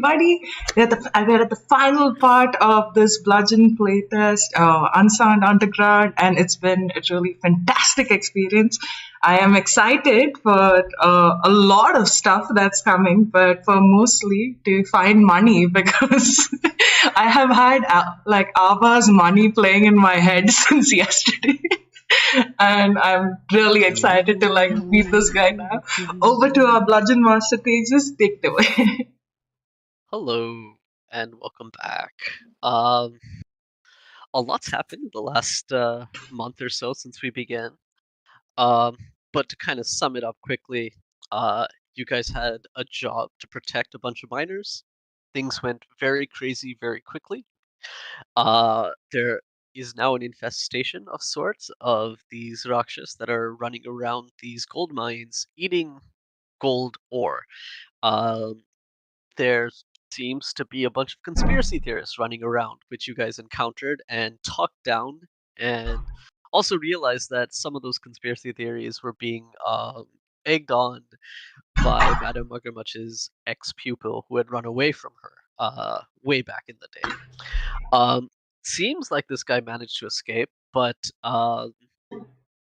everybody. We're at the final part of this Bludgeon playtest, Unsound Underground, and it's been a really fantastic experience. I am excited for a lot of stuff that's coming, but for mostly to find money because I have had like Abba's money playing in my head since yesterday. And I'm really excited to like meet this guy now. Over to our Bludgeon Master pages. Take it away. Hello and welcome back. A lot's happened in the last month or so since we began. But to kind of sum it up quickly, you guys had a job to protect a bunch of miners. Things went very crazy very quickly. There is now an infestation of sorts of these Rakshas that are running around these gold mines eating gold ore. There seems to be a bunch of conspiracy theorists running around, which you guys encountered and talked down, and also realized that some of those conspiracy theories were being egged on by Madam Magar Machch's ex-pupil who had run away from her way back in the day. Seems like this guy managed to escape, but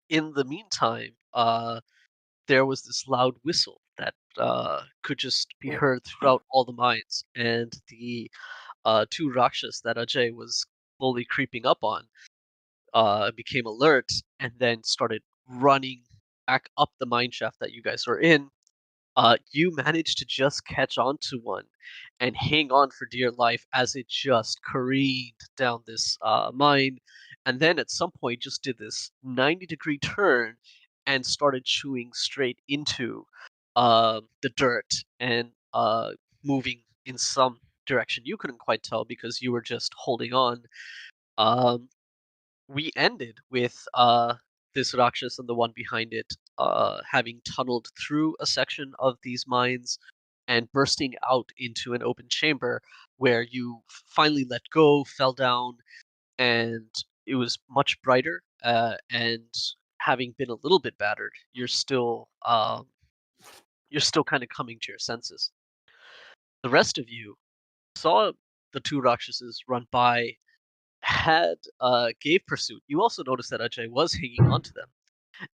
in the meantime, there was this loud whistle that could just be heard throughout all the mines, and the two Rakshas that Ajay was slowly creeping up on became alert and then started running back up the mine shaft that you guys were in. You managed to just catch on to one and hang on for dear life as it just careened down this mine, and then at some point just did this 90-degree turn and started chewing straight into the dirt and moving in some direction you couldn't quite tell because you were just holding on. Um, we ended with this Rakshas and the one behind it having tunneled through a section of these mines and bursting out into an open chamber where you finally let go, fell down, and it was much brighter. And having been a little bit battered, you're still kind of coming to your senses. The rest of you saw the two Rakshasas run by, gave pursuit. You also noticed that Ajay was hanging onto them.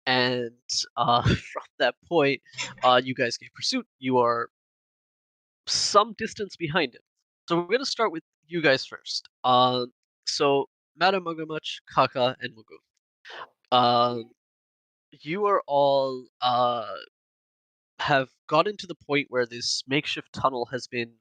And from that point, you guys gave pursuit. You are some distance behind him. So we're going to start with you guys first. So Madam Magar Machch, Kaka, and Mugu. You are all have gotten to the point where this makeshift tunnel has been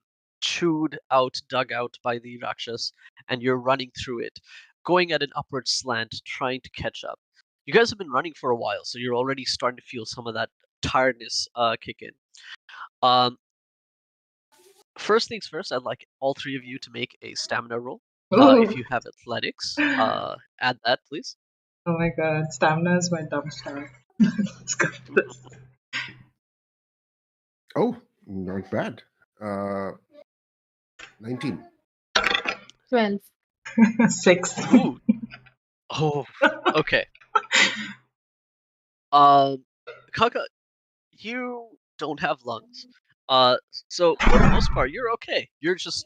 chewed out, dug out by the Rakshas, and you're running through it, going at an upward slant, trying to catch up. You guys have been running for a while, so you're already starting to feel some of that tiredness kick in. First things first, I'd like all three of you to make a stamina roll. If you have athletics, add that, please. Oh my god, stamina is my dumb star. Let's go for this. Oh, not bad. 19. 12. 6. Ooh. Oh, okay. Kaka, you don't have lungs. So for the most part, you're okay. You're just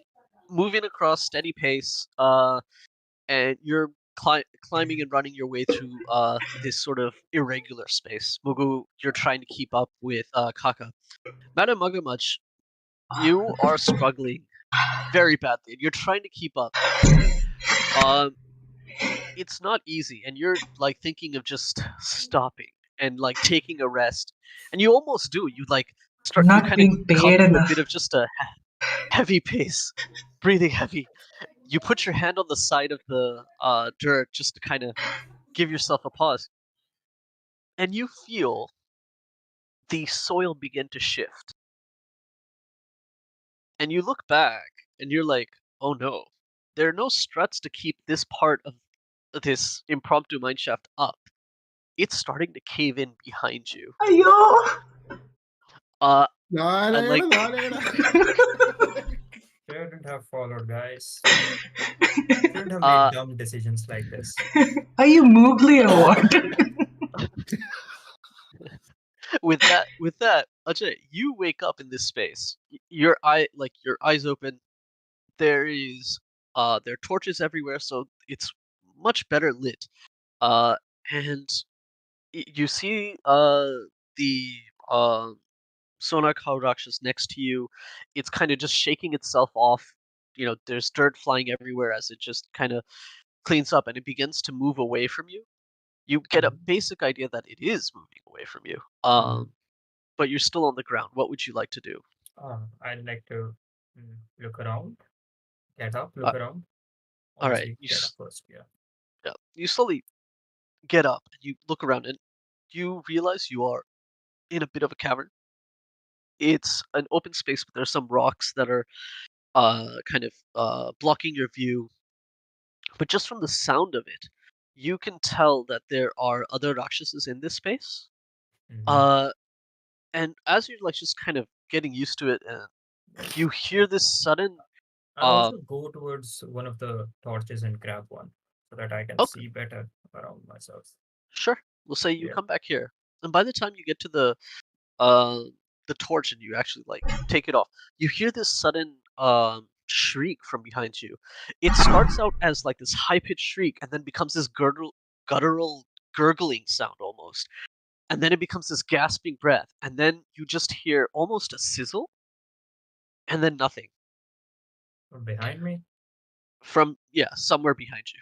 moving across steady pace, and you're climbing and running your way through this sort of irregular space. Mugu, you're trying to keep up with Kaka. Madam Magar Machch, you are struggling very badly, and you're trying to keep up. It's not easy, and you're like thinking of just stopping and like taking a rest, and you almost do. You like start Not you kind being of paid come to a enough. bit of just a heavy pace, breathing heavy. You put your hand on the side of the dirt just to kind of give yourself a pause, and you feel the soil begin to shift. And you look back, and you're like, "Oh no, there are no struts to keep this part of this impromptu mineshaft up. It's starting to cave in behind you." Ayo! And like, Shouldn't have followed, guys. Shouldn't have made dumb decisions like this. Are you Moogly or what? with that, Ajay, you wake up in this space. your eyes open. There are torches everywhere, so it's much better lit. And you see the Sona Cow Rakshas next to you. It's kind of just shaking itself off. There's dirt flying everywhere as it just kind of cleans up, and it begins to move away from you. You get a basic idea that it is moving away from you. But you're still on the ground. What would you like to do? I'd like to look around, get up, Uh, look around. all right, Obviously, get up first. Yeah. you slowly get up and you look around, and you realize you are in a bit of a cavern. It's an open space, but there's some rocks that are kind of blocking your view. But just from the sound of it, you can tell that there are other Rakshasas in this space. Mhm. And as you're like just kind of getting used to it, you hear this sudden. I'll also go towards one of the torches and grab one so that I can Okay, see better around myself. sure. We'll say you Yeah. come back here, and by the time you get to the torch and you actually like take it off, you hear this sudden shriek from behind you. It starts out as like this high pitched shriek, and then becomes this guttural gurgling sound almost, and then it becomes this gasping breath, and then you just hear almost a sizzle, and then nothing From behind me? from somewhere behind you,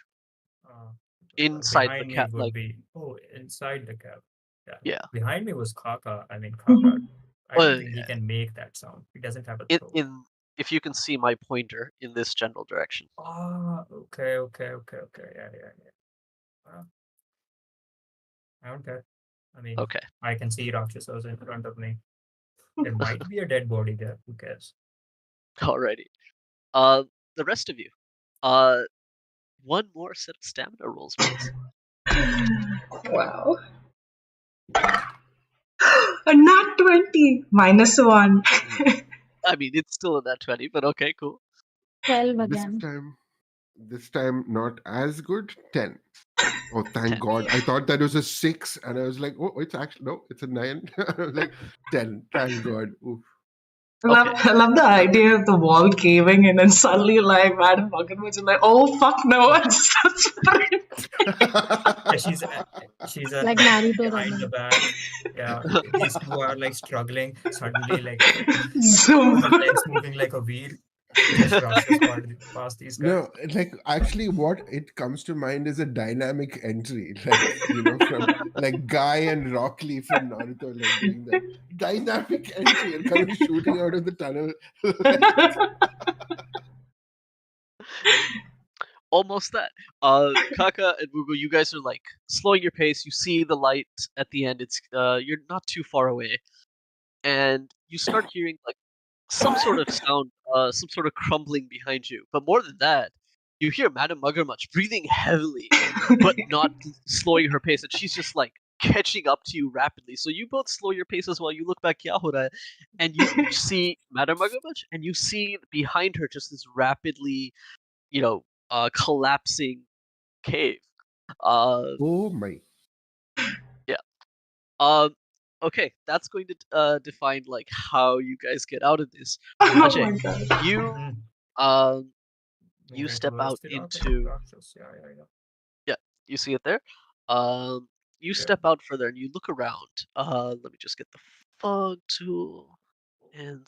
Uh, inside the Behind me cat. would Like be inside the cab. Yeah. yeah, Behind me was Kaka. I mean Kaka. I don't think he yeah. can make that sound. He doesn't have a In, throat. in if you can see my pointer in this general direction. Okay. Uh, I don't care. I mean, Okay, I can see Rakshasas in front of me. There might be a dead body there. Who cares? alrighty. Uh, the rest of you, uh, one more set of stamina rolls, please. Wow. A nat 20 -1. I mean, it's still in that 20, but okay, cool. 12 This again. time not as good. 10. Oh, thank 10. God. I thought that was a 6, and I was like, oh, it's actually, no, it's a 9. Like 10. Thank God. Oof. Okay. I love the idea of the wall caving and then suddenly like Madam Magar Machch is like, oh fuck no, it's fine. Yeah, she's Like Naruto behind the running. back. Yeah, these two are like struggling. Suddenly, like Zoom. her legs moving like a wheel. She just rushes past these guys. No, like actually, what it comes to mind is a dynamic entry, like from like Guy and Rock Lee from Naruto, like doing that dynamic entry and kind of shooting out of the tunnel. Almost that. Kaka and Mugo, you guys are like slowing your pace. You see the light at the end. It's you're not too far away, and you start hearing like some sort of sound, some sort of crumbling behind you. But more than that, you hear Madam Magar Machch breathing heavily, but not slowing her pace, and she's just like catching up to you rapidly. So you both slow your paces while you look back, kya ho raha hai? And you see Madam Magar Machch, and you see behind her just this rapidly, collapsing cave. Oh my! Yeah. Um. Okay, that's going to define like how you guys get out of this. Oh my Ajay, god. you Mhm. um you Moving step towards out the into Rakshas. Yeah. yeah, you see it there. You Yeah. step out further and you look around. Let me just get the fog tool and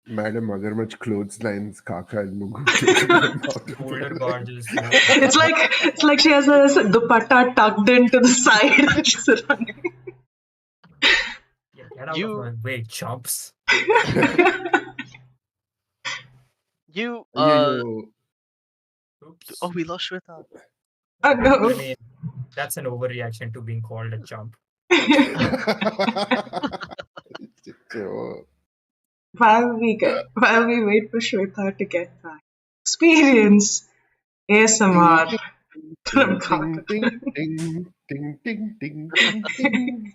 Madam Magar Machch clotheslines Kaka and Mugu, taking them out of Shoulder there. barges. It's like she has a dupatta tucked into the side and she's running. Yeah, get out of you my way, chumps. you Yo. Oops. oh, we lost Shweta. Oh I no. mean, that's an overreaction to being called a chump. Yo. While we wait for Shweta to get back. Experience ASMR from Ting, Kaka. ting, ting, ting, ting, ting, ting, ting,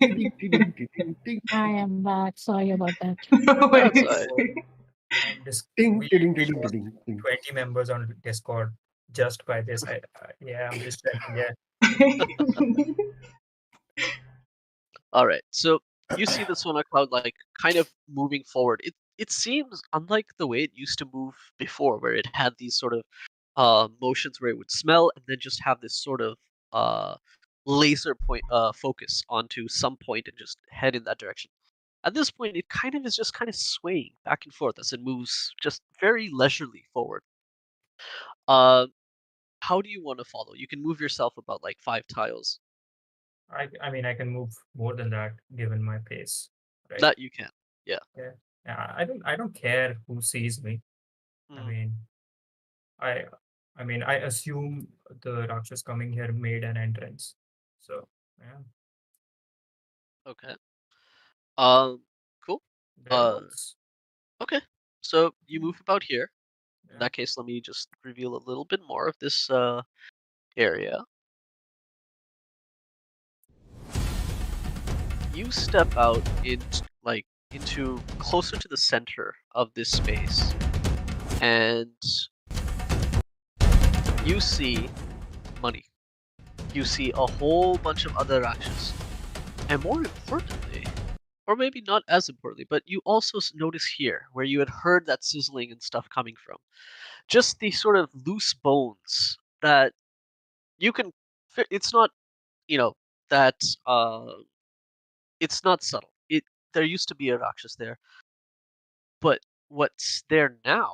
ting, ting, ting, ting, ting, I am back. Sorry about that. No That's worries. alright. ting, We ting, literally ting, lost ting, ting. 20 members on Discord just by this. Yeah, I'm just checking. Yeah. Alright, so you see the Sona cloud like kind of moving forward. it seems unlike the way it used to move before, where it had these sort of motions where it would smell and then just have this sort of uh, laser point focus onto some point and just head in that direction. At this point, it kind of is just kind of swaying back and forth as it moves just very leisurely forward. Uh, how do you want to follow? You can move yourself about like 5 tiles. I mean, I can move more than that given my pace, right? That you can. Yeah. Yeah. Yeah, I don't care who sees me. I Mm, mean, I I mean, I assume the Rakshas coming here made an entrance. So, yeah, okay. Um, cool. there Uh, goes. okay. So you move about here. In Yeah. that case, let me just reveal a little bit more of this area. You step out into closer to the center of this space, and you see money. You see a whole bunch of other Rakshas. And more importantly, or maybe not as importantly, but you also notice here where you had heard that sizzling and stuff coming from. Just these sort of loose bones that you can. It's not, you know, that it's not subtle. There used to be a Rakshas there, but what's there now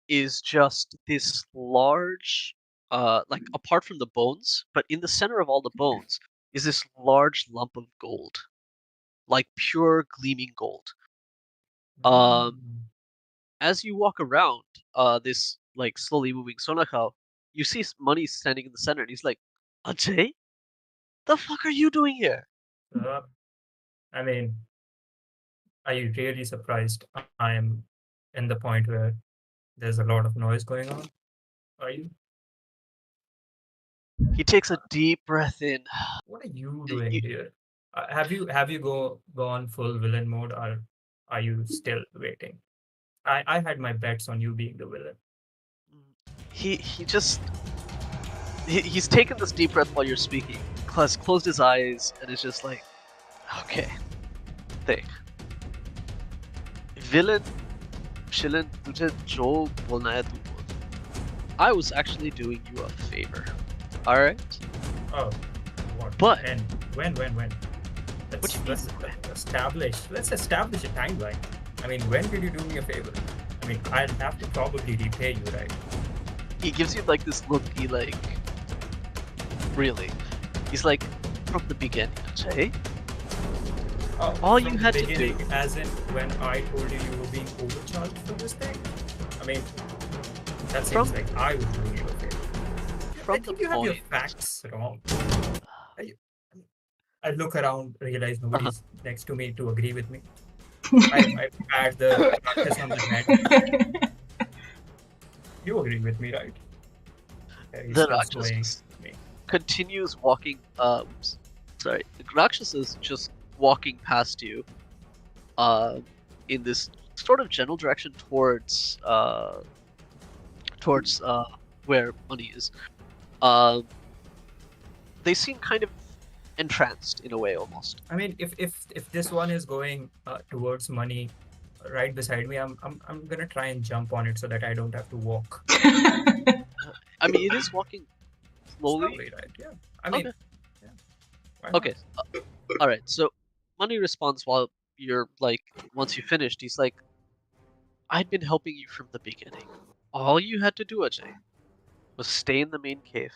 is just this large, like apart from the bones, but in the center of all the bones is this large lump of gold, like pure gleaming gold. Um, Mm. as you walk around this like slowly moving Sonakau, you see Money standing in the center, and he's like, "Ajay, the fuck are you doing here?" Uh, I mean, are you really surprised I am in the point where there's a lot of noise going on? Are you? He takes a deep breath in. What are you Y- doing y- here? Have you gone full villain mode, or are you still waiting? I had my bets on you being the villain. he just he's taken this deep breath while you're speaking. Has closed his eyes and is just like, okay, think. Villain, Shilin, तुझे जो बोलना है तू बोल. I was actually doing you a favor. Alright? Oh, what? But And when? what do you Let's mean? establish a timeline. I mean, when did you do me a favor? I mean, I'll have to probably repay you, right? He gives you like this look, he like really. He's like, from the beginning, Ajay. Oh, All from you the had to do. beginning, as in when I told you you were being overcharged for this thing. I mean, that seems From- like I was doing you a favor. I From think the you have your point. facts wrong. I look around, realize nobody's next to me to agree with me. I pat the Rakshas on the head. You agree with me, right? Yeah, he's The still swaying Rakshas with me. continues walking. Oops, sorry. The Rakshas is just walking past you. In this sort of general direction towards where Money is. Um, they seem kind of entranced in a way, almost. I mean, if this one is going towards money right beside me, I'm gonna try and jump on it so that I don't have to walk I mean, it is walking slowly. slowly, right? Yeah. I mean, Okay. yeah. Why not? Okay. All right. So Money responds while you're like, once you finished, he's like, I'd been helping you from the beginning. All you had to do, Ajay, was stay in the main cave.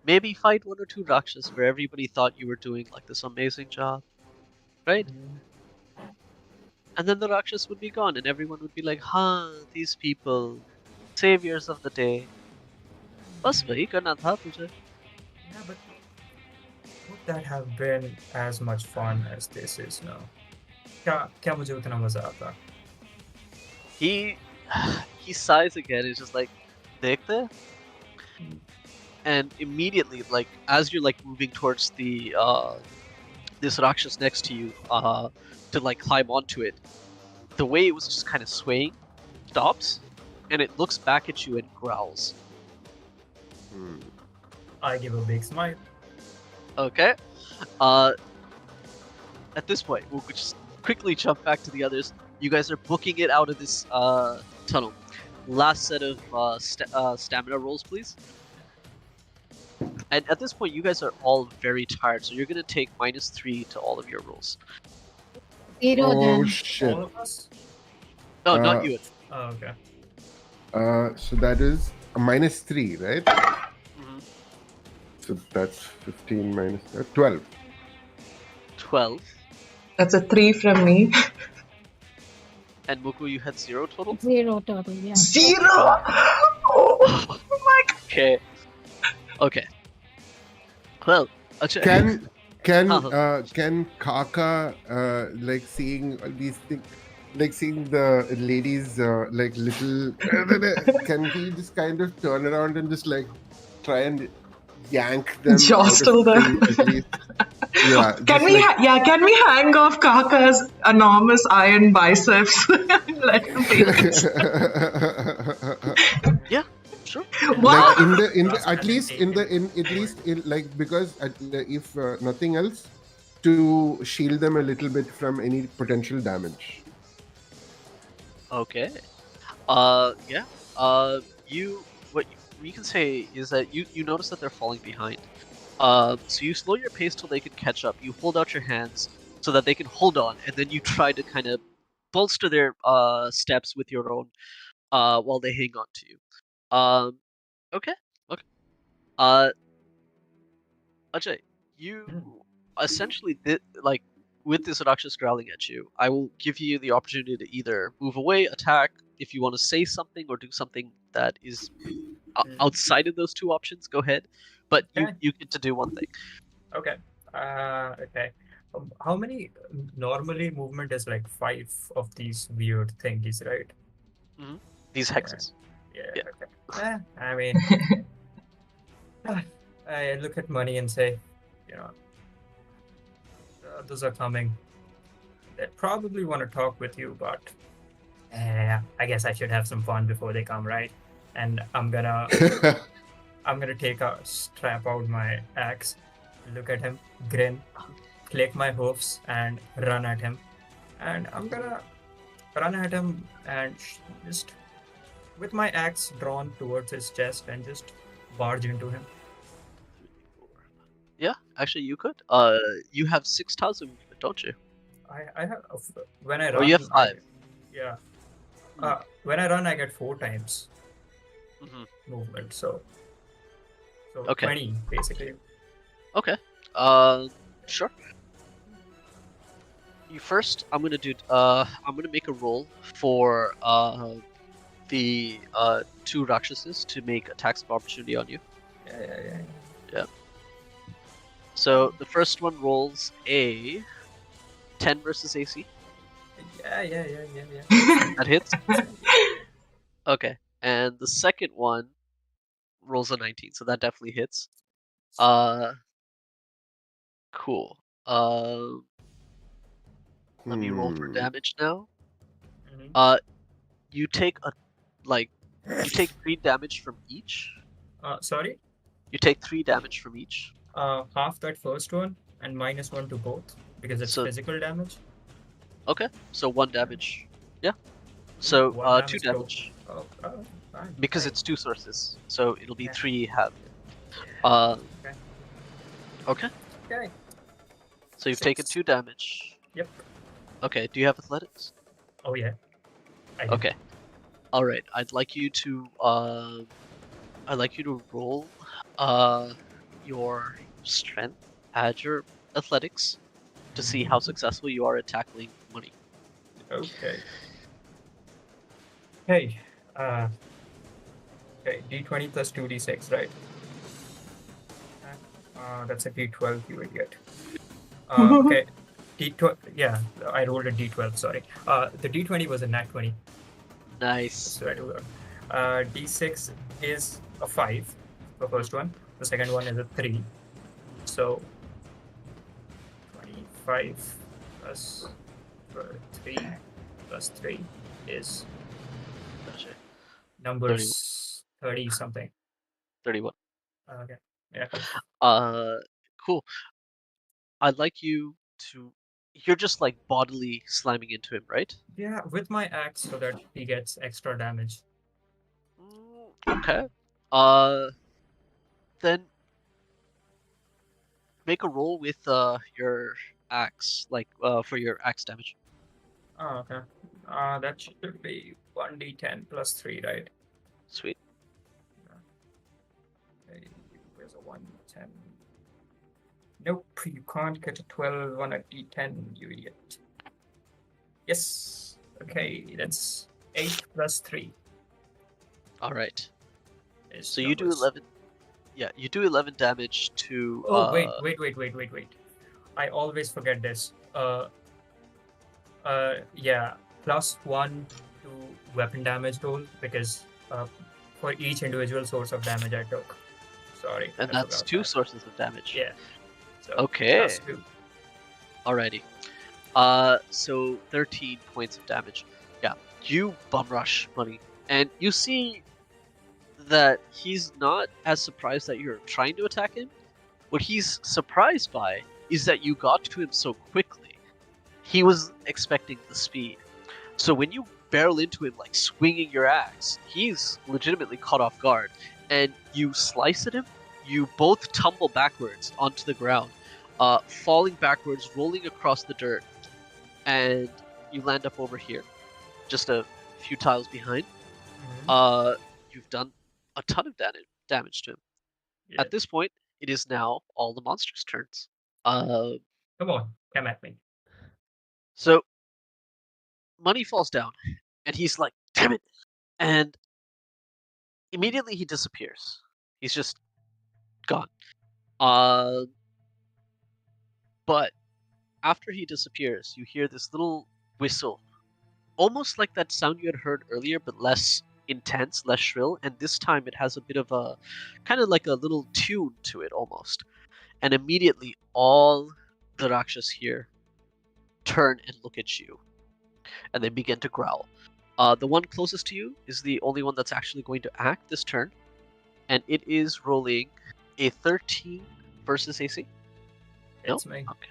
Maybe fight one or two Rakshas where everybody thought you were doing like this amazing job, right? And then the Rakshas would be gone and everyone would be like, huh, these people, saviors of the day. बस वही करना था तुझे. Yeah, but would that have been as much fun as this is now? क्या मुझे उतना मजा आता? He he sighs again. He's just like, देखते? And immediately, like as you're like moving towards the this Rakshas next to you, to like climb onto it, the way it was just kind of swaying, stops, and it looks back at you and growls. I give a big smile. Okay. At this point, we'll just quickly jump back to the others. you guys are booking it out of this tunnel. Last set of stamina rolls, please. And at this point, you guys are all very tired, so you're gonna take -3 to all of your rolls. 0 Oh then. shit. All of us? No, Uh, not you. Oh, okay. So that is a -3, right? Mhm. So that's 15 minus 12. 12. That's a 3 from me. And Muku, you had 0 total? 0 total, yeah. 0! God. Oh my god. Okay. Okay. Well, actually, Can Kaka like seeing all these things, like seeing the ladies like little can he just kind of turn around and just like try and yank them out of Jostle the them. thing at least? Yeah, Can just we like can we hang off Kaka's enormous iron biceps and let him take us? yeah, sure. What? like in the Grasp at and least take in it. the in at least in like because if nothing else, to shield them a little bit from any potential damage. Okay. Yeah. What you can say is that you notice that they're falling behind. So you slow your pace till they can catch up. You hold out your hands so that they can hold on, and then you try to kind of bolster their steps with your own while they hang on to you. Okay. Okay. Uh, Ajay, you essentially like with this Rakshas growling at you, I will give you the opportunity to either move away, attack, if you want to say something, or do something that is outside of those two options. Go ahead, but Okay. you get to do one thing. Okay. Okay. How many normally movement is like 5 of these weird thingies, right? These hexes. Yeah. Yeah. Okay. I mean, I look at money and say, you know, those are coming. They probably want to talk with you, but I guess I should have some fun before they come, right? And I'm gonna take a strap out my axe, look at him, grin, click my hoofs, and run at him. And I'm gonna run at him and just with my axe drawn towards his chest and just barge into him. Yeah, actually, you could. You have 6 tiles of movement, don't you? I have when I Or run. you have 5. Yeah. When I run, I get 4 times movement. So Okay. 20 basically. Okay. Sure. You first. I'm gonna make a roll for the 2 Rakshasas to make attacks of opportunity on you. Yeah. So the first one rolls a 10 versus AC. Yeah. That hits. Okay. And the second one rolls a 19, so that definitely hits. Cool. Let me roll for damage now. You take you take 3 damage from each. Sorry? You take 3 damage from each. Half that first one and -1 to both because it's So- physical damage. Okay, so 1 damage. Yeah. So 2 damage. Fine. Because Hey. it's 2 sources, so it'll be Yeah. 3 half. Okay. Okay. Okay. So you've 6. taken 2 damage. Yep. Okay. Do you have athletics? Oh yeah. I do. Okay. All right. I'd like you to roll your strength, add your athletics, to see how successful you are at tackling money. Okay. Hey. Okay. D20 plus 2d6, right? That's a D12, you idiot. Okay. D12. Yeah, I rolled a D12. Sorry. The D20 was a nat 20. Nice. So I do that. D6 is a 5, the first one. The second one is a 3. So 25 plus 3 plus 3 is Gotcha. numbers 30 something. 31. Okay. Yeah. Cool. I'd like you to you're just like bodily slamming into him, right? Yeah, with my axe so that he gets extra damage. Okay. Then make a roll with your axe, like for your axe damage. Oh, okay. That should be 1d10 plus 3, right? Sweet. Okay, where's a 1d10? Nope, you can't get a 12 on a d10, you idiot. Yes. Okay, that's 8 plus 3. All right. Is So you do numbers. 11. Yeah, you do 11 damage to. Oh, wait. I always forget this. Yeah, plus 1 to weapon damage roll because for each individual source of damage I took. Sorry, And I that's forgot 2 that. sources of damage. Yeah. So Okay. plus 2. Alrighty. So 13 points of damage. Yeah, you bum rush Money, and you see that he's not as surprised that you're trying to attack him. What he's surprised by is that you got to him so quickly. He was expecting the speed. So when you barrel into him, like swinging your axe, he's legitimately caught off guard. And you slice at him, you both tumble backwards onto the ground, falling backwards, rolling across the dirt, and you land up over here, just a few tiles behind. You've done a ton of damage to him. Yeah. At this point, it is now all the monsters' turns. Come on, come at me. So Money falls down, and he's like, "Damn it!" And immediately he disappears. He's just gone. But after he disappears, you hear this little whistle, almost like that sound you had heard earlier, but less intense, less shrill. And this time it has a bit of a kind of like a little tune to it almost. And immediately all the Rakshas here turn and look at you, and they begin to growl. The one closest to you is the only one that's actually going to act this turn, and it is rolling a 13 versus AC. It's me. Okay.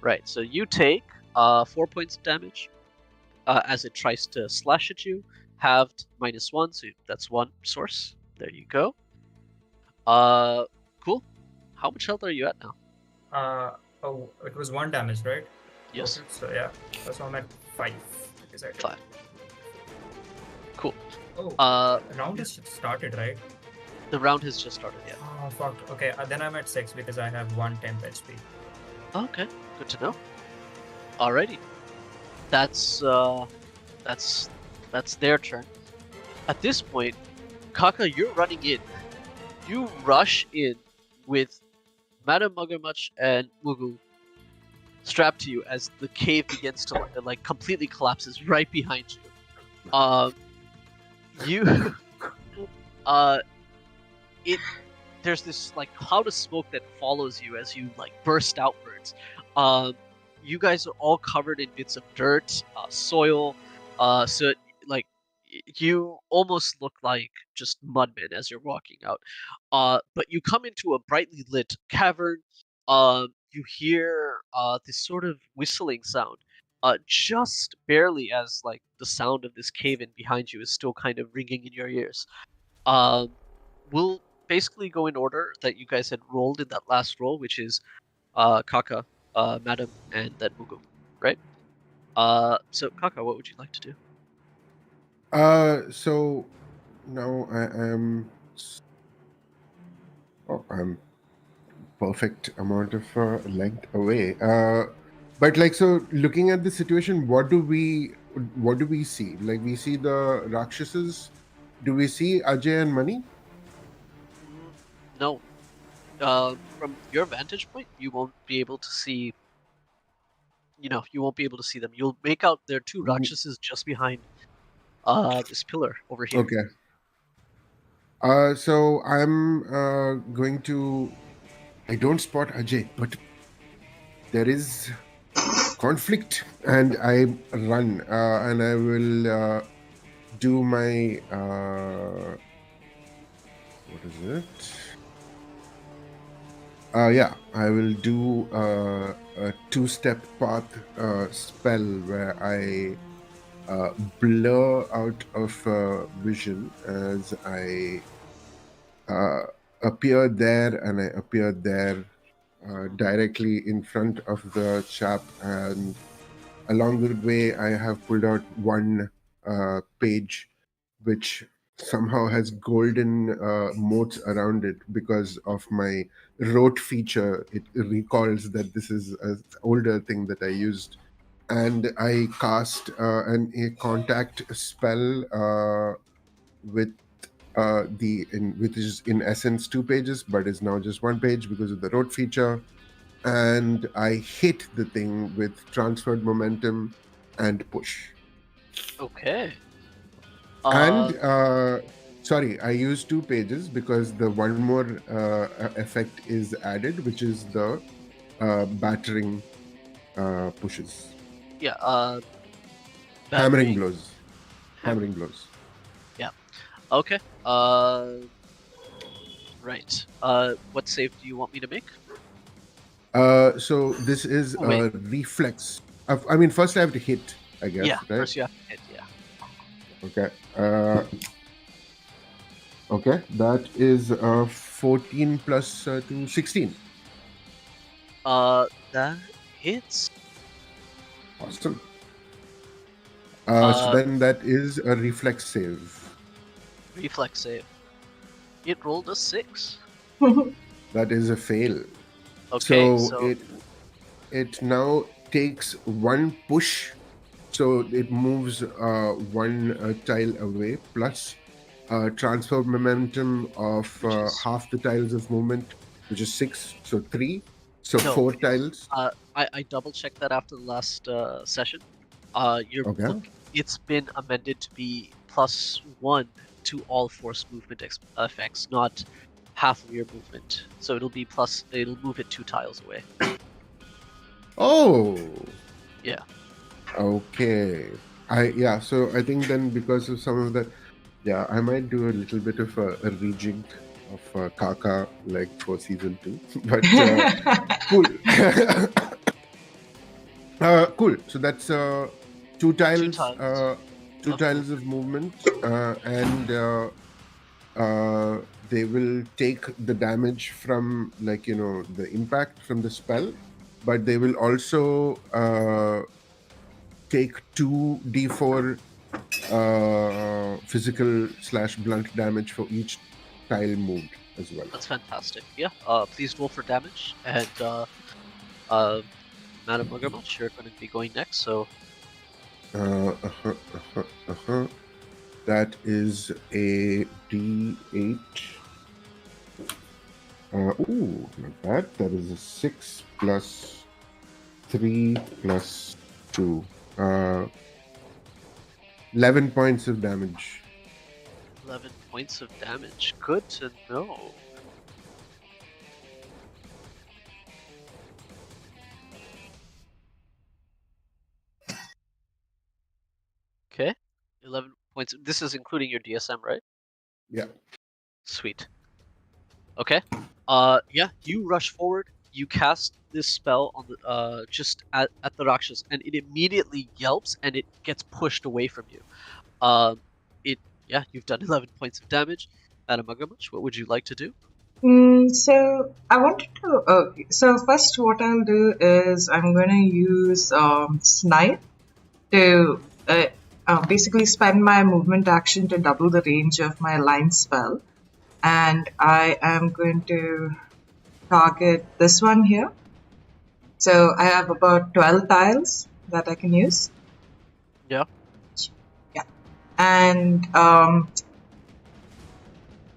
Right, so you take 4 points of damage as it tries to slash at you, halved -1, so that's 1 source. There you go. Cool. How much health are you at now? Oh, it was 1 damage, right? Yes. Okay, so yeah, that's why I'm at 5. Because I did. 5. Cool. Oh, round has started, right? The round has just started, yeah. Oh, fuck. Okay, then I'm at 6 because I have 1 temp HP. Okay, good to know. Alrighty. That's their turn. At this point, Kaka, you're running in. You rush in with Madam Magar Machch and Mugu strapped to you as the cave begins to like completely collapses right behind you. There's this like cloud of smoke that follows you as you like burst outwards. You guys are all covered in bits of dirt, soil, so like you almost look like just mudmen as you're walking out. But you come into a brightly lit cavern. You hear this sort of whistling sound, just barely as like the sound of this cave in behind you is still kind of ringing in your ears. We'll basically go in order that you guys had rolled in that last roll, which is Kaka, Madam, and then Mugu, right? So Kaka, what would you like to do? So now I'm perfect amount of length away. But like, so looking at the situation, what do we see? Like, we see the Rakshasas. Do we see Ajay and Mani? No. From your vantage point, you won't be able to see. You won't be able to see them. You'll make out there are 2 Rakshasas just behind this pillar over here. Okay. So I'm going to. I don't spot Ajay, but there is conflict, and I run, and I will do my. What is it? Yeah, I will do a two-step path spell where I blur out of vision as I appear there, and I appear there directly in front of the chap. And along the way, I have pulled out one page which somehow has golden motes around it because of my rote feature. It recalls that this is an older thing that I used. And I cast a contact spell with which is in essence 2 pages, but is now just 1 page because of the rote feature. And I hit the thing with transferred momentum and push. Okay. And sorry, I used 2 pages because the one more effect is added, which is the battering pushes. Yeah. Hammering Battering. blows. Hammering blows. Yeah. Okay. Right. What save do you want me to make? So this is Oh, wait. a reflex. I mean, first I have to hit, I guess, Yeah. right? First you have to hit. Yeah. Okay. Okay, that is 14 plus 2, 16. That hits. Awesome. So then that is a reflex save. Reflex save. It rolled a 6. That is a fail. Okay, So it now takes one push, so it moves one tile away, plus transfer momentum of half the tiles of movement, which is 6, so 3, so No, 4 tiles. I double checked that after the last session. Okay. It's been amended to be +1 to all force movement effects, not half of your movement. So it'll move it 2 tiles away. Oh. Yeah. Okay. So I think then because of some of that, yeah, I might do a little bit of a rejig of Kaka like for season 2. But cool. Cool. So that's 2 tiles. Two tiles of movement, and they will take the damage from, like, the impact from the spell, but they will also take 2d4 physical / blunt damage for each tile moved as well. That's fantastic. Yeah. Please roll for damage, and Madam Magar Machch, you're going to be going next. So. That is a D8. Ooh, not bad. That is a 6 plus 3 plus 2. 11 points of damage. 11 points of damage. Good to know. Okay. 11 points. This is including your DSM, right? Yeah. Sweet. Okay. Yeah, you rush forward. You cast this spell on the just at the Rakshas, and it immediately yelps and it gets pushed away from you. You've done 11 points of damage. Madam Magar Machch, what would you like to do? So I wanted to. So first, what I'll do is I'm going to use Snipe to basically spend my movement action to double the range of my line spell, and I am going to target this one here. So I have about 12 tiles that I can use. Yeah. Yeah, and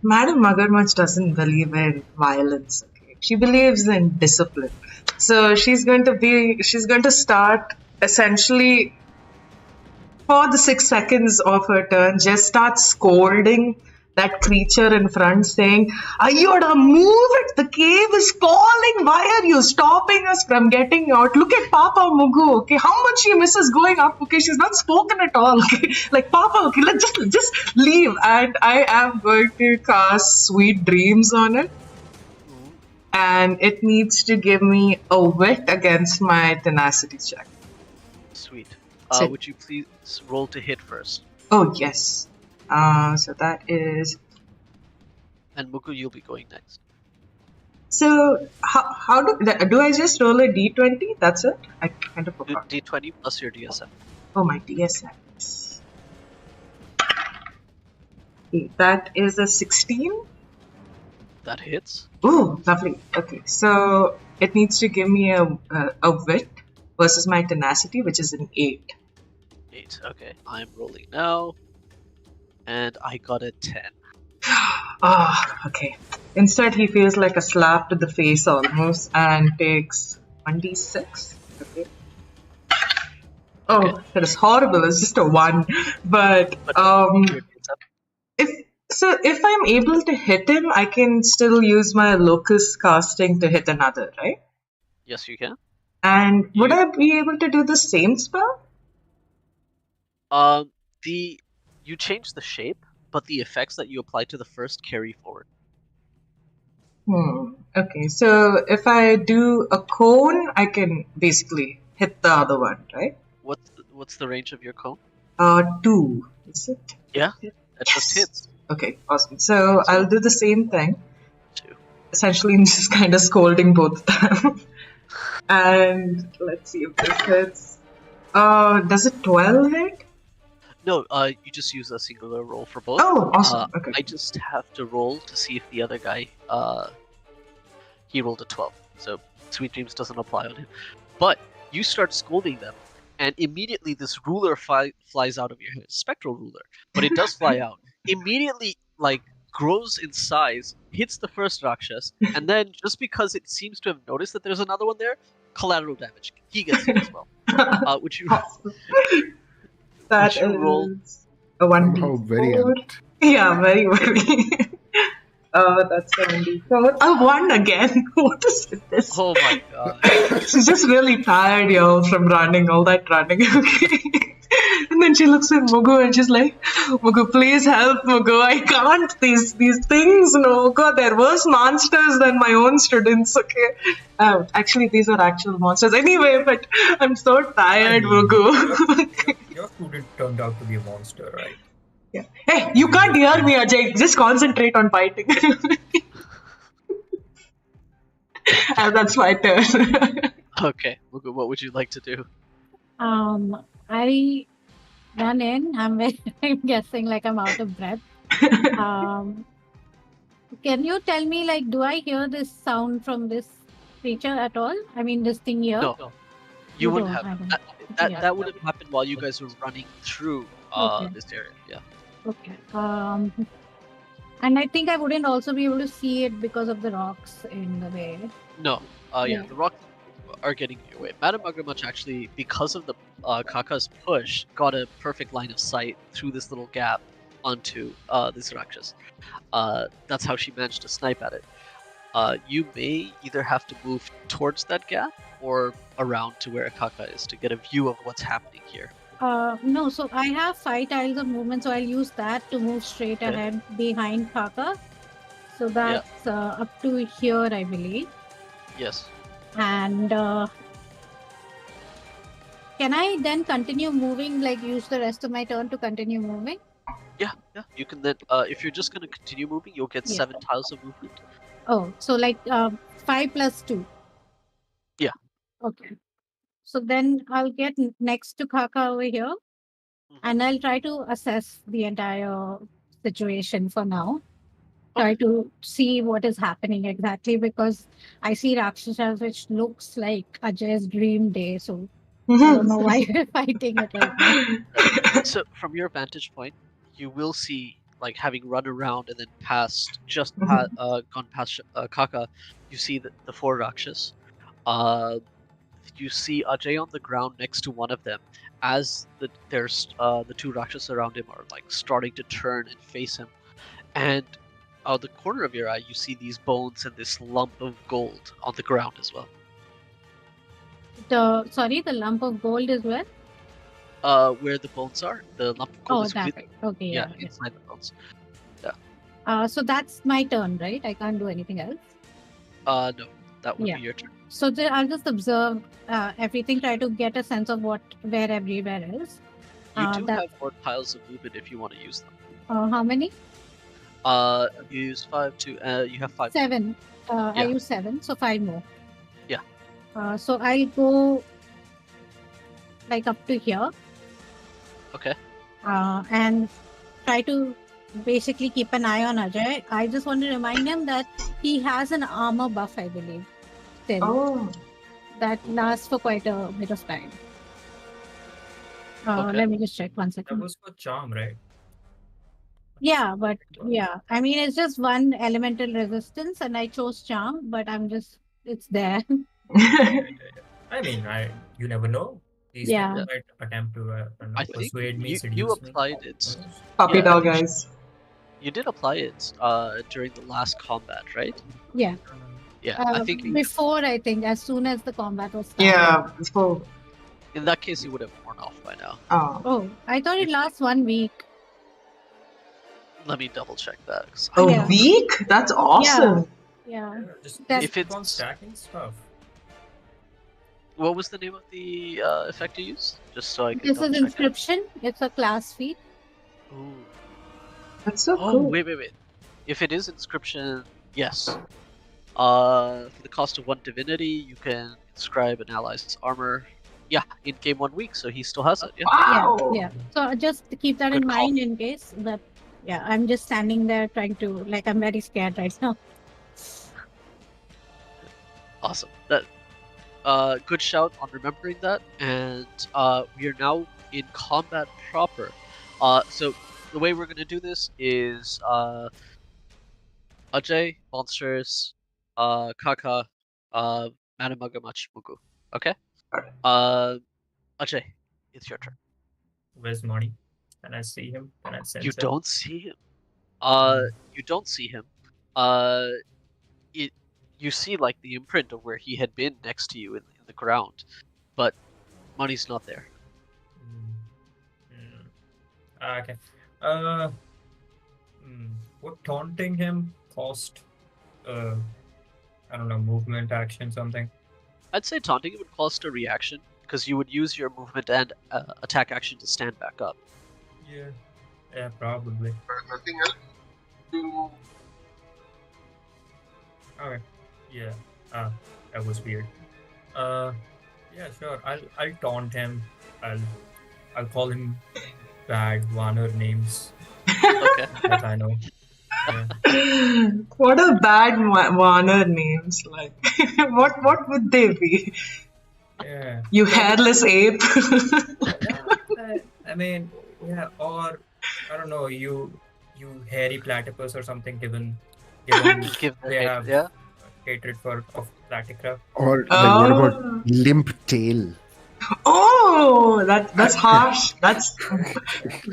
Madam Magar Machch doesn't believe in violence. Okay, she believes in discipline. So she's going to start essentially for the 6 seconds of her turn, just start scolding that creature in front, saying, "Ayoda, move it! The cave is falling! Why are you stopping us from getting out? Look at Papa Mugu, okay? How much she misses going up, okay? She's not spoken at all, okay? Like, Papa, okay, let's just leave." And I am going to cast Sweet Dreams on it. and it needs to give me a wit against my tenacity check. Sweet. So- Would you please roll to hit first? Oh, yes. So that is... And Mugu, you'll be going next. So, how do I just roll a d20? That's it? I kind of forgot. D20 plus your DSM. Oh, my DSM. Okay, that is a 16. That hits. Oh, lovely. Okay, so it needs to give me a wit versus my tenacity, which is an 8. 8. Okay, I'm rolling now. And I got a 10. Okay. Instead, he feels like a slap to the face almost and takes 1d6. Okay. Oh, Okay. that is horrible. It's just a 1. But Your DSM? if I'm able to hit him, I can still use my locus casting to hit another, right? Yes, you can. And would I be able to do the same spell? You change the shape, but the effects that you apply to the first carry forward. Okay, so if I do a cone, I can basically hit the other one, right? What's the range of your cone? 2. Is it? Yeah, that just hits. Okay, awesome. So I'll do the same thing. 2. Essentially, I'm just kind of scolding both of them. And let's see if this hits. Does it 12 hit? No, you just use a singular roll for both. Oh, awesome. Okay. I just have to roll to see if the other guy, he rolled a 12. So Sweet Dreams doesn't apply on him. But you start scolding them, and immediately this ruler flies out of your head. Spectral ruler. But it does fly out. Immediately, grows in size, hits the first Rakshas, and then just because it seems to have noticed that there's another one there, collateral damage. He gets hit as well. Would you... That you roll- is a 1d4. Somehow very apt. Yeah, very, very. That's 1d4. I won again. What is with this? Oh my god. She's just really tired, y'all, from running, all that running. Okay. And then she looks at Mugu and she's like, Mugu, please help, Mugu. I can't. These things, no. God, they're worse monsters than my own students, okay? Actually, these are actual monsters. Anyway, but I'm so tired, Mugu. Your student turned out to be a monster, right? Yeah. Hey, you can't hear me, Ajay. Just concentrate on fighting. And that's my turn. Okay, Mugu, what would you like to do? I run in. I'm guessing like I'm out of breath. Can you tell me, do I hear this sound from this creature at all? I mean, this thing here? No. You wouldn't don't, have. I don't. That would have happened while you guys were running through Okay. this area. Yeah. Okay. And I think I wouldn't also be able to see it because of the rocks in the way. No. Yeah. Yeah. The rocks are getting in your way. Madam Magar Machch actually, because of the Kaka's push, got a perfect line of sight through this little gap onto this Rakshas. That's how she managed to snipe at it. You may either have to move towards that gap or around to where Kaka is to get a view of what's happening here. No, so I have 5 tiles of movement, so I'll use that to move straight Okay. ahead behind Kaka. So that's up to here, I believe. Yes. And can I then continue moving, use the rest of my turn to continue moving? Yeah. You can then, if you're just going to continue moving, you'll get Yeah. 7 tiles of movement. Oh, so 5 plus 2. Yeah. Okay. So then I'll get next to Kaka over here, and I'll try to assess the entire situation for now. Try to see what is happening exactly, because I see Rakshasas, which looks like Ajay's dream day. So I don't know why we're fighting it right now. So from your vantage point, you will see, having run around and then gone past Kaka, you see the 4 Rakshas. You see Ajay on the ground next to one of them, as the 2 Rakshas around him are starting to turn and face him. And out the corner of your eye, you see these bones and this lump of gold on the ground as well. The lump of gold is where? Where the bones are, the lump of gold Oh, is that right. Okay, yeah. inside the bones. So that's my turn, right? I can't do anything else. No, that would Yeah. be your turn. So I'll just observe everything, try to get a sense of where everywhere is. You do that have more tiles of movement if you want to use them. how many? You use 5 to. You have 5. 7. I Yeah. use 7, so 5 more. Yeah. So I'll go like up to here. Okay. And try to basically keep an eye on Ajay. I just want to remind him that he has an armor buff, I believe, still. Oh, That lasts for quite a bit of time. Okay. Let me just check one That second. was for charm, right? Yeah, but yeah, I mean, it's just one elemental resistance, and I chose charm, but it's there. I mean, you never know. These Yeah. things might attempt to I think persuade me, you seduce me. applied it. Who knows? puppy Yeah, dog eyes. You did apply it during the last combat, right? Yeah. Yeah, I think Before, I think, as soon as the combat was started. Yeah, before. in that case it would have worn off by now. Oh, Oh, I thought it lasts 1 week. Let me double check that. 'cause a Yeah. week? That's awesome. Yeah. Just That- If keep on it's- stacking stuff. What was the name of the effect you used? Just so I can This double is check inscription. It's a class feat. it. Ooh. That's so Oh, cool. wait. If it is inscription, yes. For the cost of 1 divinity, you can inscribe an ally's armor. Yeah, in game 1 week, so he still has it. Yeah. Wow. Yeah. So just keep that Good in call. mind in case that. Yeah, I'm just standing there trying to I'm very scared right now. Awesome. That good shout on remembering that. And we are now in combat proper. So the way we're gonna do this is Ajay, monsters, Kaka, Madam Magar Machch, Mugu. Okay? Ajay, it's your turn. Where's money? Can I see him? Can I sense You him? don't see him. You don't see him. You see like the imprint of where he had been next to you in the ground, but money's not there. Okay. Would taunting him cost? I don't know, movement, action, something. I'd say taunting would cost a reaction because you would use your movement and attack action to stand back up. Yeah, probably. Nothing else to. Okay. Yeah. That was weird. Yeah, sure. I'll taunt him. I'll call him bad Warner names Okay. that I know. Yeah. What a bad Warner names. Like, what would they be? Yeah. You hairless ape. I mean, yeah, or I don't know, you hairy platypus or something. Given Give they the have yeah. hatred of platycraft. Or like, Oh. what about limp tail? Oh, that's harsh. That's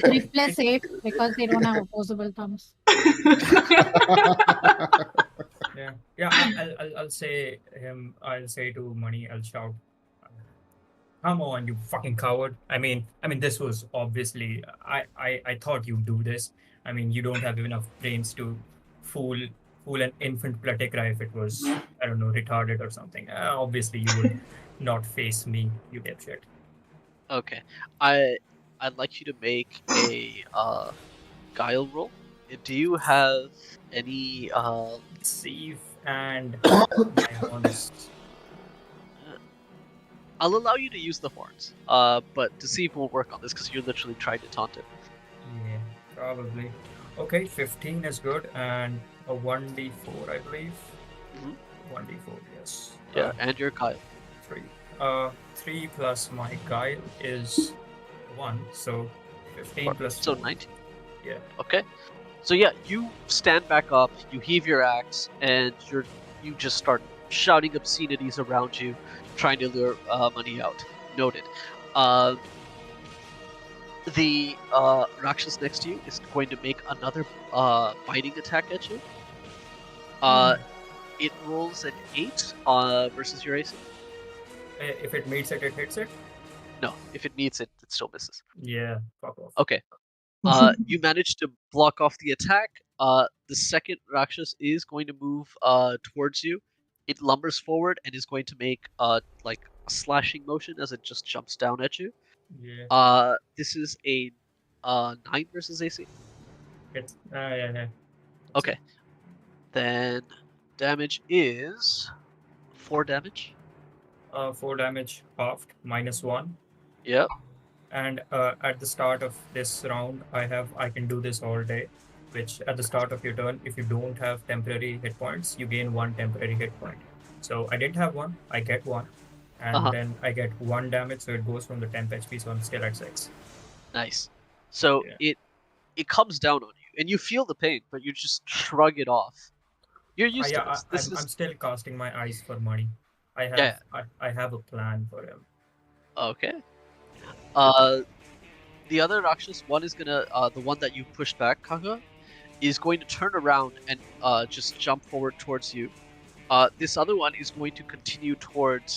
Replace 8 because they don't have opposable thumbs. Yeah. I'll say him. I'll say to Money. I'll shout, "Come on, you fucking coward!" I mean, this was obviously. I thought you'd do this. I mean, you don't have enough brains to fool an infant platycra if it was, I don't know, retarded or something. Obviously, you would not face me, you dipshit. Okay. I'd like you to make a guile roll. Do you have any Deceive and my honest. I'll allow you to use the horns. But deceive won't work on this because you're literally trying to taunt him. Yeah, probably. Okay, 15 is good, and a 1d4, I believe. Mhm. 1d4, yes. Yeah, and your guile. 3. 3 plus my guile is 1, so 15 plus So 4. 19. Yeah. Okay. So yeah, you stand back up, you heave your axe, and you just start shouting obscenities around you, trying to lure money out. Noted. The Rakshas next to you is going to make another biting attack at you. It rolls an 8 versus your AC. If it meets it, it hits it? No, if it meets it, it still misses. Yeah, fuck off. Okay. You manage to block off the attack. The second Rakshas is going to move towards you. it lumbers forward and is going to make like a slashing motion as it just jumps down at you. Yeah. This is a 9 versus AC. It's yeah. Okay, then damage is 4 damage. 4 damage halved, -1. Yep. And at the start of this round, I can do this all day. Which at the start of your turn, if you don't have temporary hit points, you gain 1 temporary hit point. So I didn't have one, I get 1, and then I get 1 damage, so it goes from the temp HP, so I'm still at 6. Nice. So Yeah. it comes down on you, and you feel the pain, but you just shrug it off. You're used to this. I'm still casting my eyes for money. I have a plan for him. Okay. The other Rakshas, one is gonna the one that you pushed back, Kaka, is going to turn around and just jump forward towards you. This other one is going to continue towards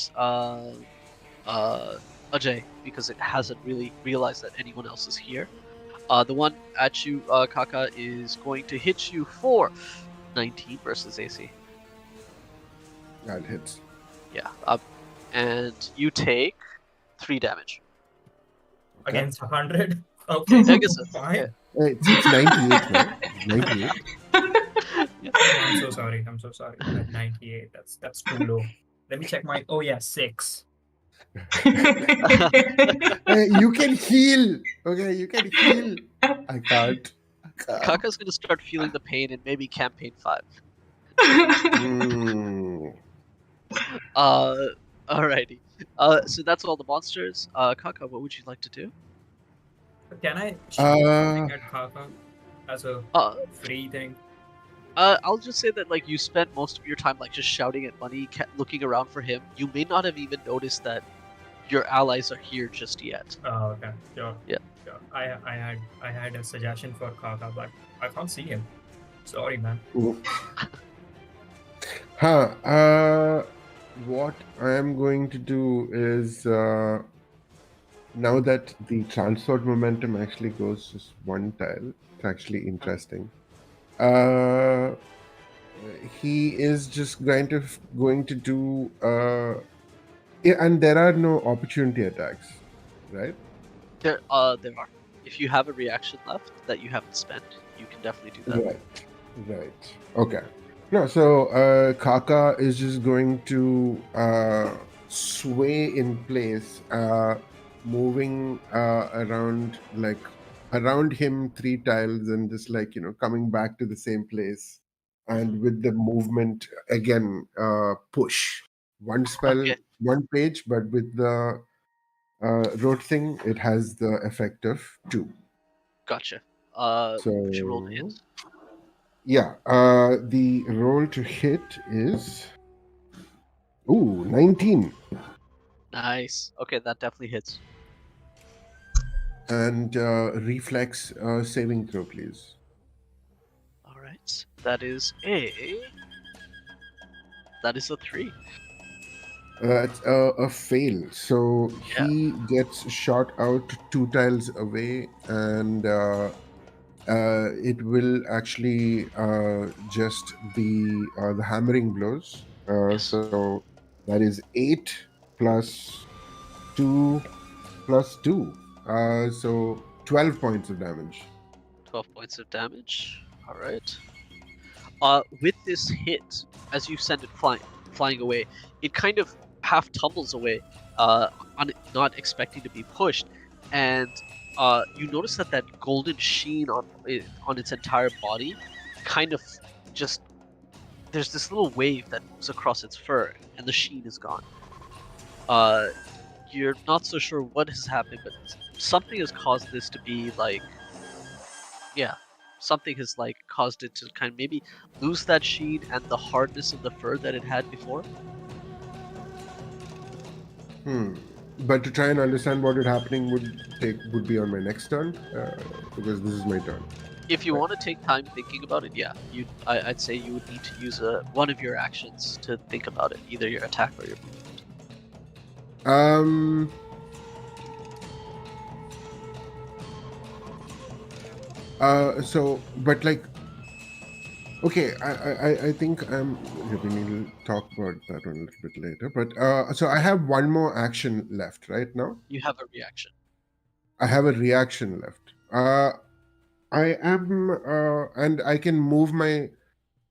Ajay because it hasn't really realized that anyone else is here. The one at you, Kaka, is going to hit you for 19 versus AC. That hits. Yeah. And you take 3 damage. Against 100? Okay. I guess so. Fine. Yeah. It's 98 now. 98. I'm so sorry. At 98, that's too low. Let me check my. Oh yeah, 6. You can heal. Okay, you can heal. I can't. Kaka's gonna start feeling the pain in maybe campaign 5. Alrighty. So that's all the monsters. Kaka, what would you like to do? Can I shout something at Kaka as a free thing? I'll just say that like you spent most of your time like just shouting at Money, looking around for him. You may not have even noticed that your allies are here just yet. Oh, okay. Sure. Yeah. Sure. I had a suggestion for Kaka, but I can't see him. Sorry, man. What I am going to do is now that the transport momentum actually goes just one tile, it's actually interesting. He is just going to do and there are no opportunity attacks, right? There are. If you have a reaction left that you haven't spent, you can definitely do that. Right. Okay. No, so Kaka is just going to sway in place, moving around him 3 tiles and just coming back to the same place, and with the movement again push one spell, Okay. one page, but with the road thing it has the effect of 2. Gotcha. So would you roll the hit? Yeah, the roll to hit is 19. Nice. Okay, that definitely hits. And reflex saving throw, please. All right, that is a 3. That's a fail. So he gets shot out 2 tiles away, and it will actually just be the hammering blows. Yes. So that is 8 plus 2 plus 2. So 12 points of damage. 12 points of damage. All right. With this hit, as you send it flying away, it kind of half tumbles away, not expecting to be pushed, and you notice that golden sheen on its entire body, kind of just there's this little wave that moves across its fur, and the sheen is gone. You're not so sure what has happened, but something has caused this to be something has caused it to kind of maybe lose that sheen and the hardness of the fur that it had before. But to try and understand what is happening would be on my next turn, because this is my turn. If you want to take time thinking about it, I'd say you would need to use one of your actions to think about it, either your attack or your movement. Okay, I think we'll talk about that one a little bit later. But so I have one more action left right now. You have a reaction. I have a reaction left. I am, and I can move my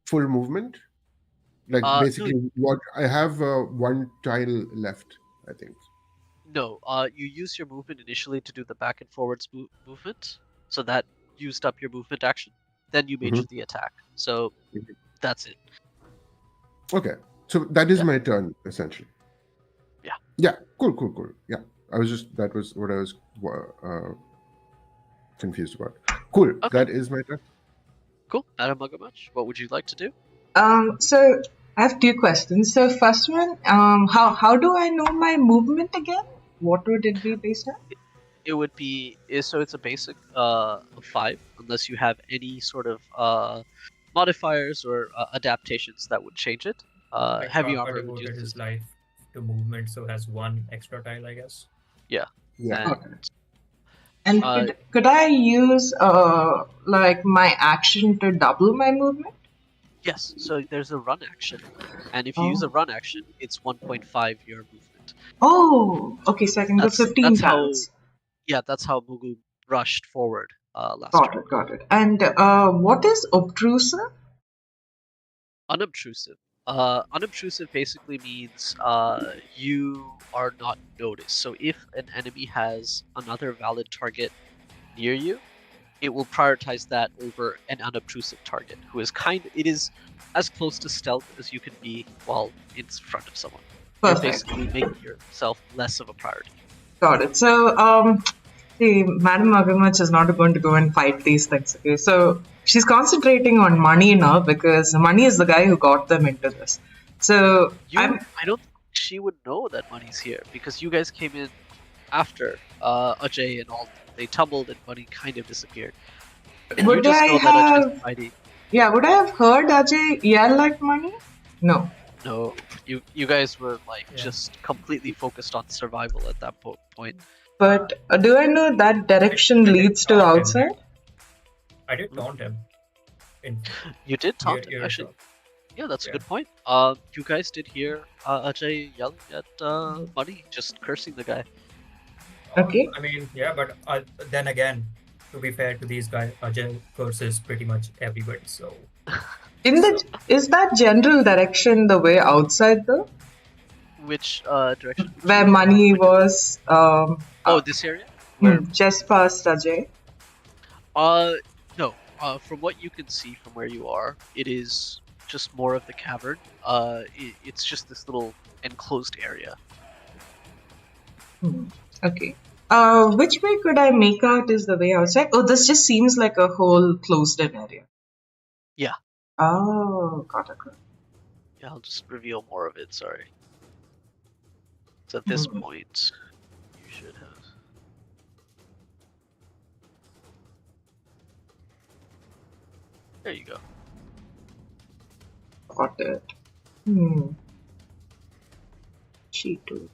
full movement. Like No, basically, what I have one tile left, I think. no. You use your movement initially to do the back and forwards movement, so that used up your movement action. Then you made Mhm. the attack. So Mhm. that's it. Okay, so that is Yeah. my turn essentially. Yeah. Yeah. Cool. Yeah. That was what I was confused about. Cool. Okay. That is my turn. Cool. Madam Magar Machch, what would you like to do? So I have two questions. So first one, how do I know my movement again? What would it be based on? It would be so it's a basic of 5, unless you have any sort of modifiers or adaptations that would change it. Like Heavy Kaka armor devoted his reduces. life to movement, so has one extra tile, I guess. Yeah. Yeah. And Okay. And could I use like my action to double my movement? yes, so there's a run action, and if you use a run action, it's 1.5 your movement. Oh, okay. So I can go 15 tiles. That's how Mugu rushed forward last Got turn. it, got it. And what is obtrusive? Unobtrusive. Unobtrusive basically means you are not noticed. So if an enemy has another valid target near you, it will prioritize that over an unobtrusive target, who is it is as close to stealth as you can be while in front of someone. Perfect. You're basically making yourself less of a priority. Got it. So, see, Madam Magar Machch is not going to go and fight these things. Okay, so she's concentrating on money now because money is the guy who got them into this. So I don't think she would know that money's here because you guys came in after Ajay and all. They tumbled and money kind of disappeared. Would you just I know that have? Ajay's mighty. Yeah, would I have heard Ajay yell like money? No. No, you guys were like Yeah. just completely focused on survival at that point. But do I know that direction leads to taunt him. outside? I did taunt him. You did taunt him, Near actually. shot. Yeah, that's a Yeah. good point. You guys did hear Ajay yelling at Buddy, just cursing the guy. Okay. I mean, yeah, but then again, to be fair to these guys, Ajay curses pretty much everybody. So Is that general direction the way outside though? Which direction? Where money was This area? Where? just past Ajay? No. From what you can see from where you are, it is just more of the cavern. It's just this little enclosed area. Okay. Which way could I make out is the way outside? Oh, this just seems like a whole closed-in area. Yeah. Oh, got it. Yeah, I'll just reveal more of it, sorry. So at this point, you should have... There you go. Got it. Cheeto.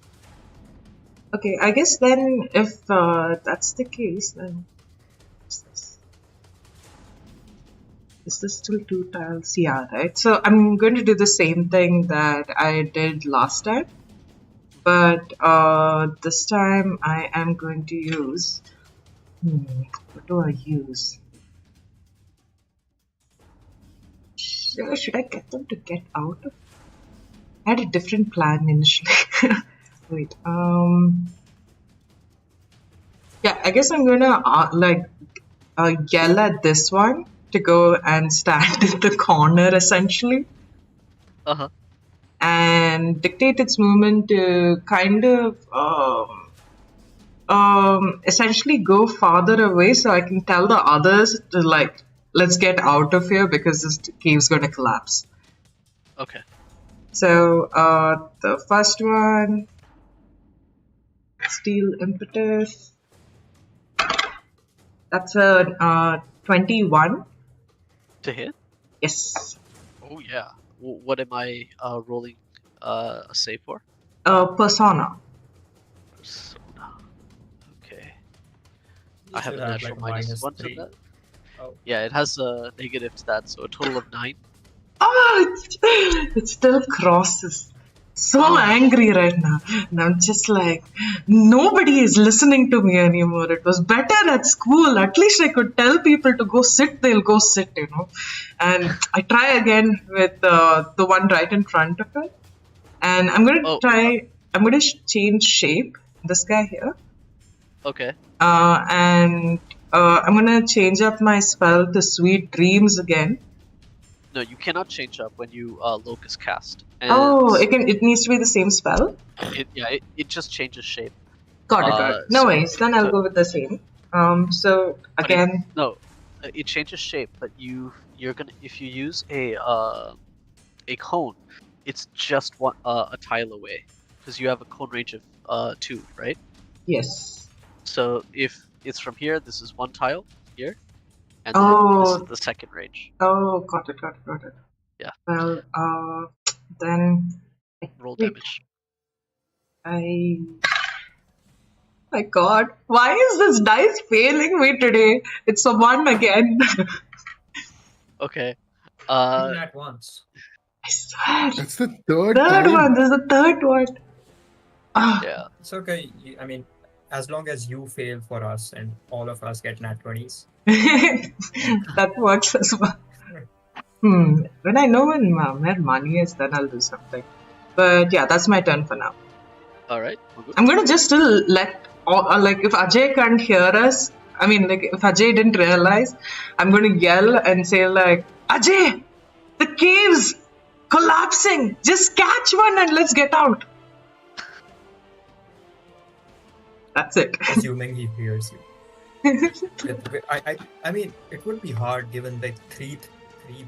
Okay, I guess then if that's the case, then what's this? Is this still 2 tiles? Yeah, right. So I'm going to do the same thing that I did last time, but this time I am going to use. What do I use? Should I get them to get out of? I had a different plan initially. Wait. Yeah, I guess I'm gonna yell at this one to go and stand in the corner essentially. Uh-huh. And dictate its movement to kind of essentially go farther away so I can tell the others to like, let's get out of here because this cave's gonna collapse. Okay. So the first one, Steel Impetus. That's a 21. To hit? Yes. Oh yeah. What am I rolling a save for? Persona. Persona. Okay. You I have should a natural like -1 to -3. that. Oh. Yeah, it has a negative to that, so a total of 9. it still crosses. So Oh. angry right now. And I'm just like, nobody is listening to me anymore. It was better at school. At least I could tell people to go sit, they'll go sit, And I try again with the one right in front of it. And I'm going to change shape, this guy here. Okay. And I'm going to change up my spell to Sweet Dreams again. No, you cannot change up when you locust cast. And it needs to be the same spell? It just changes shape. Got it. No worries. Then I'll go with the same. So again, it changes shape, but you're gonna, if you use a cone, it's just a tile away because you have a cone range of 2, right? Yes. So if it's from here, this is 1 tile here, and then this is the second range. Oh, got it. Yeah. Well, then roll damage. My God, why is this dice failing me today? It's a 1 again. Okay. That once. I swear. That's the third one. This is the third one. Yeah. It's okay. I mean, as long as you fail for us and all of us get nat 20s. That works as well. When I know where money is, then I'll do something. But yeah, that's my turn for now. All right. I'm gonna just still let, if Ajay can't hear us, if Ajay didn't realize, I'm gonna yell and say Ajay, the cave's collapsing. Just catch one and let's get out. That's it. Assuming he hears you. I mean, it would be hard given that three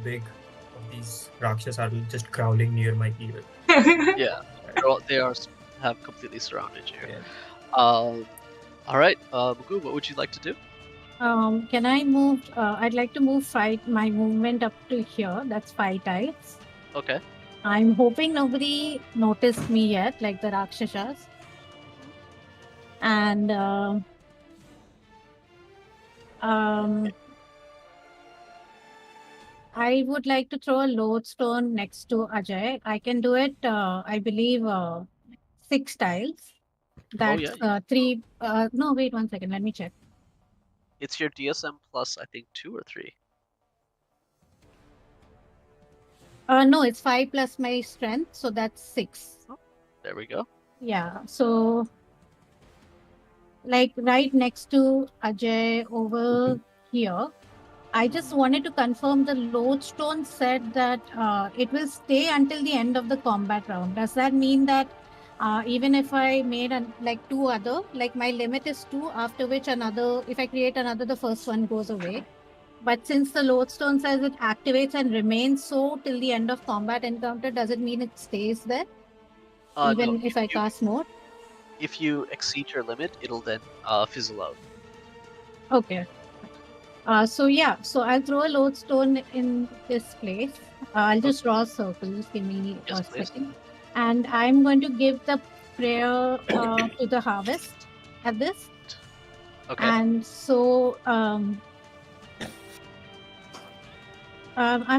big of these Rakshas are just crawling near my ear. Yeah, they have completely surrounded you. Yeah. All right, Magoo, what would you like to do? Can I move? I'd like to move my movement up to here. That's 5 tiles. Okay. I'm hoping nobody noticed me yet, like the Rakshasas. And I would like to throw a lodestone next to Ajay. I can do it, I believe, 6 tiles. That's 3. No, wait 1 second. Let me check. It's your DSM plus, I think, 2 or 3. No, it's 5 plus my strength, so that's 6. Oh, there we go. Yeah, so like right next to Ajay over here. I just wanted to confirm the lodestone said that it will stay until the end of the combat round. Does that mean that even if I made 2 other, my limit is 2, after which if I create another, the first one goes away. But since the lodestone says it activates and remains so till the end of combat encounter, does it mean it stays there? Even if I cast more? If you exceed your limit, it'll then fizzle out. Okay. So I'll throw a lodestone in this place. I'll just draw a circle. Just give me a second. And I'm going to give the prayer to the harvest at this. Okay. And so I'm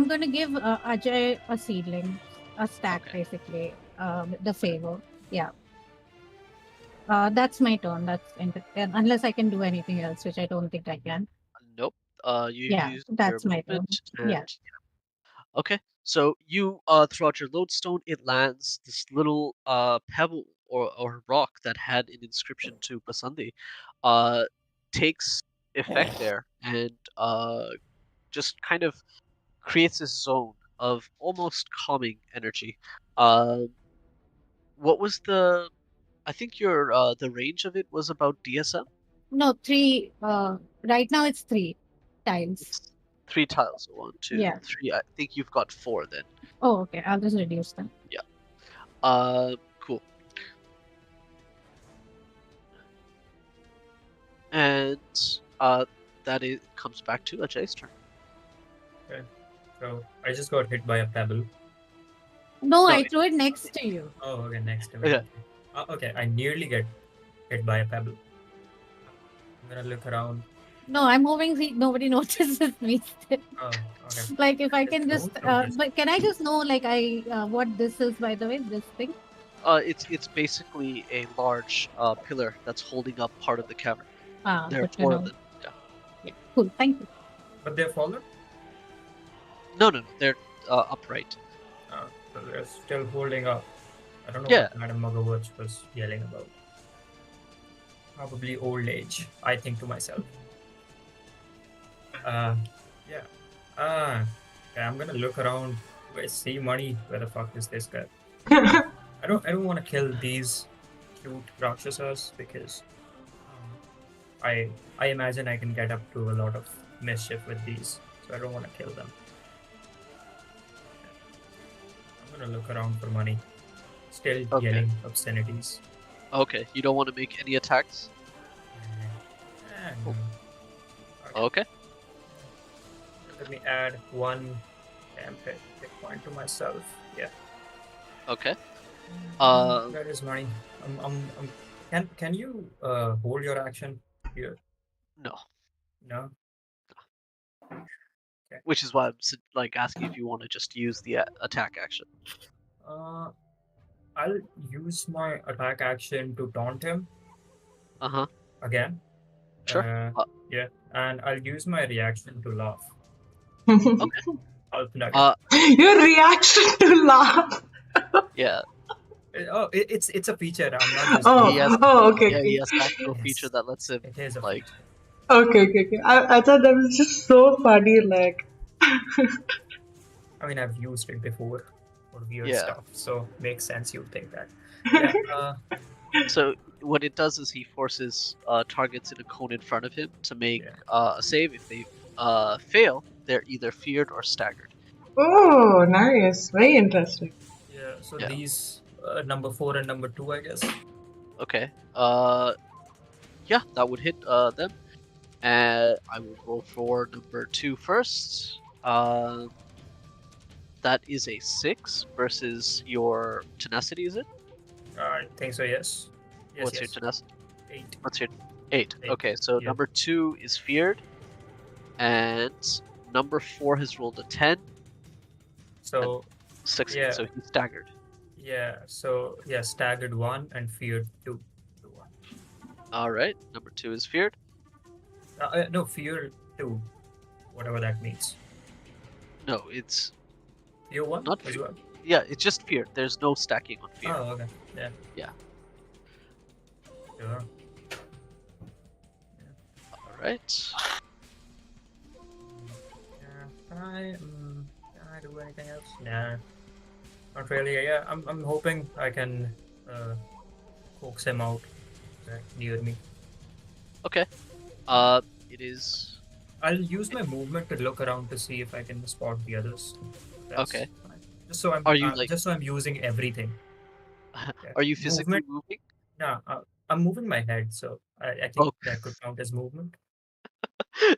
going to give Ajay a seedling, a stack basically, the favor. Yeah. That's my turn. Unless I can do anything else, which I don't think I can. Nope. You use that's your my turn. Yeah. Okay. So you throw out your lodestone. It lands this little pebble or rock that had an inscription to Basandi. Takes effect there and just kind of creates this zone of almost calming energy. What was I think the range of it was about DSM? No, 3. Right now it's 3 tiles. It's 3 tiles. 1, 2, 3. I think you've got 4 then. Oh, okay. I'll just reduce them. Yeah. Cool. And comes back to Ajay's turn. Okay. So I just got hit by a pebble. No, I threw it next to you. Oh, okay, next to me. Yeah. Okay, I nearly get hit by a pebble. I'm gonna look around. No, I'm hoping nobody notices me. Oh, okay. Like if I Just can just, don't notice. but can I just know like what this is, by the way, this thing? It's basically a large pillar that's holding up part of the cavern. There are Good to four of know. them. Yeah. Yeah, cool. Thank you. But they're fallen? No, they're upright. So they're still holding up. I don't know Yeah. what Madam Magar Machch was yelling about. Probably old age, I think to myself. Yeah. Okay, I'm gonna look around. I see money. Where the fuck is this guy? I don't want to kill these cute Rakshasas because I imagine I can get up to a lot of mischief with these, so I don't want to kill them. I'm gonna look around for money. Still Okay. yelling obscenities. Okay, you don't want to make any attacks? No. Okay. Let me add one hit point to myself. Yeah. Okay. That is money. Can you hold your action here? No. No. Which is why I'm like asking if you want to just use the attack action. I'll use my attack action to taunt him. Again. Sure. Yeah, and I'll use my reaction to laugh. I'll Your reaction to laugh. Yeah. It's a feature. I'm not just. Okay. Yeah, he has an actual feature that lets him It is a like. feature. Okay. I thought that was just so funny, like. I mean, I've used it before for weird Yeah. stuff, so makes sense you'd think that. Yeah. So what it does is he forces targets in a cone in front of him to make a save. If they fail, they're either feared or staggered. Oh, nice. Very interesting. Yeah. So these number 4 and number 2, I guess. Okay. Yeah, that would hit them. And I will roll for number 2 first. That is a 6 versus your tenacity, is it? I think so, yes. What's your tenacity? 8. What's your 8? Okay, so number 2 is feared, and number 4 has rolled a 10. So 16, so he's staggered. Yeah, so staggered 1 and feared 2. Alright, number 2 is feared. No, fear 2. Whatever that means. No, it's fear 1 not as fear. well. Yeah, it's just fear. There's no stacking on fear. Oh, okay. Yeah. Sure. Alright. Can I do anything else? Nah. Not really. Yeah, I'm hoping I can coax him out near me. Okay. It is. I'll use my movement to look around to see if I can spot the others. Okay. Fine. Just so I'm. Just so I'm using everything. Are you physically moving? No, I'm moving my head, so I think that could count as movement.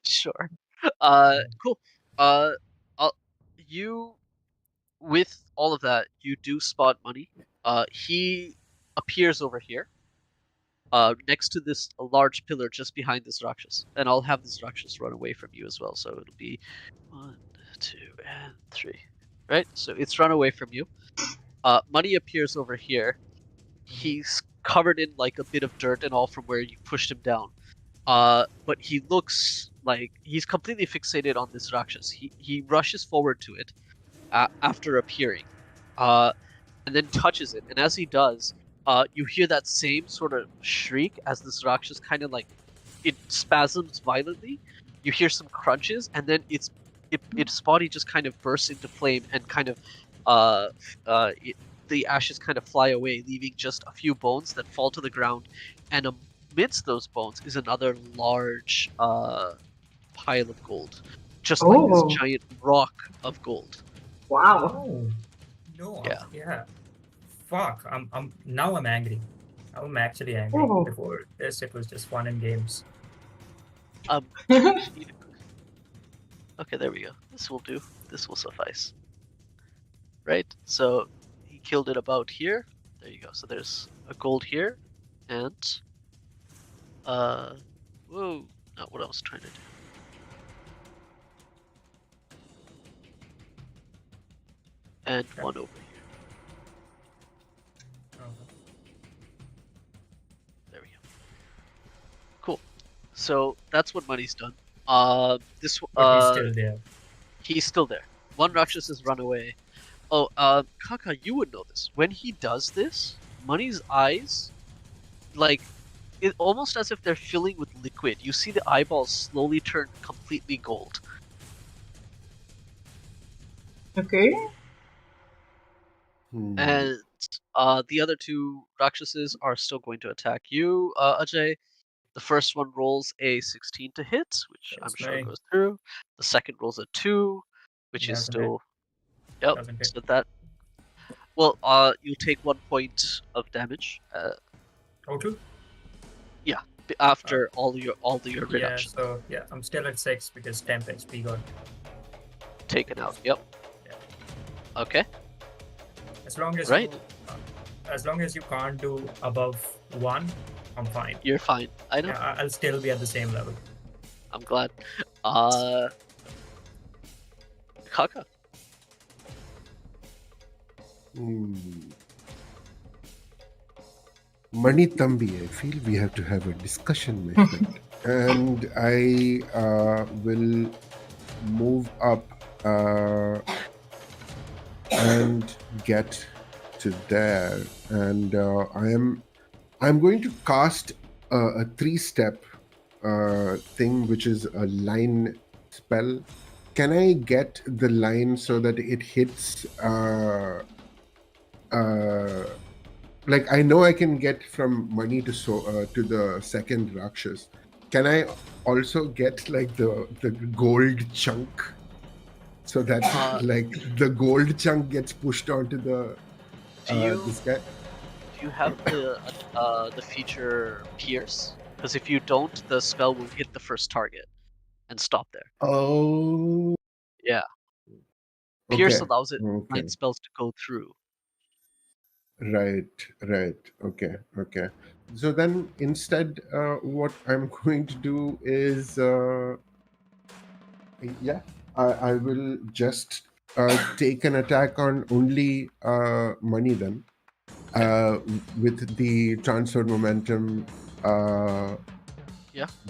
Sure. Cool. You, with all of that, you do spot money. He appears over here, next to this large pillar just behind this Rakshas. And I'll have this Rakshas run away from you as well. So it'll be 1, 2, and 3. Right? So it's run away from you. Money appears over here. He's covered in like a bit of dirt and all from where you pushed him down. But he looks like he's completely fixated on this Rakshas. He rushes forward to it after appearing, and then touches it. And as he does, you hear that same sort of shriek as this Rakshas kind of like it spasms violently. You hear some crunches, and then its body just kind of bursts into flame, and kind of the ashes kind of fly away, leaving just a few bones that fall to the ground. And amidst those bones is another large pile of gold, just like this giant rock of gold. Wow. Oh, no. Yeah. Fuck. I'm now I'm angry. I'm actually angry. Before this, it was just fun and games. Okay, there we go. This will do. This will suffice. Right? So he killed it about here. There you go. So there's a gold here, and whoa, not what I was trying to do. And Okay. one over here. There we go. Cool. So that's what Money's done. But he's still there. He's still there. One Rakshas has run away. Oh, Kaka, you would know this. When he does this, Money's eyes, like, it almost as if they're filling with liquid. You see the eyeballs slowly turn completely gold. Okay. And the other two Rakshasas are still going to attack you, Ajay. The first one rolls a 16 to hit, which That's I'm sure me. goes through. The second rolls a 2, which is Doesn't hit. still... Yep, Doesn't hit. so that... Well, you'll take 1 point of damage. O2? Yeah, after all your Yeah, reduction so yeah, I'm still at 6 because temp XP got taken out. Yep. Yeah. Okay. as long as Right. as long as you can't do above 1, I'm fine. You're fine. I know. Yeah, I'll still be at the same level. I'm glad. Kaka. Mani Tambi, I feel we have to have a discussion, my friend. And I will move up and get to there. And I'm going to cast a 3-step thing, which is a line spell. Can I get the line so that it hits like I know I can get from Mani to the second Rakshas. Can I also get like the gold chunk so that like the gold chunk gets pushed onto the this guy? Do you have the feature Pierce? Because if you don't, the spell will hit the first target and stop there. Oh, Yeah. Pierce okay. allows it Okay. 9 spells to go through. Right. Okay. So then instead, what I'm going to do is, I will just take an attack on only Money then, with the transfer momentum,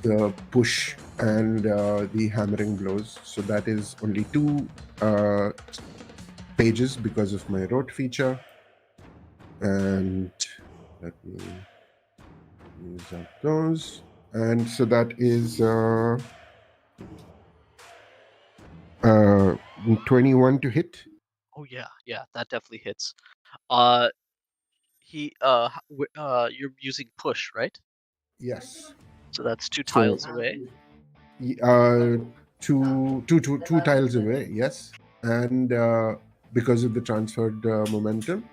the push, and the hammering blows. So that is only 2 pages because of my rote feature. And let me use up those. And so that is 21 to hit. Oh yeah, that definitely hits. You're using push, right? Yes. So that's 2 tiles away. Two tiles away. Yes, and because of the transferred momentum.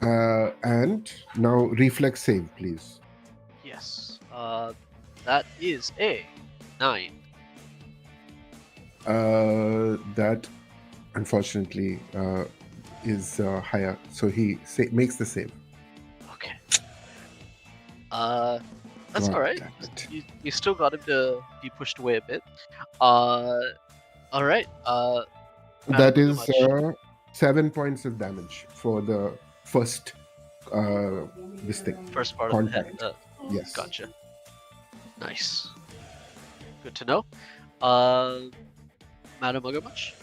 And now reflex save, please. Yes. That is a 9. That unfortunately is higher, so he makes the save. Okay. That's all right. Damn it. You still got him to be pushed away a bit. All right. That Madam is Magar Machch. 7 points of damage for the first this thing. First part of the head. Contact. Yes. Gotcha. Nice. Good to know. Madam Magar Machch?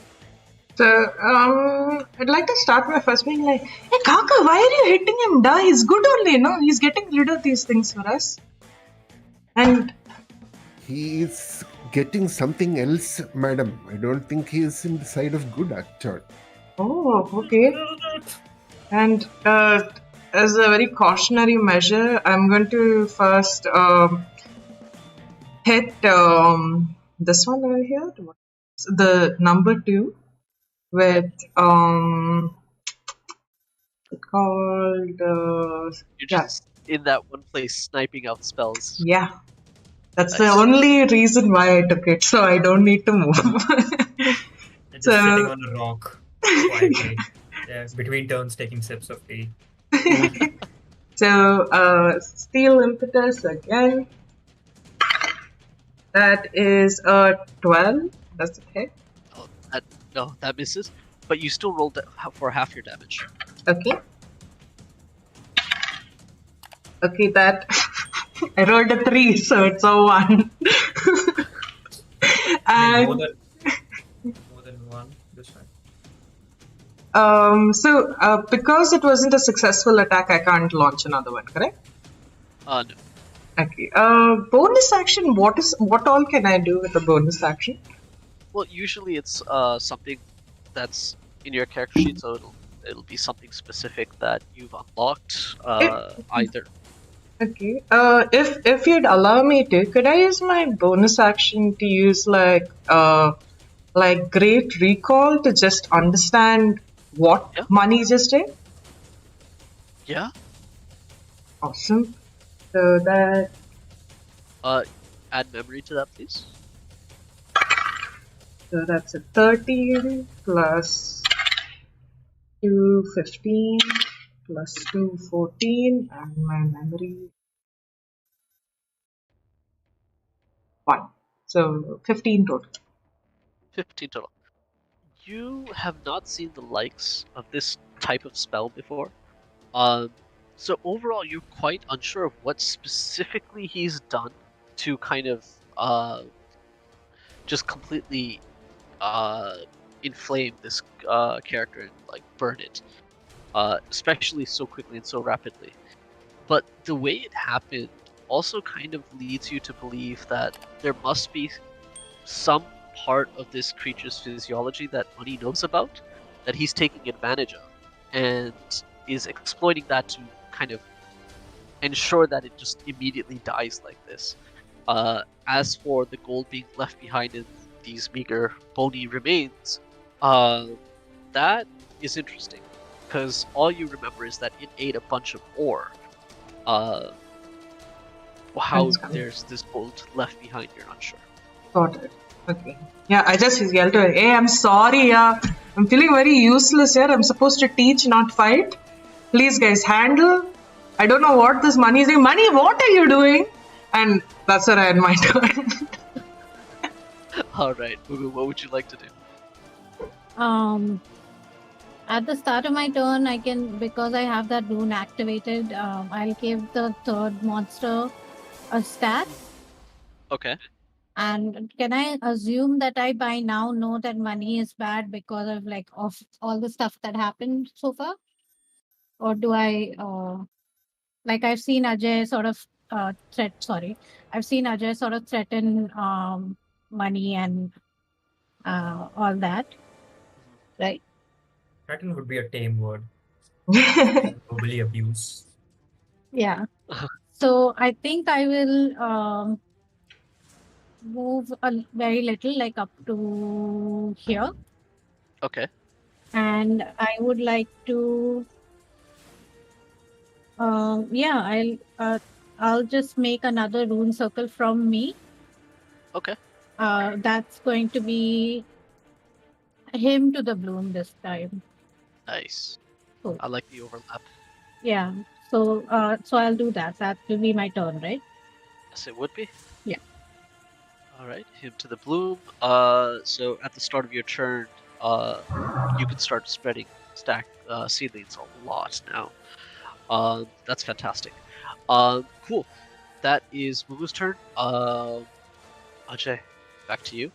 So, I'd like to start by first being like, hey, Kaka, why are you hitting him? Duh, he's good only, no? He's getting rid of these things for us. And He's getting something else, madam. I don't think he's in the side of good at all. oh, okay. And as a very cautionary measure, I'm going to first hit this one over here, the number 2, with called You're just in that one place sniping out spells. yeah. That's Nice. the only reason why I took it, so I don't need to move. Just sitting on a rock quietly. Yeah, between turns taking sips of tea. So, Steel Impetus again. That is a 12. Does it hit? Oh, that misses. But you still rolled for half your damage. Okay. Okay, that I rolled a 3, so it's a 1. I mean, And more than one this time. because it wasn't a successful attack, I can't launch another one, correct? No. Okay. Bonus action. What all can I do with a bonus action? Well, usually it's something that's in your character sheet, so it'll be something specific that you've unlocked. Either. Okay. If you'd allow me to, could I use my bonus action to use like great recall to just understand what Yeah. money just did? Yeah. Awesome. So that Add memory to that, please. so that's a 13 plus 2, 15 plus 2, 14, and my memory 1. So 15 total. 15 total. You have not seen the likes of this type of spell before. So overall, you're quite unsure of what specifically he's done to kind of just completely inflame this character and like burn it, especially so quickly and so rapidly. But the way it happened also kind of leads you to believe that there must be some part of this creature's physiology that Money knows about, that he's taking advantage of, and is exploiting that to kind of ensure that it just immediately dies like this. As for the gold being left behind in these meager bony remains, that is interesting, because all you remember is that it ate a bunch of ore. How there's this gold left behind, you're not sure. Got it. Okay. Yeah, I just yelled to her, hey, I'm sorry, I'm feeling very useless here. I'm supposed to teach, not fight. Please, guys, handle. I don't know what this money is doing. Money, what are you doing? And that's where I had my turn. Alright, what would you like to do? At the start of my turn, I can, because I have that rune activated, I'll give the third monster a stat. Okay. And can I assume that I by now know that money is bad because of of all the stuff that happened so far? Or do I I've seen Ajay sort of I've seen Ajay sort of threaten money and all that. Right. Threaten would be a tame word. Verbally abuse. Yeah. So I think I will move very little, like up to here. Okay. And I would like to I'll just make another rune circle from me. Okay. That's going to be him to the bloom this time. Nice. Cool. I like the overlap. Yeah. So I'll do that. That will be my turn, right? Yes, it would be. Yeah. Alright, him to the bloom. So at the start of your turn, you can start spreading seedlings a lot now. That's fantastic. Cool. That is Mugu's turn. Ajay, back to you.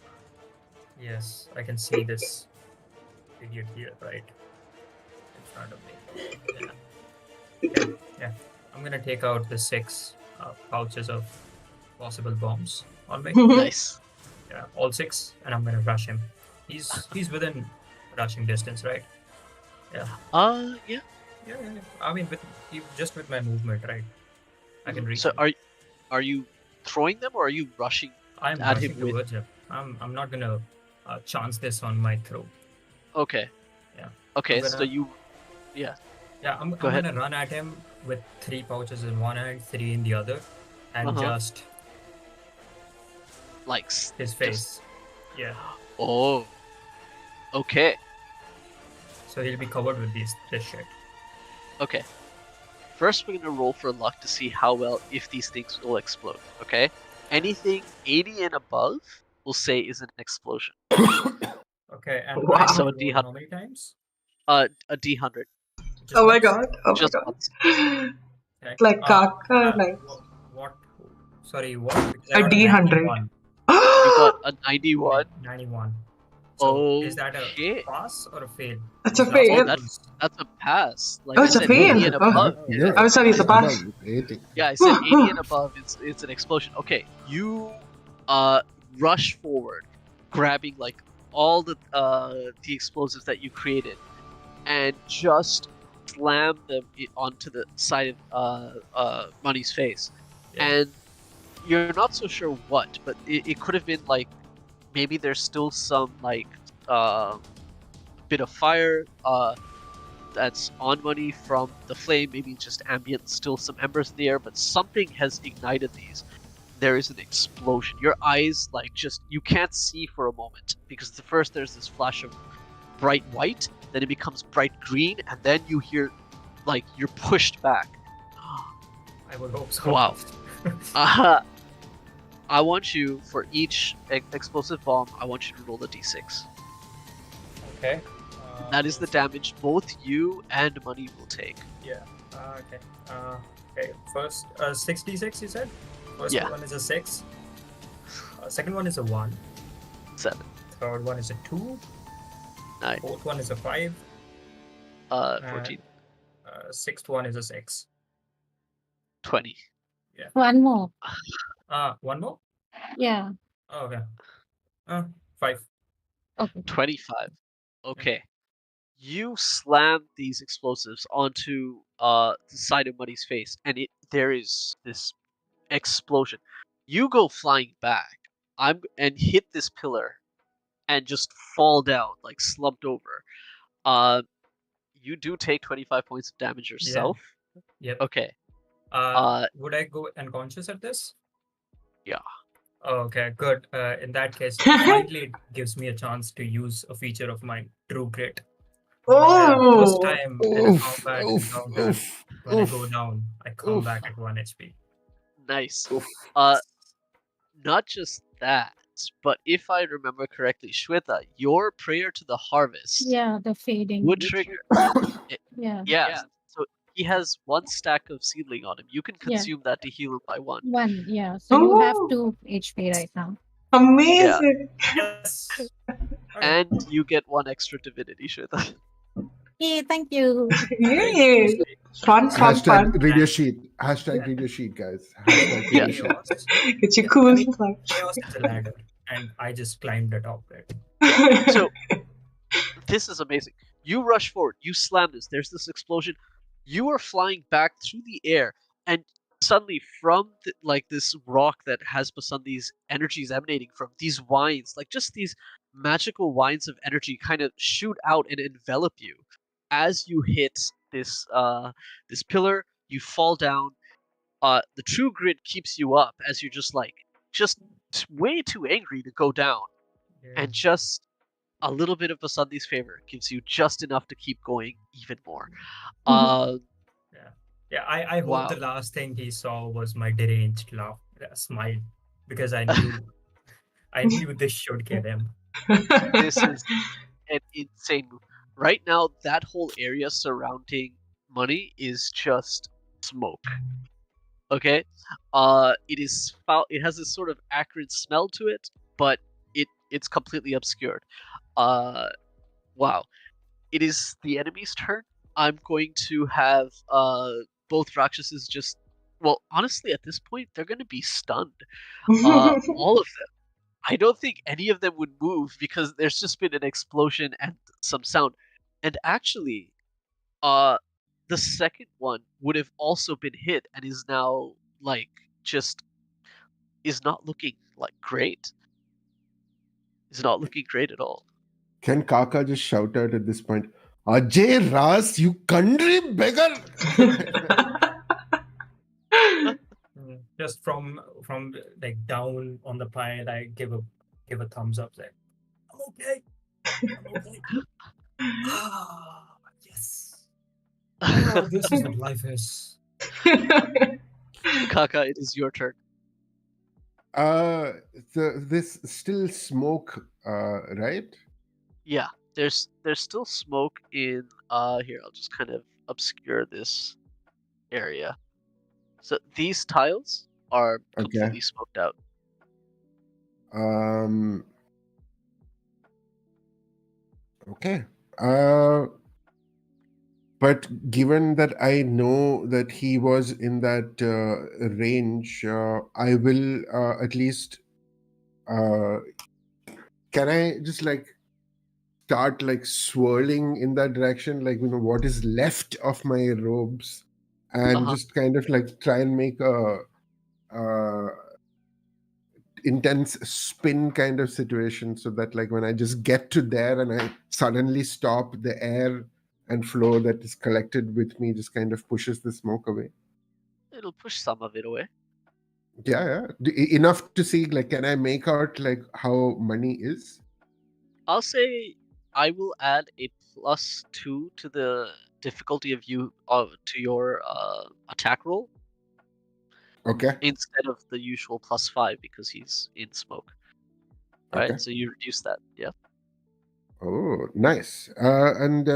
Yes, I can see this idiot here, right? In front of me. Yeah. I'm gonna take out the 6 pouches of possible bombs on me. Nice. Yeah, all 6, and I'm gonna rush him. He's within rushing distance, right? Yeah. Yeah. Yeah. I mean, just with my movement, right? I can reach. So are you throwing them, or are you rushing? I'm at rushing him with- towards him. I'm not gonna chance this on my throw. Okay. Yeah. Okay, I'm so gonna- you. Yeah. Yeah, I'm Go ahead. gonna run at him with 3 pouches in one hand, 3 in the other, and Uh-huh. just Likes his face. Yeah. Oh. Okay. So he'll be covered with this shit. Okay. First, we're gonna roll for luck to see how well if these things will explode. Okay. Anything 80 and above, we'll say is an explosion. Okay, and Wow. I need So to a roll D100. how many times? A D100. Just Oh my once? god. Oh my Just god. once. Okay. Like Kaka, like What? Sorry, what? Because I a got a D100. 91. You got a 91. 91. So is that a Okay. pass or a fail? That's a Because last Oh, fail. one was that's a pass. Like Oh, I it's a said, fail. 80 and Oh. above. No, Oh, sorry, it's a it's pass. above, it's 80. Yeah, I said 80 and above. It's an explosion. Okay, you rush forward, grabbing like all the explosives that you created, and just slam them onto the side of Money's face. Yeah. And you're not so sure what, but it could have been like maybe there's still some like bit of fire that's on Money from the flame, maybe just ambient, still some embers in the air, but something has ignited these. There is an explosion. Your eyes, like, just, you can't see for a moment, because first there's this flash of bright white, then it becomes bright green, and then you hear, like, you're pushed back. I would hope so. Wow. I want you, for each explosive bomb, I want you to roll a d6. Okay. That is the damage both you and Money will take. Yeah. Okay. Okay. First, 6d6, you said? First Yeah. one is a 6. Second one is a 1. 7. Third one is a 2. 9. Fourth one is a 5. 14. Sixth one is a 6. 20. One more. One more? Yeah. Oh, okay. 5. Okay. 25. Okay. You slam these explosives onto the side of Money's face, and there is this explosion. You go flying back, and hit this pillar, and just fall down, like slumped over. You do take 25 points of damage yourself. Yep. Okay. Would I go unconscious at this? Yeah. Oh, okay, good. In that case, finally it gives me a chance to use a feature of mine, True Grit. First Oh. time in a combat encounter, when I go down, I come back at 1 HP. Nice. Oof. Not just that, but if I remember correctly, Shweta, your prayer to the harvest Yeah, the fading. would trigger. Yeah. Yeah. So he has 1 stack of seedling on him. You can Yeah. consume that to heal him by 1. One. Yeah. So you have Oh. 2 HP right now. Amazing. Yes. And you get 1 extra divinity, Shweta. Yay, thank you. Yay. Fun. Hashtag read your sheet. Hashtag read your sheet, guys. Hashtag read your sheet. Chaos. It's your cool. Chaos is a ladder, and I just climbed the top right. So this is amazing. You rush forward, you slam this, there's this explosion. You are flying back through the air, and suddenly from this rock that has Basandi's energies emanating from, these wines, like just these magical wines of energy, kind of shoot out and envelop you. As you hit this pillar, you fall down. The true grit keeps you up as you're just way too angry to go down, and just a little bit of Basandi's favor gives you just enough to keep going even more. Yeah, I hope Wow. the last thing he saw was my deranged laugh, smile, because I knew this should kill him. This is an insane move. Right now, that whole area surrounding Money is just smoke. Okay, it is foul. It has this sort of acrid smell to it, but it's completely obscured. Wow. It is the enemy's turn. I'm going to have both Rakshasas just. Well, honestly, at this point, they're going to be stunned. All of them. I don't think any of them would move because there's just been an explosion and some sound. And actually, the second one would have also been hit and is now is not looking great. Is not looking great at all. Can Kaka just shout out at this point, Ajay Ras, you country beggar? Just from like down on the pile, I give a thumbs up there. I'm okay. Yes. Oh, this is what life is. Kaka, it is your turn. This still smoke, right? Yeah, there's still smoke in here, I'll just kind of obscure this area. So these tiles are completely Okay. smoked out. Okay. But given that I know that he was in that range, I will at least. Can I just like start like swirling in that direction, like what is left of my robes, and Uh-huh. just kind of like try and make a intense spin kind of situation, so that like when I just get to there and I suddenly stop, the air and flow that is collected with me just kind of pushes the smoke away. It'll push some of it away. Yeah. Enough to see, like, can I make out like how money is? I'll say I will add a +2 to the difficulty of you to your attack roll Okay. instead of the usual +5 because he's in smoke. Okay. Right? So you reduce that. Yeah. Oh, nice. And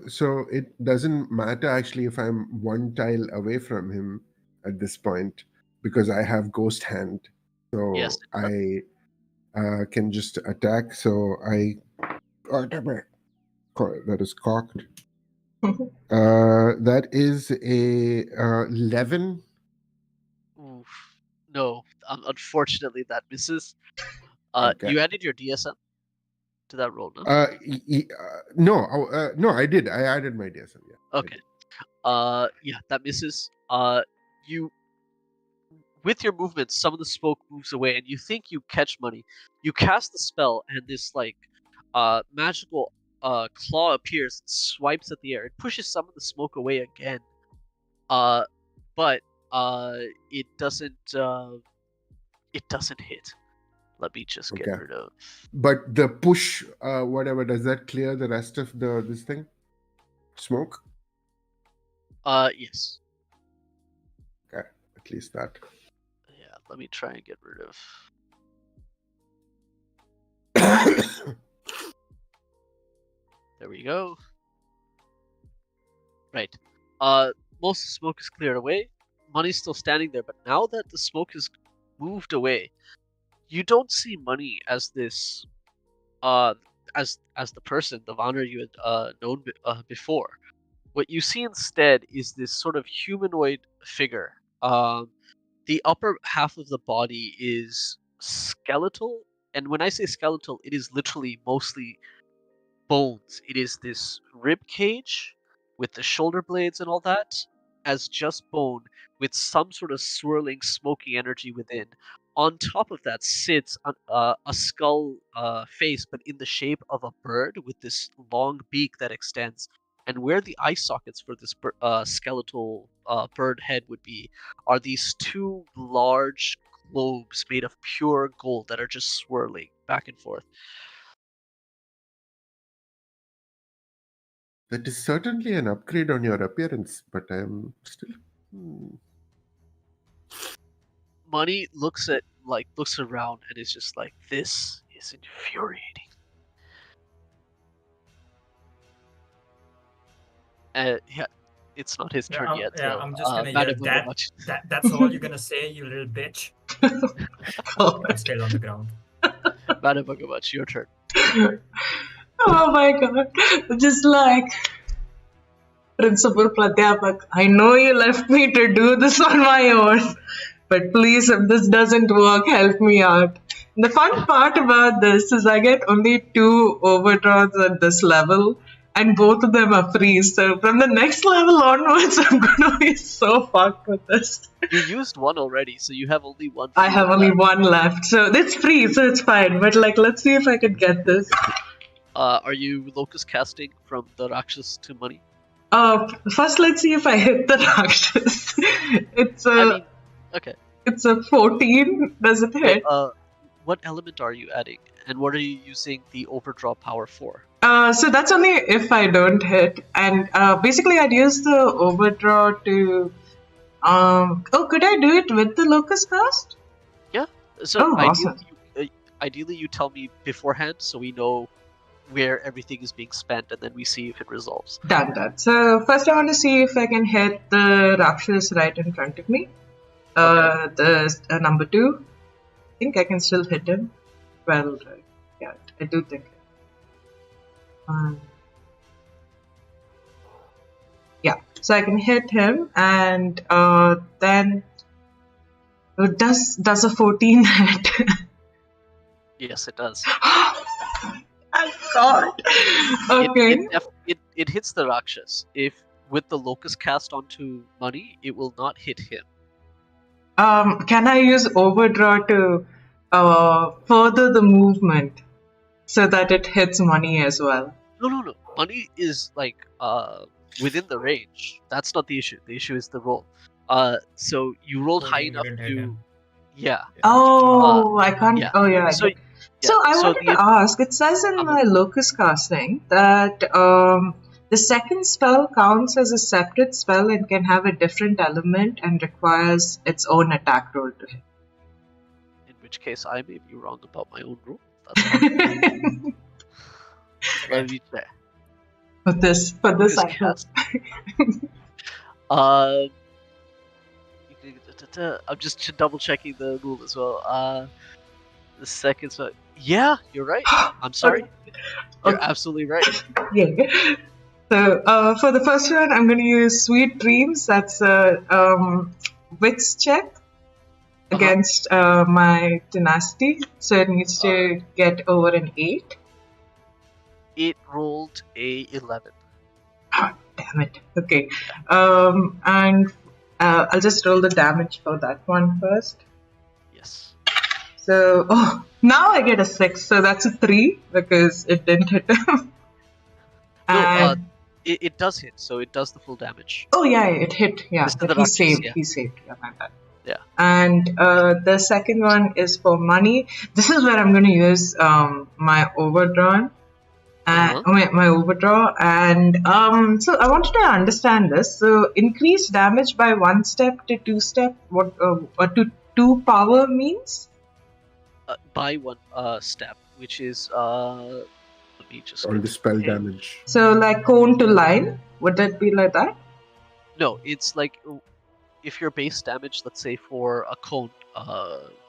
so it doesn't matter actually if I'm one tile away from him at this point, because I have Ghost Hand. Yes. So I can just attack. So I. Oh, damn it. That is cocked. That is a 11. Oof. No, unfortunately that misses. Okay. You added your DSM to that roll, no? No, I did. I added my DSM. Yeah. I Okay. did. Yeah, that misses. You with your movements, some of the smoke moves away, and you think you catch money. You cast the spell, and this like magical claw appears, and swipes at the air. It pushes some of the smoke away again. But it doesn't hit. Let me just get Okay. rid of. But the push, whatever, does that clear the rest of this thing? Smoke? Yes. Okay, at least that. Yeah, let me try and get rid of. There we go. Right. Most of the smoke is cleared away. Money's still standing there, but now that the smoke has moved away, you don't see Money as this, as the person, the Vanner you had known before. What you see instead is this sort of humanoid figure. The upper half of the body is skeletal, and when I say skeletal, it is literally mostly bones. It is this rib cage with the shoulder blades and all that as just bone with some sort of swirling, smoky energy within. On top of that sits a skull face, but in the shape of a bird with this long beak that extends. And where the eye sockets for this skeletal bird head would be are these two large globes made of pure gold that are just swirling back and forth. That is certainly an upgrade on your appearance, but I'm still. Money looks around and is just like, this is infuriating. Yeah, it's not his turn yet. So, I'm just gonna Madam yell Magar Machch. that's all you're gonna say, you little bitch. I'm still on the ground. Madam Magar Machch, your turn. Oh my god. Just like, Principal Pradhyapak, I know you left me to do this on my own, but please, if this doesn't work, help me out. The fun part about this is I get only 2 overdraws at this level, and both of them are free. So from the next level onwards, I'm gonna be so fucked with this. You used one already, so you have only one. I have only one left, so it's free, so it's fine. But like, let's see if I can get this. Are you locust casting from the Rakshas to Money? First, let's see if I hit the Rakshas. Okay. It's a 14. Does it hit? What element are you adding, and what are you using the overdraw power for? So that's only if I don't hit, and basically I'd use the overdraw to. Could I do it with the locust cast? Yeah. So Oh, awesome. ideally you tell me beforehand so we know where everything is being spent, and then we see if it resolves. Done. So first I want to see if I can hit the Rakshas right in front of me. The number 2. I think I can still hit him. Well, yeah, I do think. Yeah, so I can hit him, and then does a 14 hit? Yes, it does. I thought. Okay. It hits the Rakshas. If with the locust cast onto money, it will not hit him. Can I use overdraw to further the movement so that it hits money as well? No. Money is like within the range. That's not the issue. The issue is the roll. So you rolled high 14 enough wouldn't hit to. him. Yeah. Oh, I can't. yeah. Oh, yeah. So, So I so wanted to ask. It says in my locus casting that the second spell counts as a separate spell and can have a different element and requires its own attack roll to hit. In which case, I may be wrong about my own rule. That's fine. Let me check. For this I Cast. I'm just double checking the rule as well. The second spell. Yeah, you're right. I'm sorry. You're absolutely right. Yeah. So for the first one, I'm going to use Sweet Dreams. That's a wits check against my tenacity. So it needs to get over an 8. It rolled a 11. Oh, damn it. Okay. And I'll just roll the damage for that one first. Yes. So, now I get a 6. So that's a 3 because it didn't hit him. No, it does hit, so it does the full damage. Oh, yeah, it hit. Yeah, This is the he Rakshas, saved. yeah. He saved. Yeah, my bad. Yeah. And the second one is for money. This is where I'm going to use my overdrawn. My overdraw. And so I wanted to understand this. So increase damage by 1 step to 2 step. What to 2 power means? By 1 step, which is let me just On the spell damage. So like cone to line. Would that be like that? No, it's like if your base damage, let's say for a cone,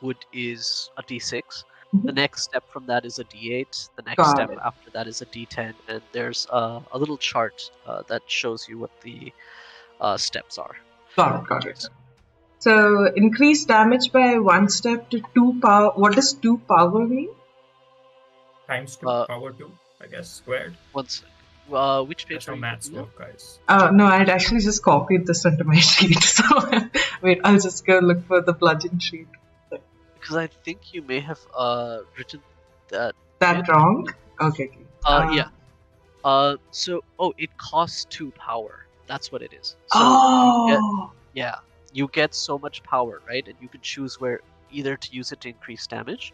wood is a d6. The next step from that is a d8. The next step after that is a d10, and there's a little chart that shows you what the steps are. Got it. So increase damage by 1 step to 2 power. What does 2 power mean? Times 2, power 2, I guess, squared. Which page That's how maths work, guys. No, I'd actually just copied this into my sheet. So wait, I'll just go look for the bludgeon sheet. Because I think you may have written that. That wrong? Okay. Yeah. So it costs 2 power. That's what it is. So you get so much power, right? And you can choose where either to use it to increase damage,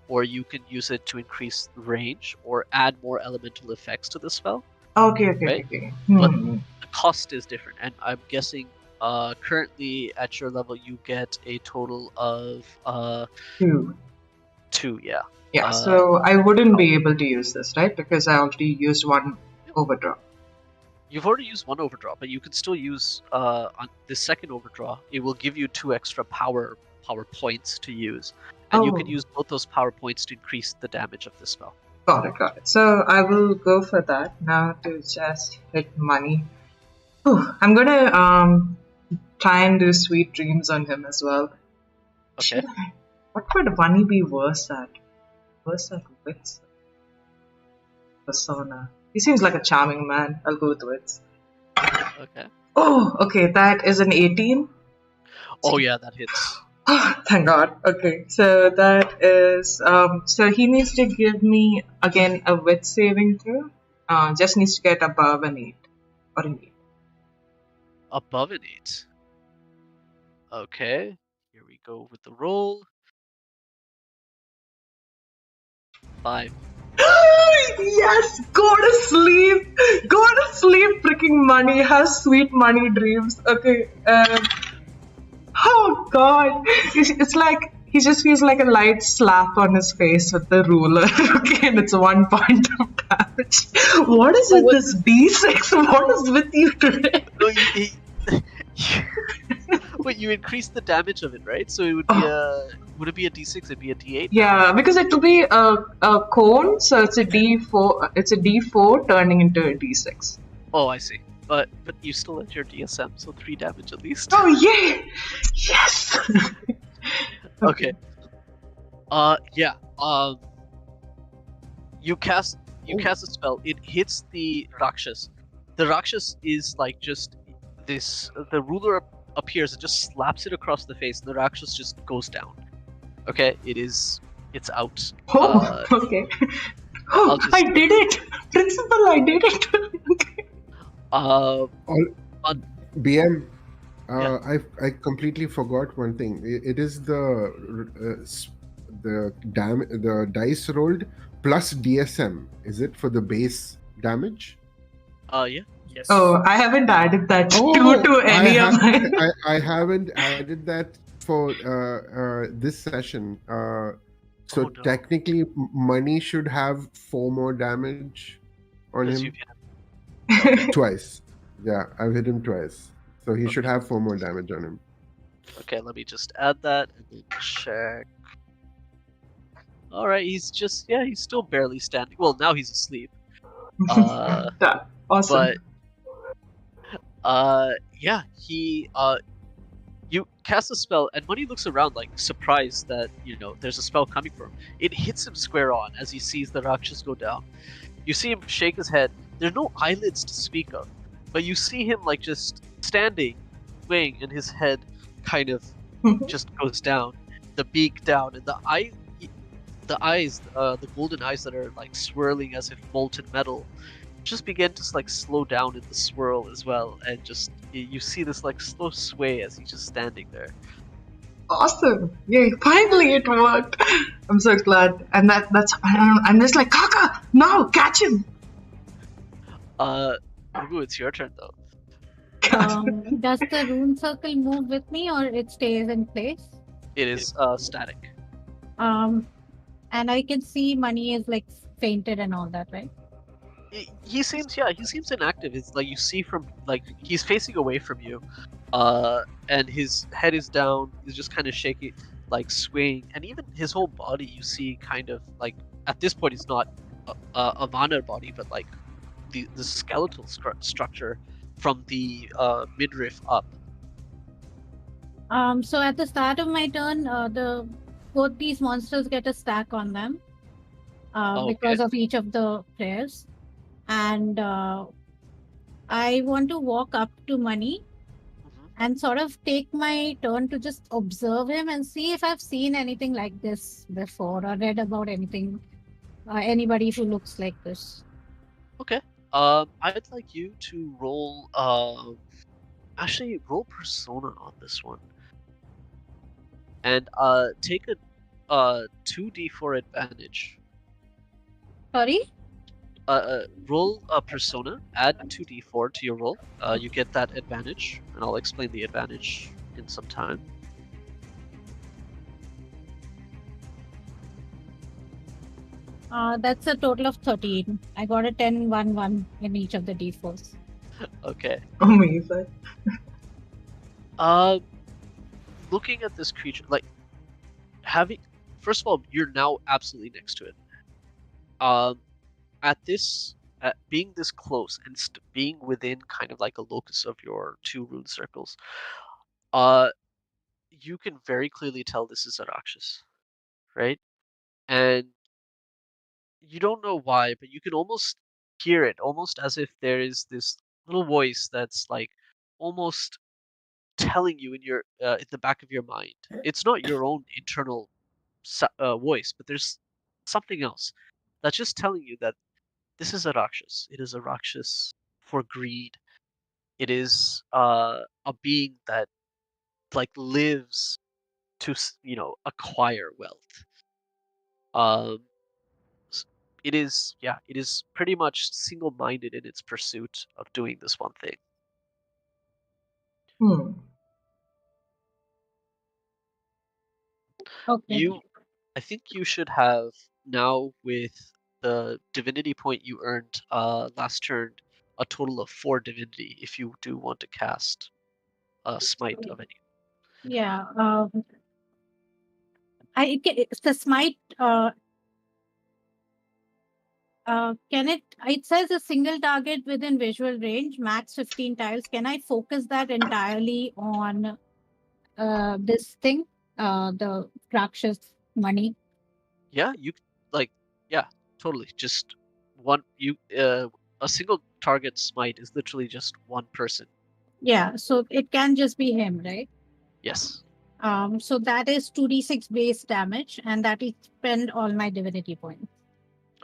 or you can use it to increase range, or add more elemental effects to the spell. Okay. But the cost is different, and I'm guessing currently at your level you get a total of 2. 2, yeah. Yeah, so I wouldn't be able to use this, right? Because I already used 1 overdraw. You've already used 1 overdraw, but you can still use on the second overdraw. It will give you 2 extra power points to use, and you can use both those power points to increase the damage of the spell. Got it. So I will go for that now to just hit money. I'm gonna try and do Sweet Dreams on him as well. Okay. What would money be worse at? Worse at wits? Persona. He seems like a charming man. I'll go with wits. Okay. Okay, that is an 18. Oh yeah, that hits. Thank God. Okay, so that is so he needs to give me again a wit saving throw. Just needs to get above an 8 or an 8. Above an 8. Okay, here we go with the roll. 5. Yes, go to sleep, freaking money. Have sweet money dreams. Okay. Oh God, it's like he just feels like a light slap on his face with the ruler. Okay, and it's 1 point of damage. What is with this D6? What is with you today? No, wait, you increase the damage of it, right? So it would be would it be a D6? It'd be a D8. Yeah, because it will be a cone, so it's a D4. It's a D4 turning into a D6. Oh, I see. But you still at your DSM, so 3 damage at least. Oh yay! Yes. Okay. Yeah. You cast a spell. It hits the Rakshas. The Rakshas is like just this. The ruler appears and just slaps it across the face, and the Rakshas just goes down. Okay, it's out. Oh, okay. Oh, I did it, Principal! I did it. Okay. BM, Yeah. I completely forgot one thing. It is the dice rolled plus DSM. Is it for the base damage? Yeah. Yes. Oh, I haven't added that to any of mine. I haven't added that for this session. So no. technically, Money should have 4 more damage on Because him. you've hit him. Twice. Yeah, I've hit him twice. So he should have 4 more damage on him. Okay, let me just add that and then check. Alright, he's still barely standing. Well, now he's asleep. Awesome. But you cast a spell, and when he looks around, like surprised that there's a spell coming for him, it hits him square on as he sees the Rakshas go down. You see him shake his head. There's no eyelids to speak of, but you see him like just standing, swaying, and his head kind of just goes down, the beak down, and the eyes, the golden eyes that are like swirling as if molten metal, just begin to like slow down in the swirl as well, and just you see this like slow sway as he's just standing there. Awesome! Yay! Finally, it worked. I'm so glad. And that's I'm just like, Kaka, no, catch him. Ugu, it's your turn though. Does the rune circle move with me, or it stays in place? It is static. And I can see Money is like fainted and all that, right? He seems inactive. It's like you see from like he's facing away from you, and his head is down. He's just kind of shaking, like swaying, and even his whole body you see kind of like at this point it's not a mana body, but like the skeletal structure from the midriff up. So at the start of my turn, both these monsters get a stack on them because of each of the players. And I want to walk up to Money and sort of take my turn to just observe him and see if I've seen anything like this before or read about anybody who looks like this. Okay. I'd like you to roll. Actually, roll Persona on this one, and take a 2d4 advantage. Sorry? Roll a Persona, add 2d4 to your roll. You get that advantage, and I'll explain the advantage in some time. That's a total of 13. I got a 10, 1, 1 in each of the d4s. Okay. Amazing. Looking at this creature, like first of all, you're now absolutely next to it. At being this close and being within kind of like a locus of your 2 rune circles, you can very clearly tell this is a Rakshas, right? And you don't know why, but you can almost hear it, almost as if there is this little voice that's like almost telling you in the back of your mind. It's not your own internal voice, but there's something else that's just telling you that this is a Rakshas. It is a Rakshas for greed. It is a being that like lives to acquire wealth. It is pretty much single-minded in its pursuit of doing this one thing. Okay. I think you should have now, with the divinity point you earned last turn, a total of 4 divinity if you do want to cast a smite of any. Yeah. It's the smite. Can it says a single target within visual range, max 15 tiles. Can I focus that entirely on this thing, the Rakshas money? Yeah, like yeah, totally. Just one a single target smite is literally just one person. Yeah, so it can just be him, right? Yes. So that is 2d6 base damage, and that will spend all my divinity points.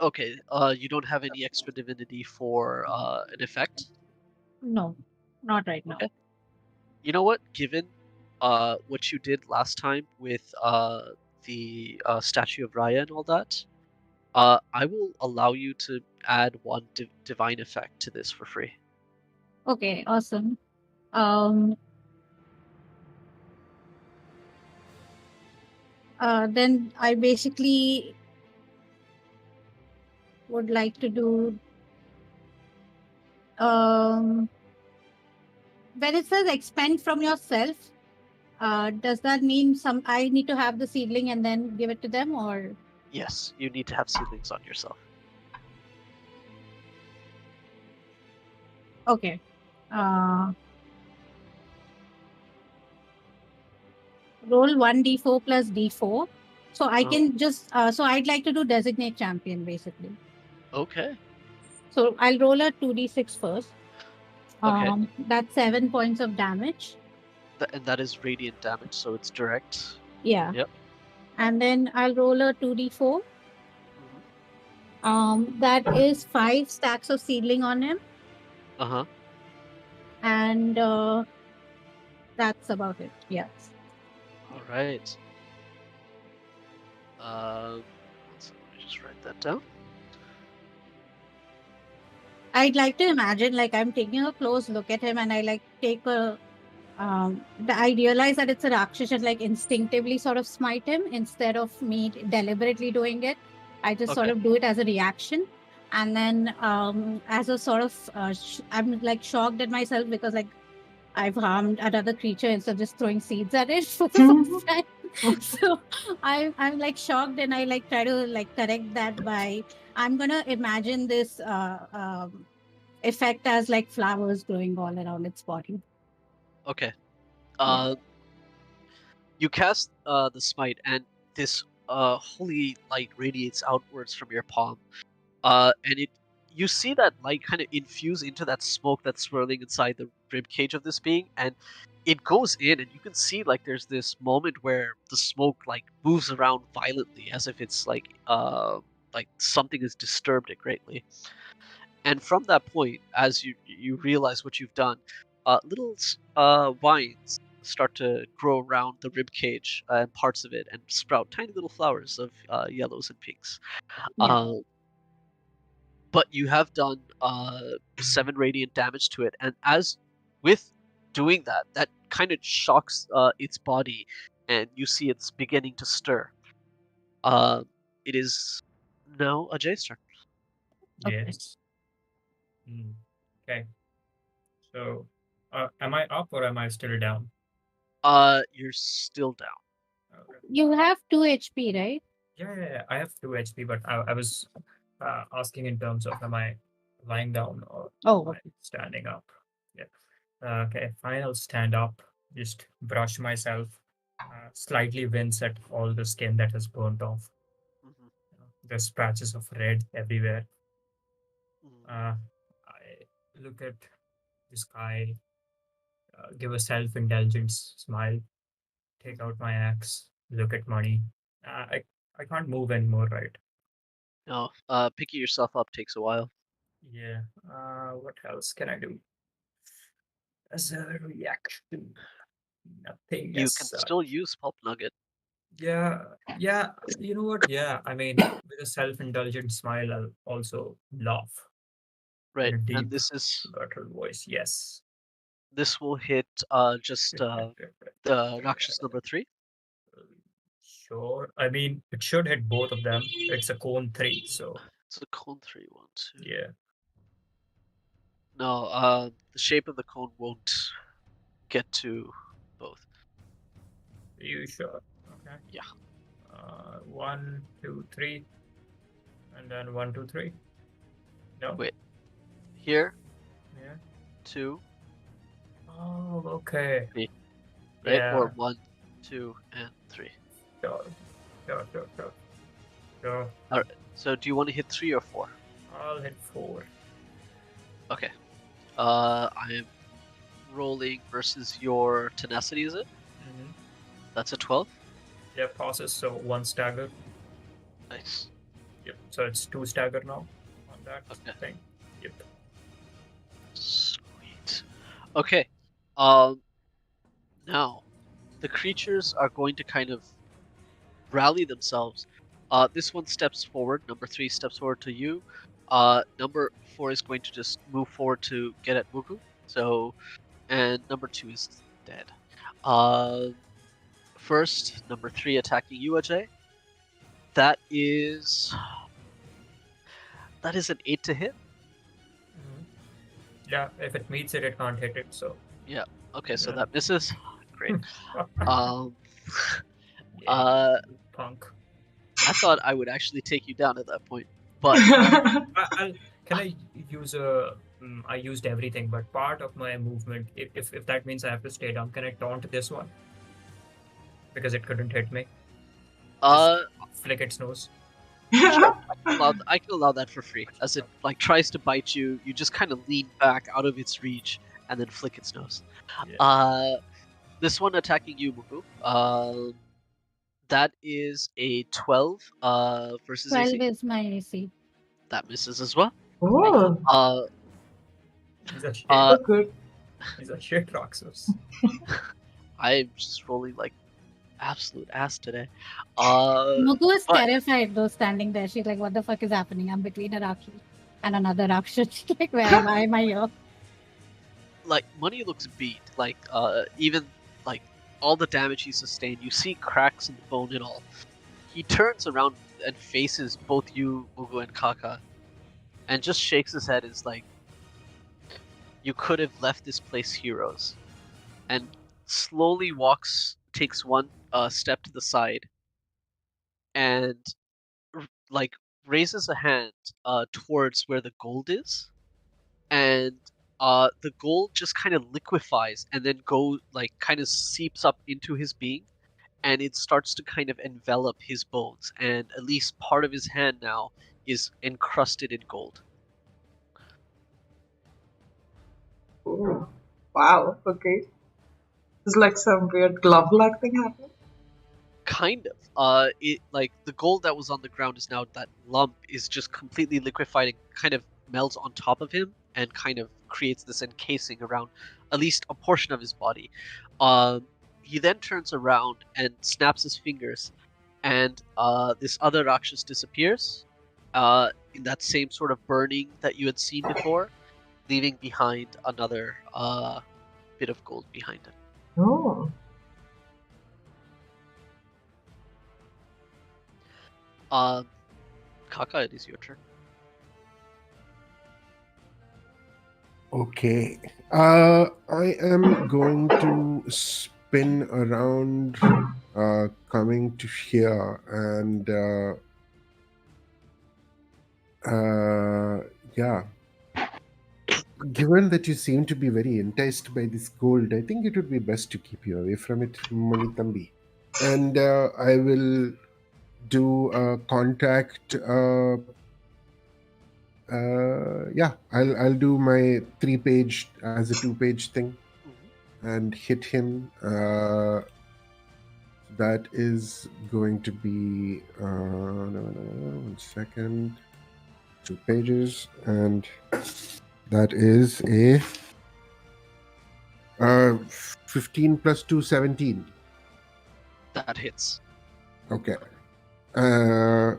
Okay. You don't have any extra divinity for an effect? No, not right now. Okay. You know what? Given what you did last time with the statue of Raya and all that, I will allow you to add one divine effect to this for free. Okay, awesome. Um, then I basically would like to do. When it says expend from yourself, does that mean I need to have the seedling and then give it to them, or? Yes, you need to have seedlings on yourself. Okay. Roll 1d4 plus d4. So I can just, so I'd like to do designate champion basically. Okay. So I'll roll a 2d6 first. Okay. That's 7 points of damage. And that is radiant damage, so it's direct. Yeah. Yep. And then I'll roll a 2d4. Mm-hmm. That is 5 stacks of seedling on him. Uh-huh. And that's about it. Yes. All right. Let me just write that down. I'd like to imagine like I'm taking a close look at him and I like take a I realize that it's a Rakshas and like instinctively sort of smite him instead of me deliberately doing it. I just sort of do it as a reaction. And then as a sort of, I'm like shocked at myself because like I've harmed another creature instead of just throwing seeds at it for the first time. So I'm like shocked and I like try to like correct that by I'm gonna imagine this effect as like flowers growing all around its body. Okay. Yeah. You cast the smite, and this holy light radiates outwards from your palm. And you see that light kind of infuse into that smoke that's swirling inside the rib cage of this being, and it goes in, and you can see like there's this moment where the smoke like moves around violently, as if it's like something has disturbed it greatly. And from that point, as you realize what you've done, little vines start to grow around the rib cage and parts of it, and sprout tiny little flowers of yellows and pinks. Yeah. But you have done 7 radiant damage to it, and as with doing that, that kind of shocks its body, and you see it's beginning to stir. It is now Ajay's turn. Okay. Yes. Okay. So, am I up or am I still down? You're still down. Okay. You have 2 HP, right? Yeah. I have 2 HP, but I was asking in terms of am I lying down or am I standing up? Yeah. Okay, fine. I'll stand up, just brush myself, slightly wince at all the skin that has burnt off. Mhm, There's patches of red everywhere. mhm. I look at the sky, give a self indulgent smile, take out my axe, look at money. I can't move anymore, right? No, picking yourself up takes a while. Yeah. What else can I do? As a reaction, nothing You as can such. still use Pulp Nugget. Yeah. You know what? Yeah. I mean, with a self indulgent smile, I'll also laugh in Right, a and deep, this guttural voice. Yes. will hit just the Rakshas number 3. Sure. I mean, it should hit both of them. It's a cone 3, so It's a cone 3, 1, 2. yeah. No, the shape of the cone won't get to both. Are you sure? Okay. Yeah. 1, 2, 3, and then 1, 2, 3. No. Wait. Here, Yeah. 2, Oh, okay. 3, right? Yeah. Or 1, 2, and 3. Sure. Sure. So do you want to hit 3 or 4? I'll hit 4. Okay. I am rolling versus your tenacity, is it? Mm-hmm. That's a 12. Yeah, passes. So 1 stagger. Nice. Yep. So it's 2 stagger now on that Okay. thing. Yep. Sweet. Okay. Now the creatures are going to kind of rally themselves. This one steps forward. Number 3 steps forward to you. Number 4 is going to just move forward to get at Wuku. So, and number 2 is dead. First, number 3 attacking you, Ajay. That is an 8 to hit. Mm-hmm. Yeah, if it meets it, it can't hit it. So. Yeah. Okay, so Yeah. that misses. Great. Yeah, punk. I thought I would actually take you down at that point, but Can I use a? I used everything, but part of my movement, if that means I have to stay down, can I taunt this one? Because it couldn't hit me. Flick its nose. I can allow that for free. As it like tries to bite you, you just kind of lean back out of its reach and then flick its nose. Yeah. This one attacking you, Muku. That is a 12 versus 12 AC. is my AC. That misses as well. Oh, He's a shit. good. He's a shit Roxas. I'm just rolling like absolute ass today. Mugu is but- terrified though, standing there. She's like, what the fuck is happening? I'm between a Rakshi and another Rakshi. She's like, why am I here? Like Money looks beat. Like even like all the damage he sustained, you see cracks in the bone and all. He turns around and faces both you, Mugu, and Kaka, and just shakes his head. Is like, you could have left this place heroes, and slowly takes one step to the side, and like raises a hand towards where the gold is, and the gold just kind of liquefies and then kind of seeps up into his being, and it starts to kind of envelop his bones, and at least part of his hand now is encrusted in gold. Ooh. Wow, okay. There's like some weird glove-like thing happening. Kind of. It like the gold that was on the ground is now that lump is just completely liquefied and kind of melts on top of him and kind of creates this encasing around at least a portion of his body. He then turns around and snaps his fingers, and this other Rakshas disappears in that same sort of burning that you had seen before, leaving behind another bit of gold behind it. Oh. Kaka, it is your turn. Okay. I am going to spin around, coming to here, and yeah. Given that you seem to be very enticed by this gold, I think it would be best to keep you away from it, Manitambi. And I will do a contact. Yeah, I'll do my 3-page as a 2-page thing and hit him. That is going to be no, 1 second. 2 pages, and that is a 15 plus 2, 17. That hits. Okay. So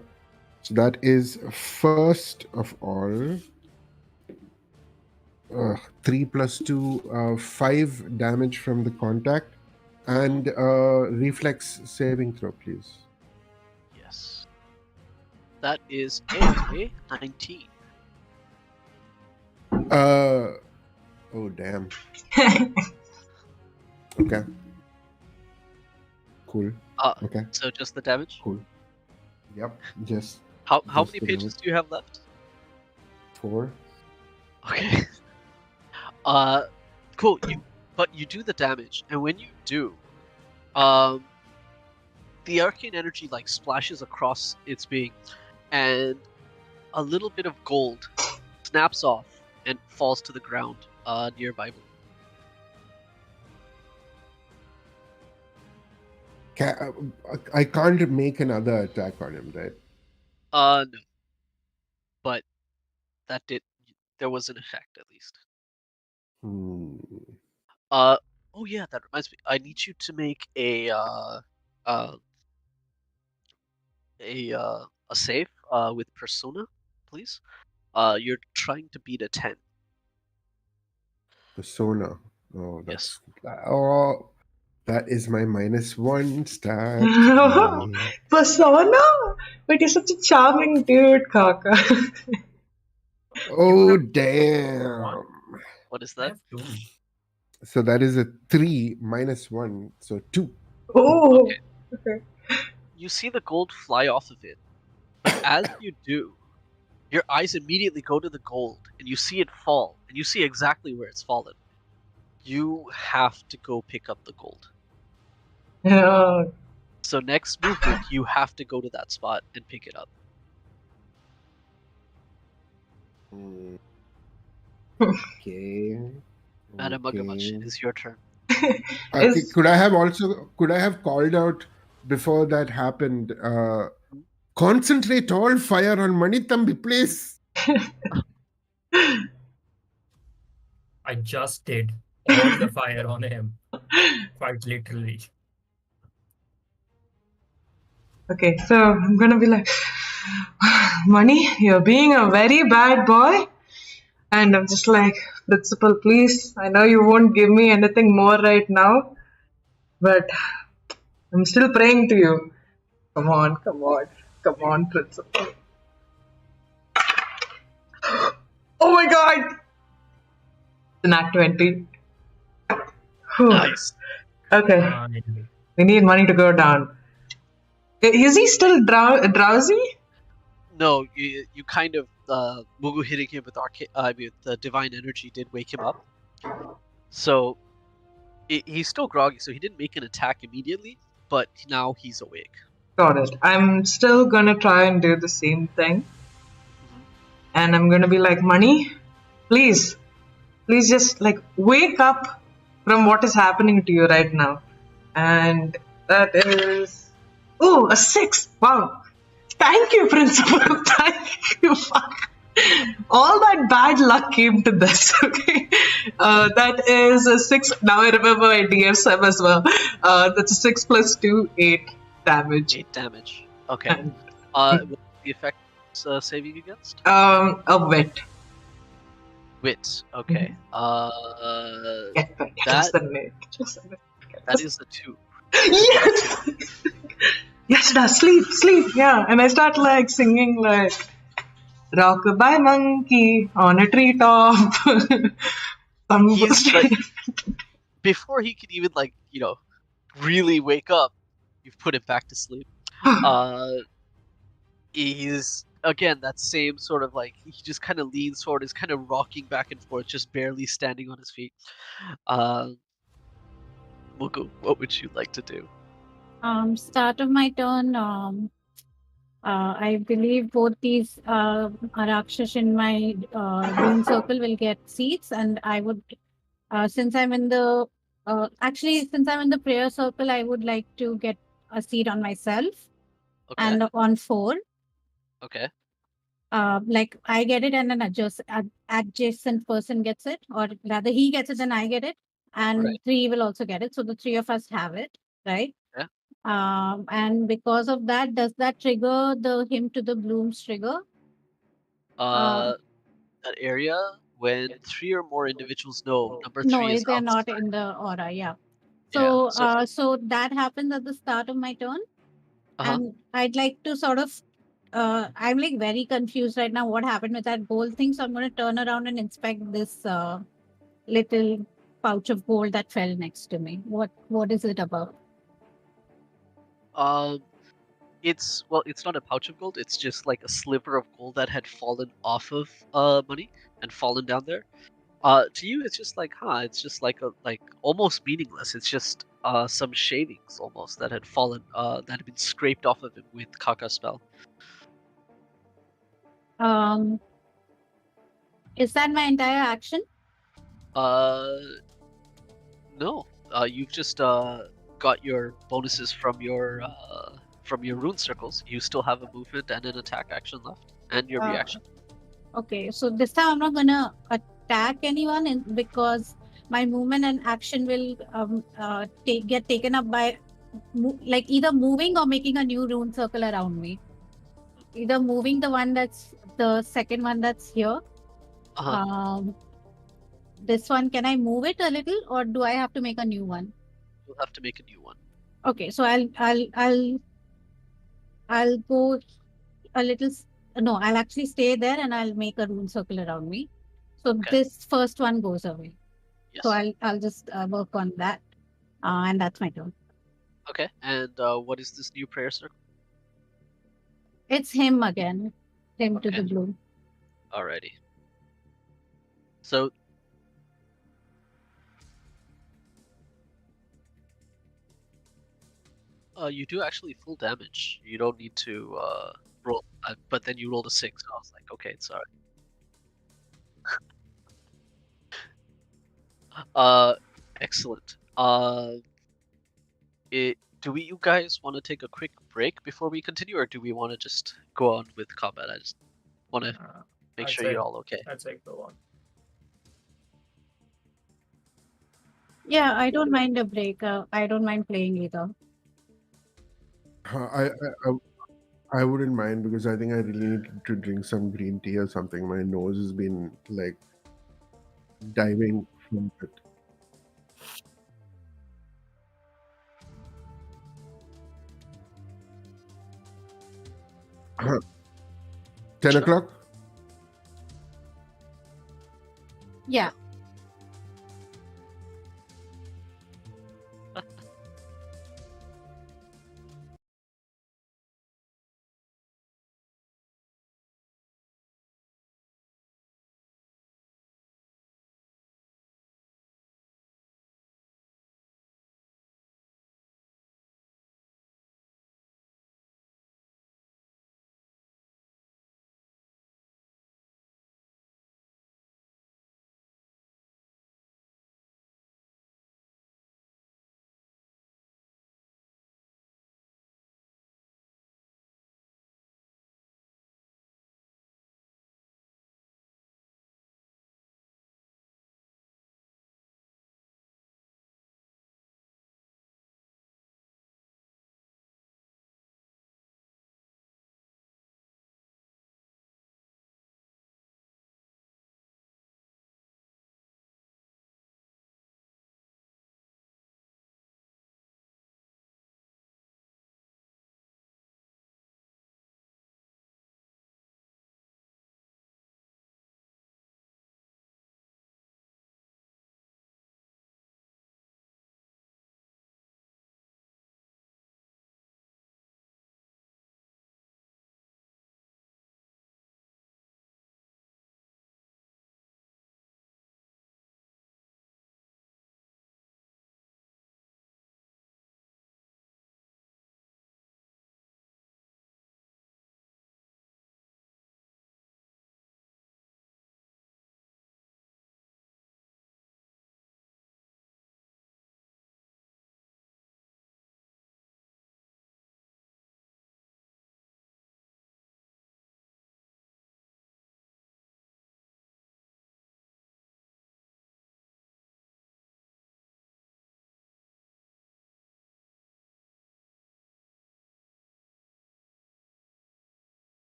that is first of all 3 plus 2, 5 damage from the contact, and reflex saving throw, please. That is a 19. Oh damn. Okay. Cool. Okay. So just the damage. Cool. Yep. Just How Just many the pages damage. do you have left? 4. Okay. Cool. But you do the damage, and when you do, the arcane energy like splashes across its being, and a little bit of gold snaps off and falls to the ground nearby. I can't make another attack on him, right? No. But there was an effect at least. Oh yeah, that reminds me. I need you to make a save with persona, please. You're trying to beat a 10. Persona. Oh, Yes. Oh, that is my -1 stat. Persona? But you're such a charming dude, Kaka. Oh damn. What is I that? have 2. So that is a 3 -1, so 2. Oh, Okay. okay. You see the gold fly off of it, but as you do, your eyes immediately go to the gold, and you see it fall, and you see exactly where it's fallen. You have to go pick up the gold. Yeah. So next movement, you have to go to that spot and pick it up. Okay. Madam Magar Machch, it is your turn. Is- Could I have called out before that happened? Concentrate all fire on Manithambi, please. I just did all the fire on him, quite literally. Okay, so I'm gonna be like, Money, you're being a very bad boy. And I'm just like, Principal, please, I know you won't give me anything more right now, but I'm still praying to you. Come on, Principal. Oh my god! It's an Act 20. Whew. Nice. Okay, Finally. we need Money to go down. Is he still drowsy? No, you kind of Mugu hitting him with the divine energy did wake him up. So he's still groggy, so he didn't make an attack immediately, but now he's awake. Got it. I'm still gonna try and do the same thing. And I'm gonna be like, Money, please just like wake up from what is happening to you right now. And that is, a 6. Wow. Thank you, Principal. Thank you. Fuck. All that bad luck came to this. Okay. That is a 6. Now I remember my DSM as well. That's a 6 plus 2, 8 damage. 8 damage. Okay. And, What's the effect saving against? a wit. Wit. Okay. Get back. That- That is a 2. Yes! Yes, da, sleep, yeah. And I start like singing like Rockabye Monkey on a treetop. He's like, before he could even really wake up, you've put him back to sleep. He's again that same sort of like he just kind of leans forward, is kind of rocking back and forth, just barely standing on his feet. Mugu, what would you like to do? Start of my turn. I believe both these Arakshash in my green circle will get seats, and I would, since I'm in the prayer circle, I would like to get a seat on myself. Okay. And on 4. Okay. Like I get it, and an adjacent person gets it, or rather he gets it and I get it, and Right. 3 will also get it. So the 3 of us have it, right? Yeah. And because of that, does that trigger the hymn to the blooms trigger? That area when 3 or more individuals know number 3 No, is they're not outside. in the aura. Yeah. Yeah, So, so that happens at the start of my turn, Uh-huh. and I'd like to sort of I'm like very confused right now. What happened with that gold thing? So I'm going to turn around and inspect this little pouch of gold that fell next to me. What is it about? Um, it's not a pouch of gold. It's just like a sliver of gold that had fallen off of money and fallen down there. To you, it's just like, it's just like almost meaningless. It's just some shavings almost that had fallen, that had been scraped off of it with Kaka spell. Is that my entire action? No. You've just got your bonuses from your rune circles. You still have a movement and an attack action left, and your reaction. Okay, so this time I'm not gonna attack anyone because my movement and action will get taken up by like either moving or making a new rune circle around me. Either moving the second one that's here. This one, can I move it a little, or do I have to make a new one? You'll have to make a new one. Okay, so I'll go a little. No, I'll actually stay there and I'll make a rune circle around me. So this first one goes away. Yes. So I'll just work on that, and that's my turn. Okay, and what is this new prayer circle? It's him again. Him to the blue. Alrighty. So you do actually full damage. You don't need to roll, but then you rolled a 6. So I was like, okay, it's alright. Excellent. Do you guys want to take a quick break before we continue, or do we want to just go on with combat? I just want to make sure you're all okay. I'd say go on. Yeah, I don't mind a break. I don't mind playing either. I wouldn't mind because I think I really need to drink some green tea or something. My nose has been like diving from it. Huh. 10 o'clock? Yeah.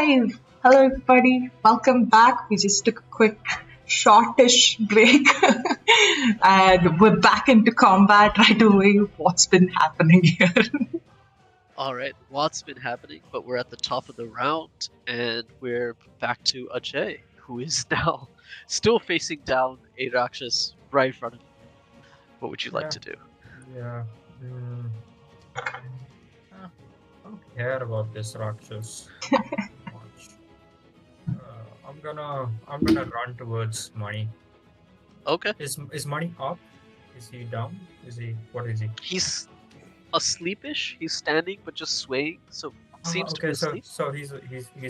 live! Hello, everybody. Welcome back. We just took a quick, shortish break, and we're back into combat right away. What's been happening here? All right, what's been happening? But we're at the top of the round, and we're back to Ajay, who is now still facing down a Rakshas right in front of him. What would you like to do? Yeah. I don't care about this Rakshas much. I'm gonna run towards Money. Okay. Is Money up? Is he down? What is he? He's asleepish. He's standing but just swaying, so seems to be asleep. So he's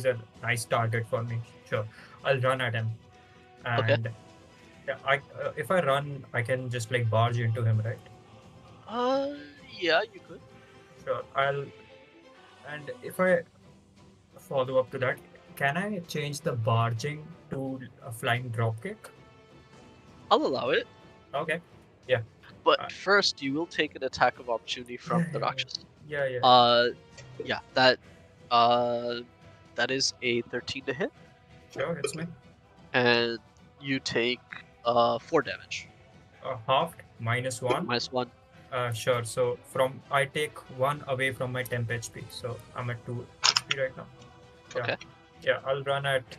a nice target for me. Sure, I'll run at him, Okay. and if I run, I can just like barge into him, right? Yeah, you could. Sure, and if I follow up to that, can I change the barging to a flying dropkick? I'll allow it. Okay. Yeah. But first, you will take an attack of opportunity from the Rakshas. Yeah. Yeah, that is a 13 to hit, Sure, it's me. and you take 4 damage. Halved, -1. -1. Sure. So I take 1 away from my temp HP. So I'm at 2 HP right now. Yeah. Okay. Yeah, I'll run at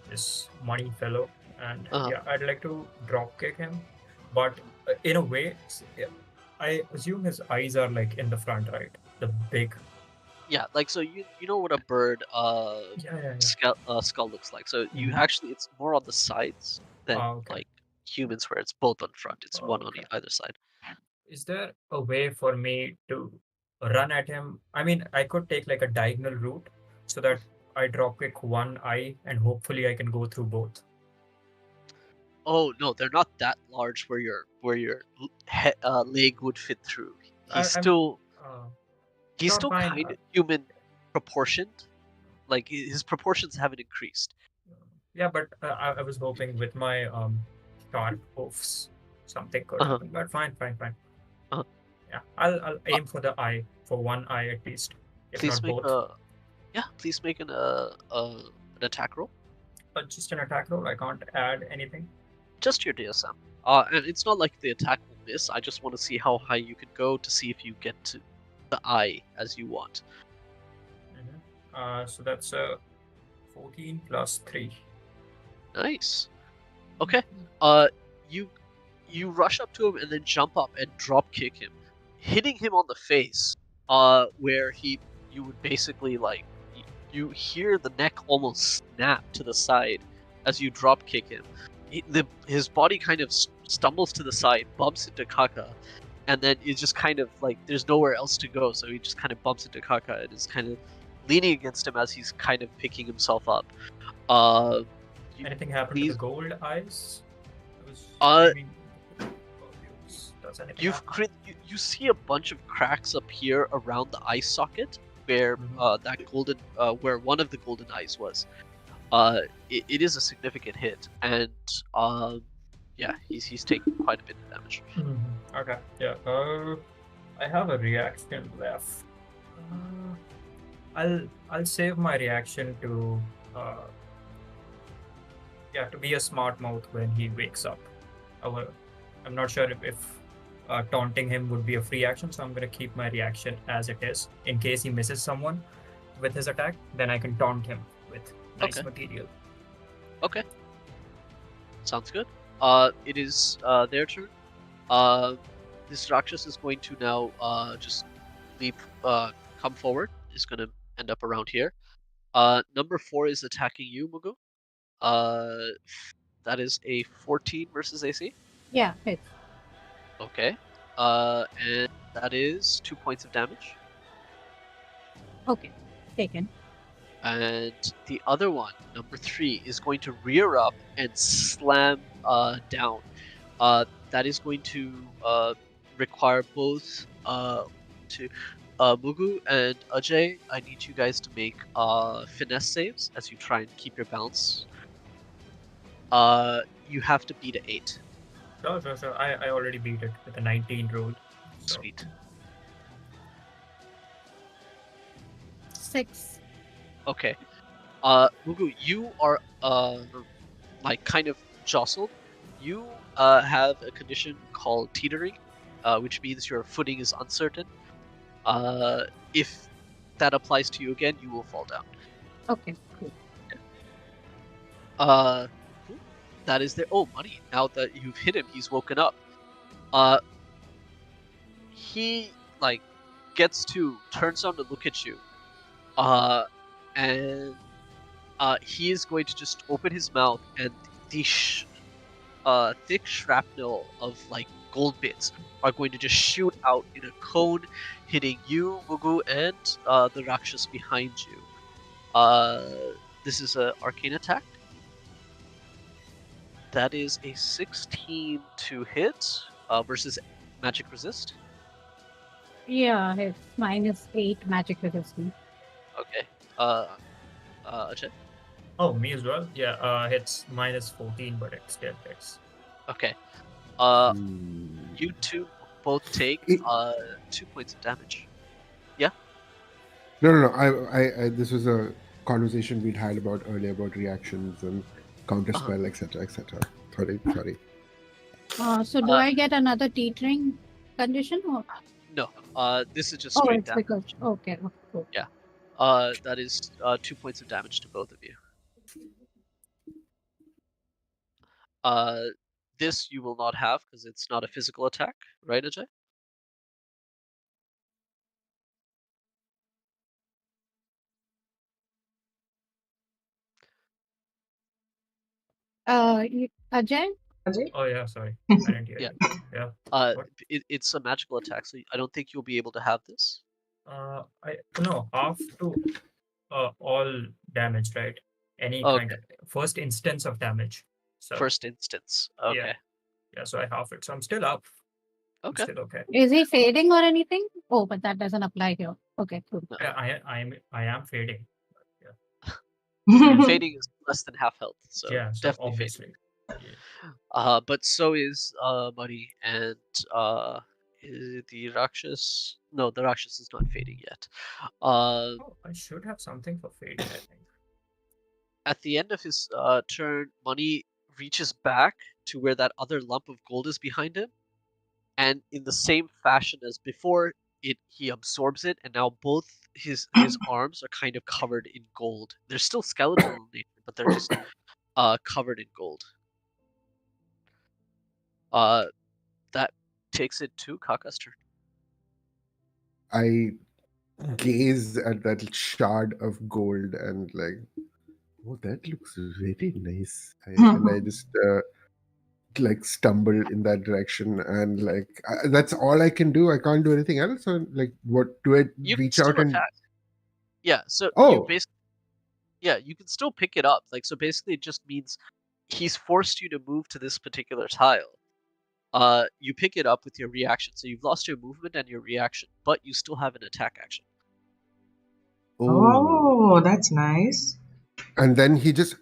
this Money fellow, and yeah, I'd like to drop kick him, but in a way, I assume his eyes are like in the front, right? The big. Yeah, like so you know what a bird Yeah. skull looks like. So you actually it's more on the sides than Okay. like humans where it's both on front. It's one on Okay. either side. Is there a way for me to run at him? I mean, I could take like a diagonal route so that I drop kick one eye and hopefully I can go through both. Oh no, they're not that large where your leg would fit through. He's still kind of human proportioned. Like his proportions haven't increased. Yeah, but I was hoping with my sharp hoofs something could happen. But fine. Yeah, I'll aim for the eye, for one eye at least, if please not make both. please make an attack roll. But just an attack roll, I can't add anything. Just your DSM. And it's not like the attack will miss. I just want to see how high you could go to see if you get to the eye as you want. So that's 14 plus 3. Nice. Okay. You rush up to him and then jump up and drop kick him, hitting him on the face. Where you would basically like you hear the neck almost snap to the side as you drop kick him. His body kind of stumbles to the side, bumps into Kaka, and then it's just kind of like there's nowhere else to go, so he just kind of bumps into Kaka and is kind of leaning against him as he's kind of picking himself up. Anything happened to the gold eyes? You see a bunch of cracks appear around the eye socket where where one of the golden eyes was. It is a significant hit, and yeah, he's taking quite a bit of damage. Okay, yeah. I have a reaction left. I'll save my reaction to to be a smart mouth when he wakes up. I'm not sure if taunting him would be a free action, so I'm gonna keep my reaction as it is. In case he misses someone with his attack, then I can taunt him with nice material. Okay. Sounds good. It is their turn. This Rakshas is going to now just come forward. Is going to end up around here. Number 4 is attacking you, Mugu. That is a 14 versus AC. Yeah, hits. Okay. And that is 2 points of damage. Okay, taken. And the other one, number 3, is going to rear up and slam down. That is going to require both Mugu and Ajay. I need you guys to make finesse saves as you try and keep your balance. You have to beat an 8. Sure. I already beat it with a 19 roll. So. Sweet. 6. Okay. Mugu, you are like kind of jostled. You have a condition called teetering, which means your footing is uncertain. If that applies to you again, you will fall down. Okay, cool. Cool. That is there. Oh, Money. Now that you've hit him, he's woken up. He like turns on to look at you. And he is going to just open his mouth, and the thick shrapnel of like gold bits are going to just shoot out in a cone, hitting you, Mugu, and the Rakshas behind you. This is an arcane attack. That is a 16 to hit versus magic resist. Yeah, it's -8 magic resistance. Okay. Ajay? Oh, me as well? Yeah, it's -14, but it still hits. Okay. Hmm. You two both take It- 2 points of damage. No. I this was a conversation we'd had about earlier about reactions and counterspell, etc., etc. Sorry. So do I get another teetering condition or? No. This is just Oh, straight it's damage. because okay, cool. That is 2 points of damage to both of you. This you will not have because it's not a physical attack, right, Ajay? Ajay? Oh, yeah, sorry. I didn't hear Yeah. you. Yeah. What? It's a magical attack, so I don't think you'll be able to have this. No, half to all damage, right? Any Okay. kind of first instance of damage. So First instance. Okay. yeah, so I half it. So I'm still up. Okay. I'm still okay. Is he fading or anything? Oh, but that doesn't apply here. Okay, cool. No. Yeah, I am fading. Fading is less than half health, so Yeah, so definitely fading. obviously. But so is Money and the Rakshas. No, the Rakshas is not fading yet. Oh, I should have something for fading, I think. At the end of his turn, Money reaches back to where that other lump of gold is behind him, and in the same fashion as before, he absorbs it, and now both his arms are kind of covered in gold. They're still skeletal in nature, but they're just covered in gold. That takes it to Kaka's turn. I gaze at that shard of gold and like, oh, that looks very nice. And I just like stumble in that direction, and like that's all I can do. I can't do anything else. Or like, what do I You reach can out still and? attack. Yeah, so you Oh, basically, you can still pick it up. Like, so basically, it just means he's forced you to move to this particular tile. You pick it up with your reaction, so you've lost your movement and your reaction, but you still have an attack action. Oh, that's nice. And then he just,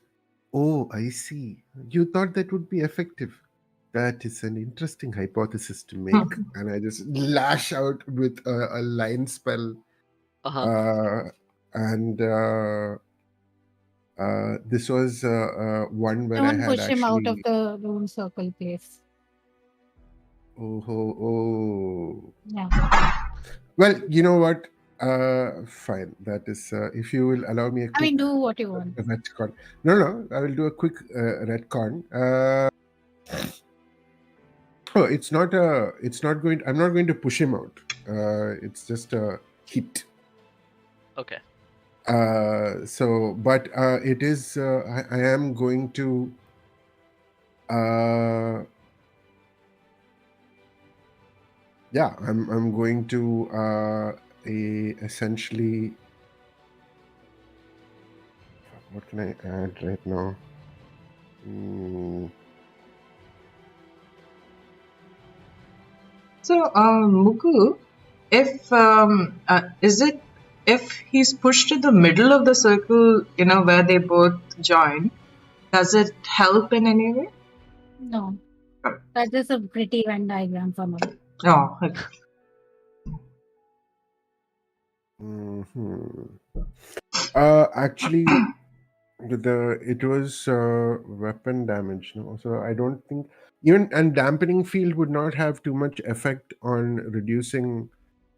oh, I see. You thought that would be effective. That is an interesting hypothesis to make. And I just lash out with a line spell. And this was one where I Don't had push him out of actually. the rune circle, please. Oh. Yeah. Well, you know what? Fine. That is, if you will allow me a quick. I mean, do what you want. Retcon. No. I will do a quick retcon. Oh, it's not going. I'm not going to push him out. It's just a hit. Okay. So, but it is. I am going to. Yeah, I'm going to essentially. What can I add right now? So, Muku, if he's pushed to the middle of the circle, where they both join, does it help in any way? No. That's just a pretty Venn diagram for me. Oh, okay. Actually, it was weapon damage. No, so I don't think even and dampening field would not have too much effect on reducing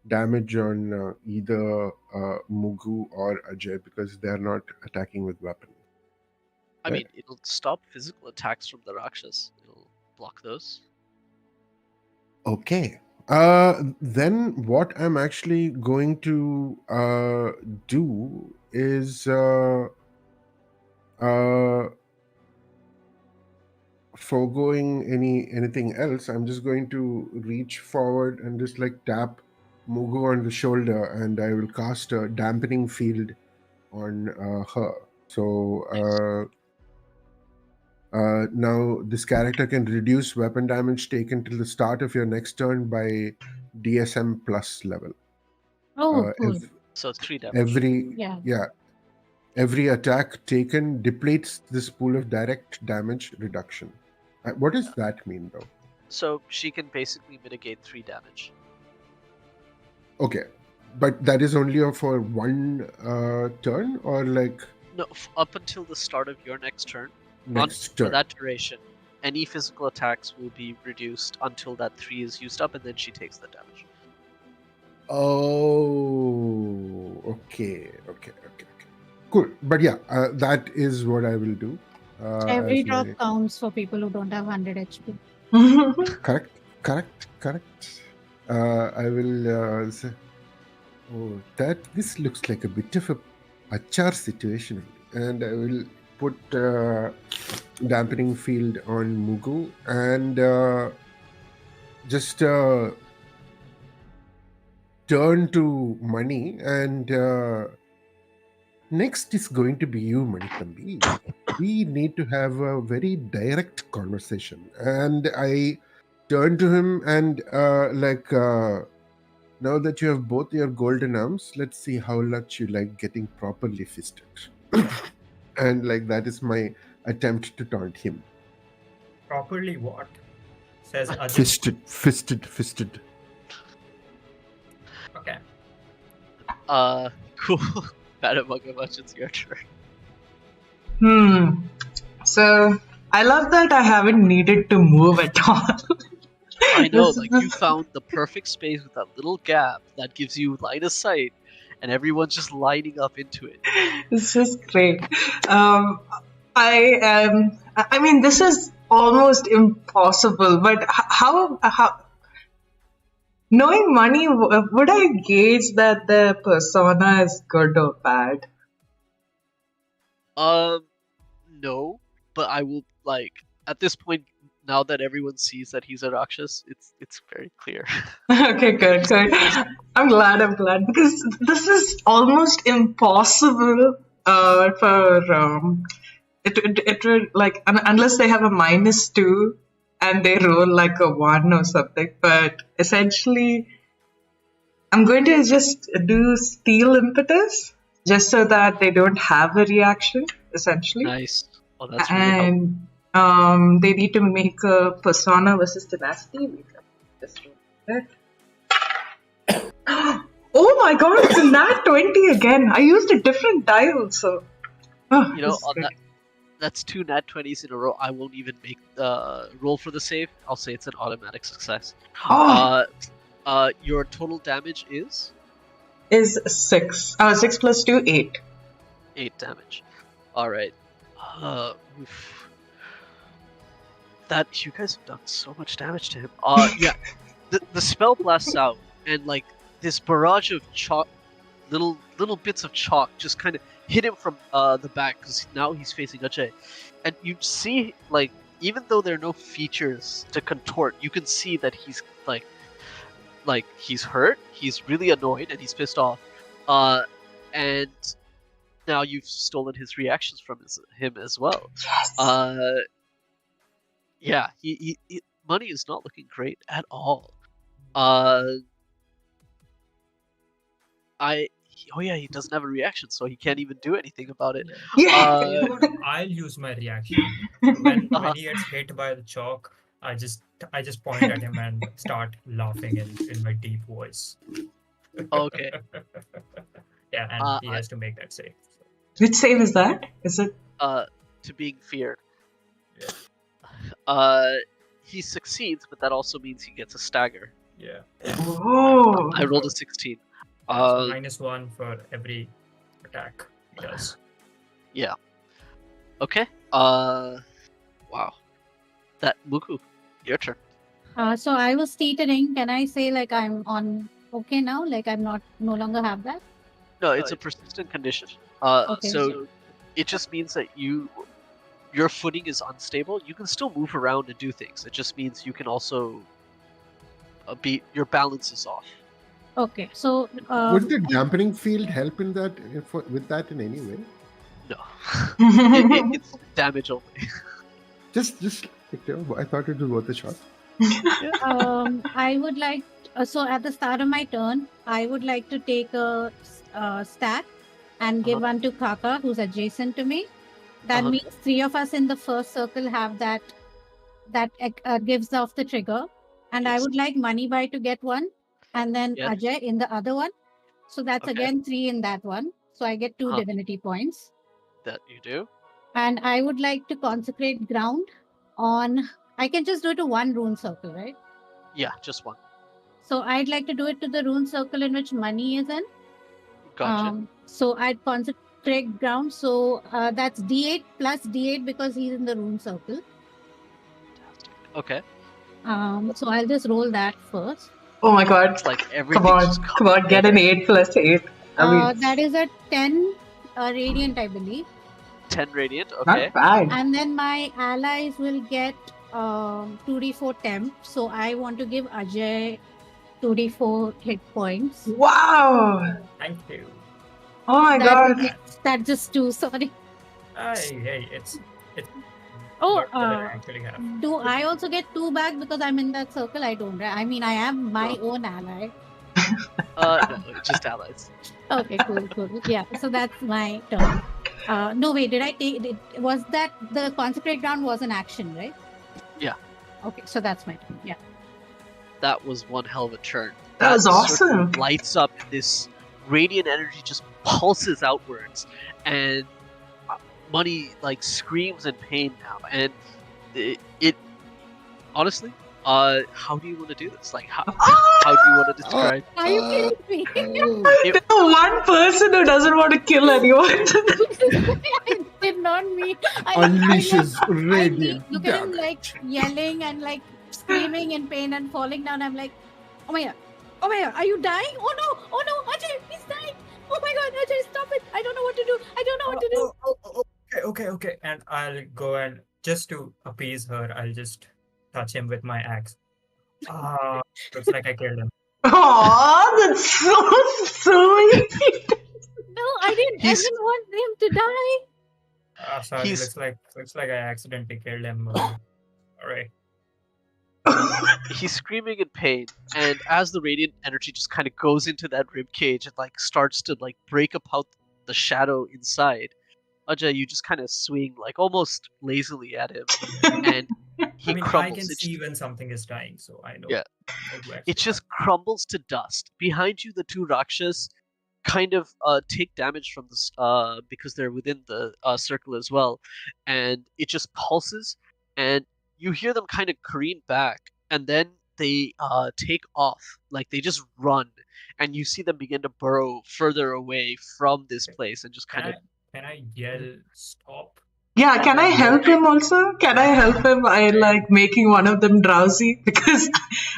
damage on either Mugu or Ajay because they are not attacking with weapon. I Right. mean, it'll stop physical attacks from the Rakshas. It'll block those. Okay. Then what I'm actually going to do is foregoing anything else. I'm just going to reach forward and just like tap Mugu on the shoulder, and I will cast a dampening field on her. So now this character can reduce weapon damage taken till the start of your next turn by DSM plus level. Oh, cool. So 3 damage. Every attack taken depletes this pool of direct damage reduction. What does that mean, though? So she can basically mitigate 3 damage. Okay, but that is only for one turn, or like No, up until the start of your next turn. next For turn. that duration, any physical attacks will be reduced until that 3 is used up, and then she takes the damage. Oh, okay. Cool. But yeah, that is what I will do. Every as drop my- counts for people who don't have 100 HP. Correct. I will say, oh, this looks like a bit of a achar situation, and I will put dampening field on Mugu and just turn to Mani, and next is going to be you, Manitambi. We need to have a very direct conversation. And I turn to him and now that you have both your golden arms, let's see how much you like getting properly fisted. And like that is my attempt to taunt him. Properly what? Says Ajay. Fisted. Okay. Cool. Madam Magar Machch, it's your turn. So I love that I haven't needed to move at all. I know, like you found the perfect space with that little gap that gives you line of sight, and everyone's just lining up into it. It's just great. I mean, this is almost impossible. But how? Knowing money, would I gauge that the persona is good or bad? No, but I will at this point. Now that everyone sees that he's a Rakshas, it's very clear. Okay, good. I'm glad because this is almost impossible for it would like unless they have a -2 and they roll like a 1 or something. But essentially, I'm going to just do steal impetus just so that they don't have a reaction. Essentially, Nice. Oh, that's really helpful. and they need to make a persona versus tenacity. Just roll that. Oh my god, it's a nat 20 again. I used a different die also. You know, on that's 2 nat 20s in a row. I won't even make roll for the save. I'll say it's an automatic success. Your total damage is 6. 6 plus 2, 8. 8 damage. All right. That you guys have done so much damage to him. Yeah. The spell blasts out, and like this barrage of chalk, little bits of chalk, just kind of hit him from the back because now he's facing Ajay, and you see like even though there are no features to contort, you can see that he's like he's hurt, he's really annoyed, and he's pissed off, and now you've stolen his reactions from him as well. Yes. Yeah, he money is not looking great at all. He doesn't have a reaction, so he can't even do anything about it. Yeah. I'll use my reaction. When he gets hit by the chalk, I just point at him and start laughing in my deep voice. Okay. Yeah, and he has to make that save. Which save is that? Is it? To being feared. Yeah. He succeeds, but that also means he gets a stagger. Yeah. Oh. I rolled a 16. So -1 for every attack he does. Yeah. Okay. Wow. That Muku, your turn. So I was teetering. Can I say like I'm on okay now? Like I'm no longer have that? No, it's a persistent condition. Okay. So it just means that your footing is unstable. You can still move around and do things. It just means you can also your balance is off. Okay. So Would the dampening field help in that with that in any way? No. It's damage only. Just I thought it was worth a shot. I would like so at the start of my turn, I would like to take a stack and give one to Kaka, who's adjacent to me. That means 3 of us in the first circle have that gives off the trigger. And I would like Moneybuy to get one, and then Ajay in the other one. So that's again 3 in that one. So I get 2 divinity points. That you do. And I would like to consecrate ground on. I can just do it to one rune circle, right? Yeah, just one. So I'd like to do it to the rune circle in which money is in. Gotcha. So I'd consecrate ground. So that's D8 plus D8 because he's in the rune circle. Okay. So I'll just roll that first. Oh my god. It's like everything. Come on, get an 8 plus 8. That is a 10 radiant, I believe. 10 radiant, okay. Not bad. And then my allies will get 2d4 temp. So I want to give Ajay 2d4 hit points. Wow. Thank you. Oh my god. That's just 2, sorry. Hey, it's Oh, what I actually have. do I also get 2 back because I'm in that circle? I don't, right? I mean, I am my own ally. No, just allies. Okay, cool. Yeah, so that's my turn. No, wait, did I take it? Was that the consecrate ground was an action, right? Yeah. Okay, so that's my turn. Yeah. That was one hell of a turn. That was awesome. Lights up, this radiant energy just pulses outwards, and Money like screams in pain now. And it honestly, how do you want to do this? Like, how do you want to describe? Are you kidding me? There's one person who doesn't want to kill anyone. I did not mean. Unleashes radiant. Look at him like yelling and like screaming in pain and falling down. I'm like, oh my god, are you dying? Oh no, Ajay, he's dying. Oh my god, Ajay, stop it. I don't know what to do. Okay. And I'll go and just to appease her, I'll just touch him with my axe. Looks like I killed him. Oh, that's so sweet. No, I didn't want him to die. Sorry, looks like I accidentally killed him. Alright. He's screaming in pain, and as the radiant energy just kind of goes into that rib cage, it like starts to like break apart the shadow inside. Ajay, you just kind of swing like almost lazily at him, and he crumbles. I can see when something is dying, so I know. Yeah, it just crumbles to dust. Behind you, the 2 Rakshas kind of take damage from this because they're within the circle as well, and it just pulses, and you hear them kind of careen back, and then they take off, like they just run, and you see them begin to burrow further away from this place and just kind of. Can I yell stop? Yeah, can I help him also? Can I help him? I like making one of them drowsy because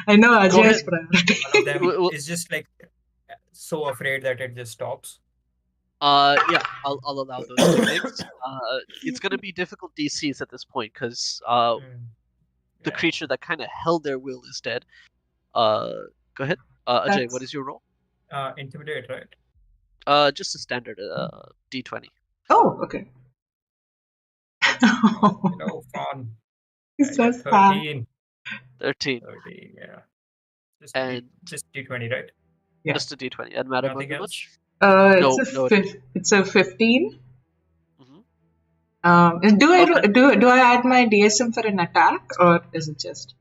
I know Ajay's priority. One of them is just like so afraid that it just stops. Yeah, I'll allow those 2 things. It's gonna be difficult DCs at this point because the creature that kind of held their will is dead. Go ahead, Ajay. What is your roll? Intimidate, right? Just a standard D20. Oh, okay. Fun. It's so sad. 13. 13. 13, yeah. Just D20, right? Yeah. Just a D20. And Madam Magar Machch? It's a 15. Do I add my DSM for an attack, or is it just?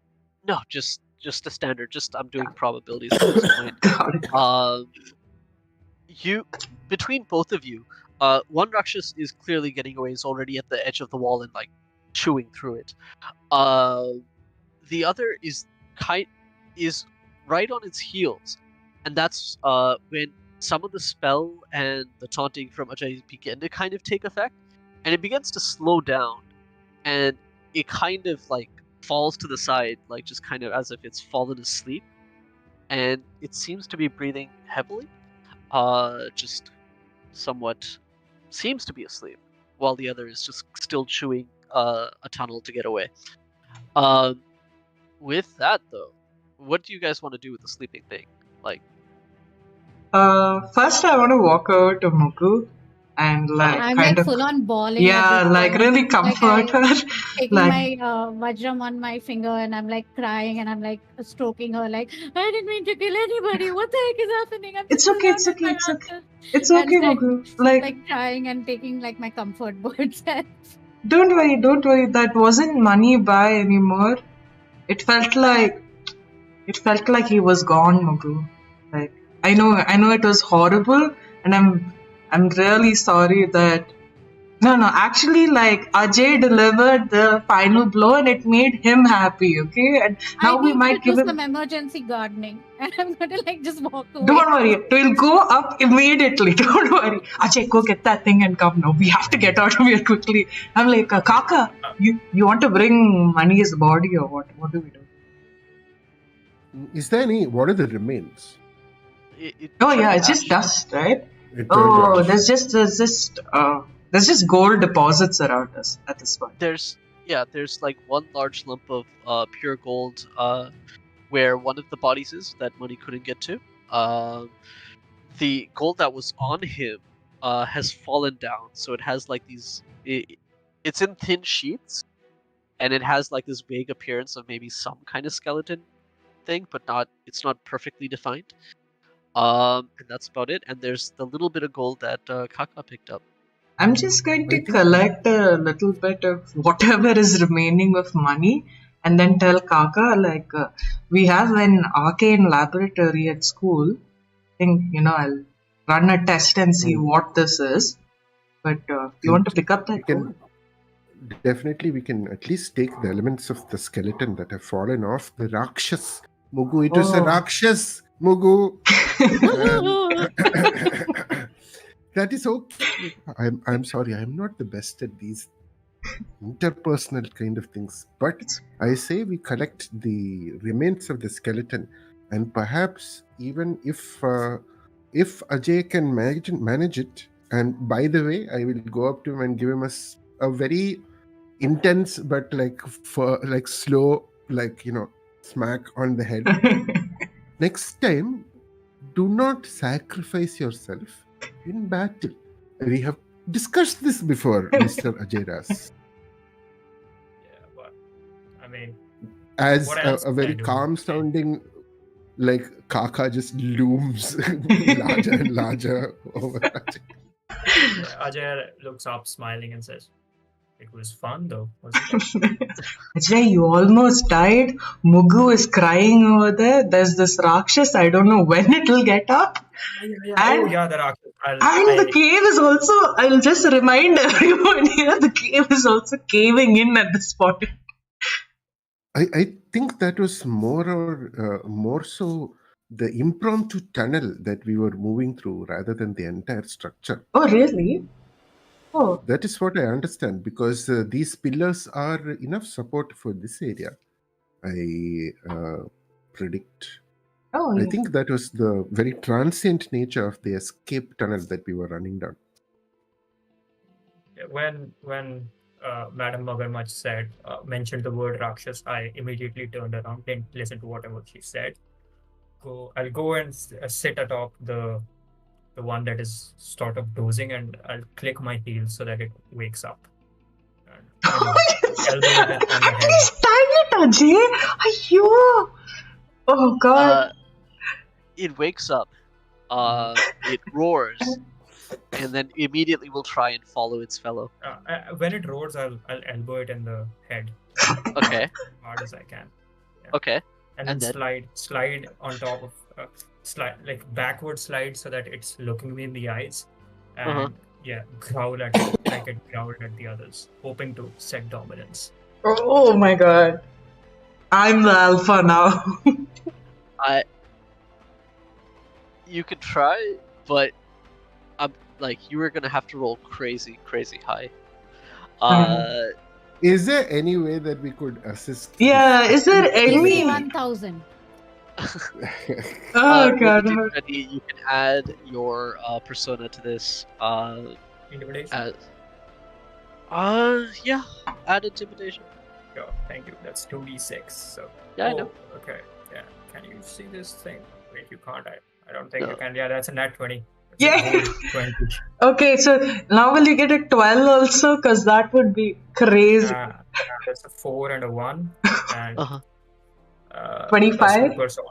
No, just a standard. Just I'm doing probabilities at this point. Got it. Between both of you, one Rakshas is clearly getting away. He's already at the edge of the wall and like chewing through it. The other is right on its heels, and that's when some of the spell and the taunting from Ajay begin to kind of take effect, and it begins to slow down, and it kind of like falls to the side, like just kind of as if it's fallen asleep, and it seems to be breathing heavily, just somewhat seems to be asleep, while the other is just still chewing a tunnel to get away. With that though, what do you guys want to do with the sleeping thing? Like, First, I want to walk over to Mugu and like I'm kind like of full on bawling. yeah, at this like point. really Like comfort her. taking Like my vajram on my finger and I'm like crying and I'm like stroking her like I didn't mean to kill anybody. What the heck is happening? I'm it's just okay, it's surrounded okay, by it's okay, Rakshas. it's And okay, Mugu. Like like crying and taking like my comfort words. don't worry. That wasn't money buy anymore. It felt like he was gone, Mugu. Like I know it was horrible, and I'm really sorry that. No, actually, like Ajay delivered the final blow, and it made him happy. Okay, and I now we need might to do give some him. emergency gardening and I'm gonna like just walk away. Don't worry, we'll go up immediately. Don't worry, Ajay, go get that thing and come now. We have to get out of here quickly. I'm like, Kaka, you want to bring Mani's body or what? What do we do? Is there any? What are the remains? Oh turned yeah, to it's just ash. dust, right? It turned Oh, to ash. there's just gold deposits around us at this point. There's like one large lump of pure gold where one of the bodies is that Money couldn't get to. The gold that was on him has fallen down, so it has like these. It's in thin sheets, and it has like this vague appearance of maybe some kind of skeleton thing, but it's not perfectly defined. And that's about it. And there's the little bit of gold that Kaka picked up. I'm just going I to think- collect a little bit of whatever is remaining of money and then tell Kaka, like, we have an arcane laboratory at school. I think, I'll run a test and see what this is. But you want to pick up that gold? Definitely, we can at least take the elements of the skeleton that have fallen off the Rakshas. Mugu, it was a Oh. Rakshas, Mugu. That is okay. I'm sorry, I'm not the best at these interpersonal kind of things. But I say we collect the remains of the skeleton, and perhaps even if Ajay can manage it. And by the way, I will go up to him and give him a very intense but like slow, smack on the head. Next time, do not sacrifice yourself in battle. We have discussed this before, Mr. Ajay Ras. Yeah, but I mean, As what else a can I very do? calm sounding, like Kaka just looms larger and larger over Ajay. Ajay looks up, smiling, and says, "It was fun, though, wasn't it?" Ajay, you almost died. Mugu is crying over there. There's this Rakshas. I don't know when it'll get up. Oh, yeah, the Rakshas. And the cave is also, I'll just remind everyone here, the cave is also caving in at this point. I think that was more so the impromptu tunnel that we were moving through rather than the entire structure. Oh, really? Oh. That is what I understand, because these pillars are enough support for this area. I predict. Oh, I think that was the very transient nature of the escape tunnel that we were running down. When Madam Magar Machch mentioned the word Rakshas, I immediately turned around, didn't listen to whatever she said. I'll go and sit atop the one that is sort of dozing, and I'll click my heels so that it wakes up. And, elbow it on the head. Style it, Ajay! Ayyo! Oh, God. It wakes up. It roars. And then immediately will try and follow its fellow. When it roars, I'll elbow it in the head. Okay. As hard as I can. Yeah. Okay. And then slide on top of backward slide so that it's looking me in the eyes, and growl at like it growled at the others, hoping to set dominance. Oh my god. I'm the alpha now. You could try, but like you were gonna have to roll crazy high. Is there any way that we could assist? Yeah, is there any? 1,000. Oh god. You can add your persona to this. Intimidation? Yeah, add intimidation. Sure, thank you. That's 2d6. So. Yeah, I know. Okay. Yeah. Can you see this thing? Wait, you can't. I don't think No. you can. Yeah, that's a nat 20. That's Yeah. a gold 20. Okay, so now will you get a 12 also? Because that would be crazy. That's a 4 and a 1. And 25? plus 2 persona.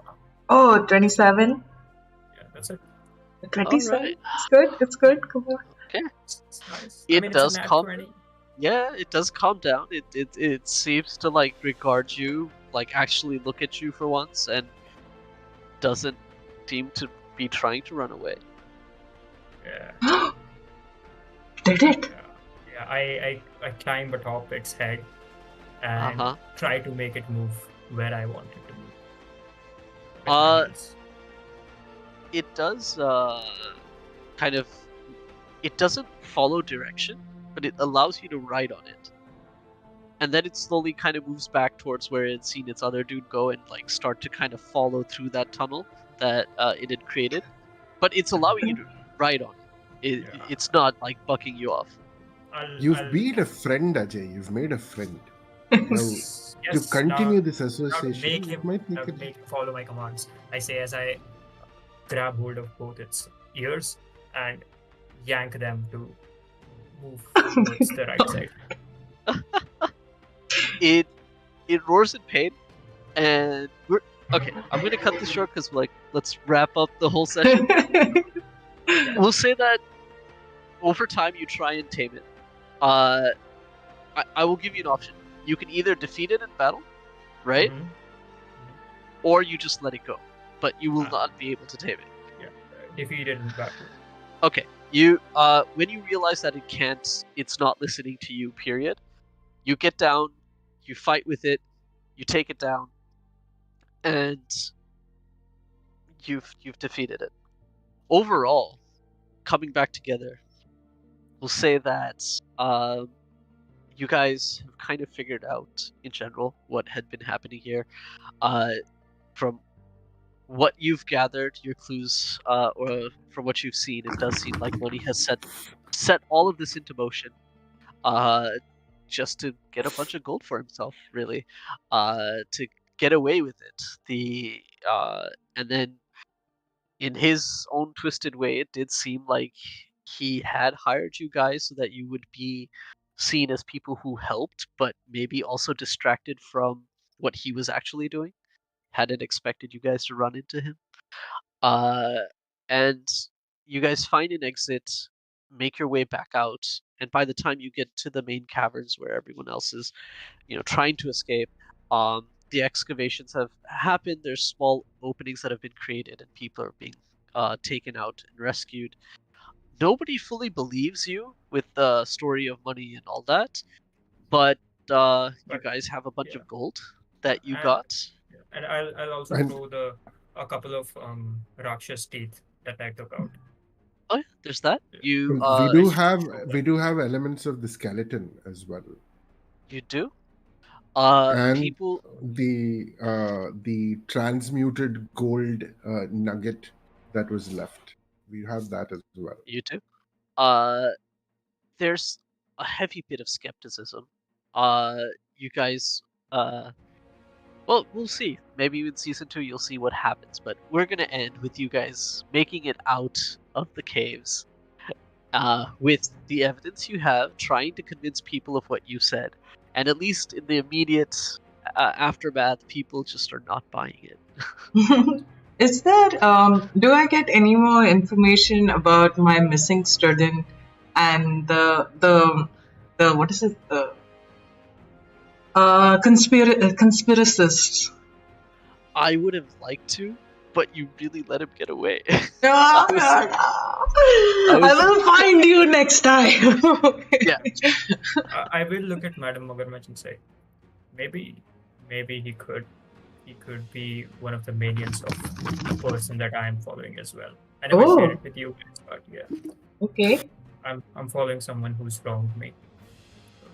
Oh, 27? Yeah, that's it. 27? Alright. It's good, it's good. Come on. Okay. It's nice. It it's does a nat calm. 20. Yeah, it does calm down. It seems to like regard you, like actually look at you for once, and doesn't seem to be trying to run away. Yeah. Did it? Yeah. I climb atop its head and try to make it move where I want it to move. It does kind of. It doesn't follow direction, but it allows you to ride on it. And then it slowly kind of moves back towards where it had seen its other dude go and like start to kind of follow through that tunnel that it had created. But it's allowing you to ride on it. It's not like bucking you off. You've been a friend, Ajay. You've made a friend. Now, to continue this association, make him follow my commands. I say as I grab hold of both its ears and yank them to move towards the right side. It roars in pain, and we're okay. I'm gonna cut this short because let's wrap up the whole session. We'll say that over time you try and tame it. I will give you an option. You can either defeat it in battle, right? Mhm. Or you just let it go, but you will not be able to tame it. Yeah, defeat it in battle. Okay, you when you realize that it's not listening to you. Period. You get down, you fight with it, you take it down, and you've defeated it. Overall, coming back together, we'll say that you guys have kind of figured out in general what had been happening here. From what you've gathered, your clues, or from what you've seen, it does seem like Moni has set all of this into motion, just to get a bunch of gold for himself, really, to get away with it. And then, in his own twisted way, it did seem like he had hired you guys so that you would be seen as people who helped, but maybe also distracted from what he was actually doing. Hadn't expected you guys to run into him. And you guys find an exit, make your way back out, and by the time you get to the main caverns where everyone else is, trying to escape, the excavations have happened. There's small openings that have been created, and people are being taken out and rescued. Nobody fully believes you with the story of money and all that, but you guys have a bunch of gold that you got. And I'll also throw a couple of Rakshas teeth that I took out. Oh yeah, there's that. we do have elements of the skeleton as well. You do. And people, the transmuted gold nugget that was left, we have that as well. You do. There's a heavy bit of skepticism. You guys, well, we'll see. Maybe in season 2 you'll see what happens, but we're gonna end with you guys making it out of the caves, with the evidence you have, trying to convince people of what you said, and at least in the immediate aftermath, people just are not buying it. Is there, do I get any more information about my missing student and the what is it, the conspiracists? I would have liked to, but you really let him get away. No. I will find you next time. Yeah. I will look at Madam Magar Machch and say, maybe he could be one of the minions of the person that I am following as well. I never shared it with you guys, but yeah, Okay. I'm following someone who's wronged me. So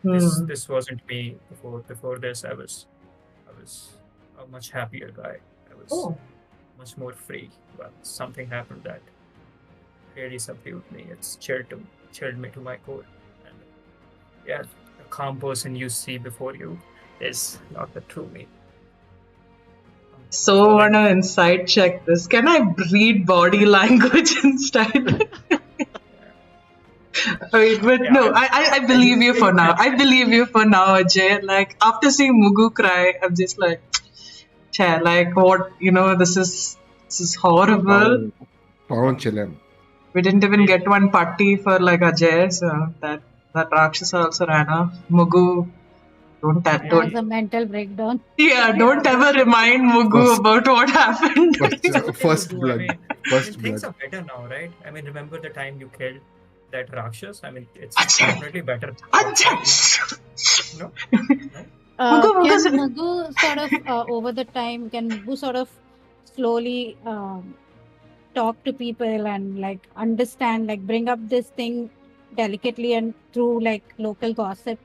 Hmm. this wasn't me before. Before this, I was a much happier guy. I was Oh. much more free. But something happened that really subdued me. It's chilled me to my core. And yeah, the calm person you see before you is not the true me. So wanna inside check this. Can I read body language instead? But Yeah, no, I believe you for now. I believe you for now, Ajay. Like after seeing Mugu cry, I'm just like, "Cheh, like what, this is horrible." Pawan Chilam. We didn't even get one putty for like Ajay, so that Rakshasa also ran off. Mugu, don't Has a mental breakdown. don't ever remind Mugu about what happened. First blood. First things blood. are better now, right? I mean, remember the time you killed that Rakshas? I mean, it's definitely better. No? Mugu, Can Mugu sort of over the time? Can Mugu sort of slowly talk to people and like understand, like bring up this thing delicately and through like local gossip,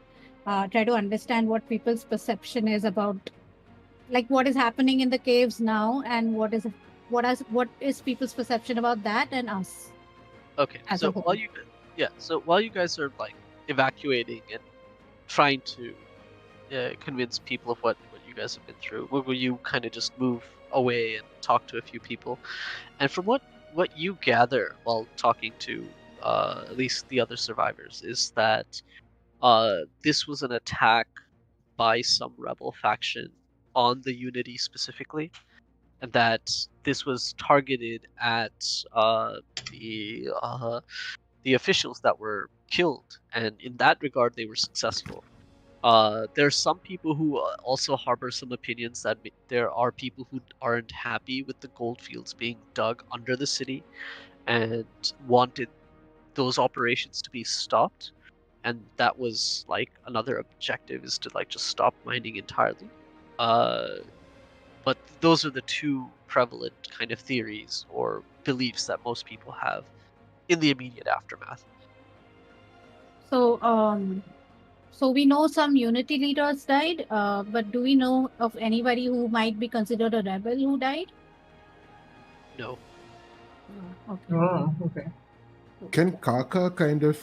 try to understand what people's perception is about, like what is happening in the caves now, and what is people's perception about that and us. Okay, as so a whole. while you guys are like evacuating and trying to convince people of what you guys have been through, will you kind of just move away and talk to a few people? And from what you gather while talking to at least the other survivors is that this was an attack by some rebel faction on the Unity specifically, and that this was targeted at the officials that were killed, and in that regard they were successful. There are some people who also harbor some opinions that there are people who aren't happy with the gold fields being dug under the city and wanted those operations to be stopped. And that was like another objective, is to like just stop mining entirely. But those are the two prevalent kind of theories or beliefs that most people have in the immediate aftermath. So we know some Unity leaders died, but do we know of anybody who might be considered a rebel who died? No. Okay. Can Kaka kind of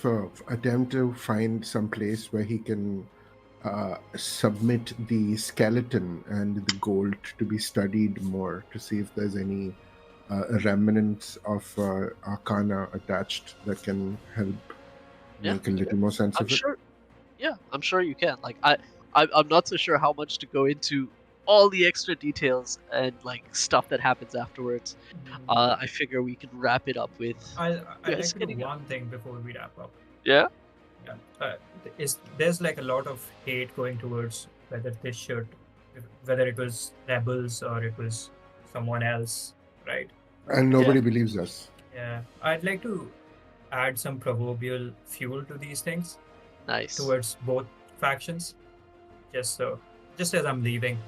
attempt to find some place where he can submit the skeleton and the gold to be studied more to see if there's any remnants of arcana attached that can help make a little more sense I'm of it? sure. Yeah, I'm sure you can. Like I'm not so sure how much to go into all the extra details and like stuff that happens afterwards. I figure we can wrap it up with. I'd like guys to do getting up. one thing before we wrap up. Yeah. Yeah. There's like a lot of hate going towards whether it was rebels or it was someone else, right? And nobody believes us. Yeah, I'd like to add some proverbial fuel to these things. Nice. Towards both factions. Just as I'm leaving,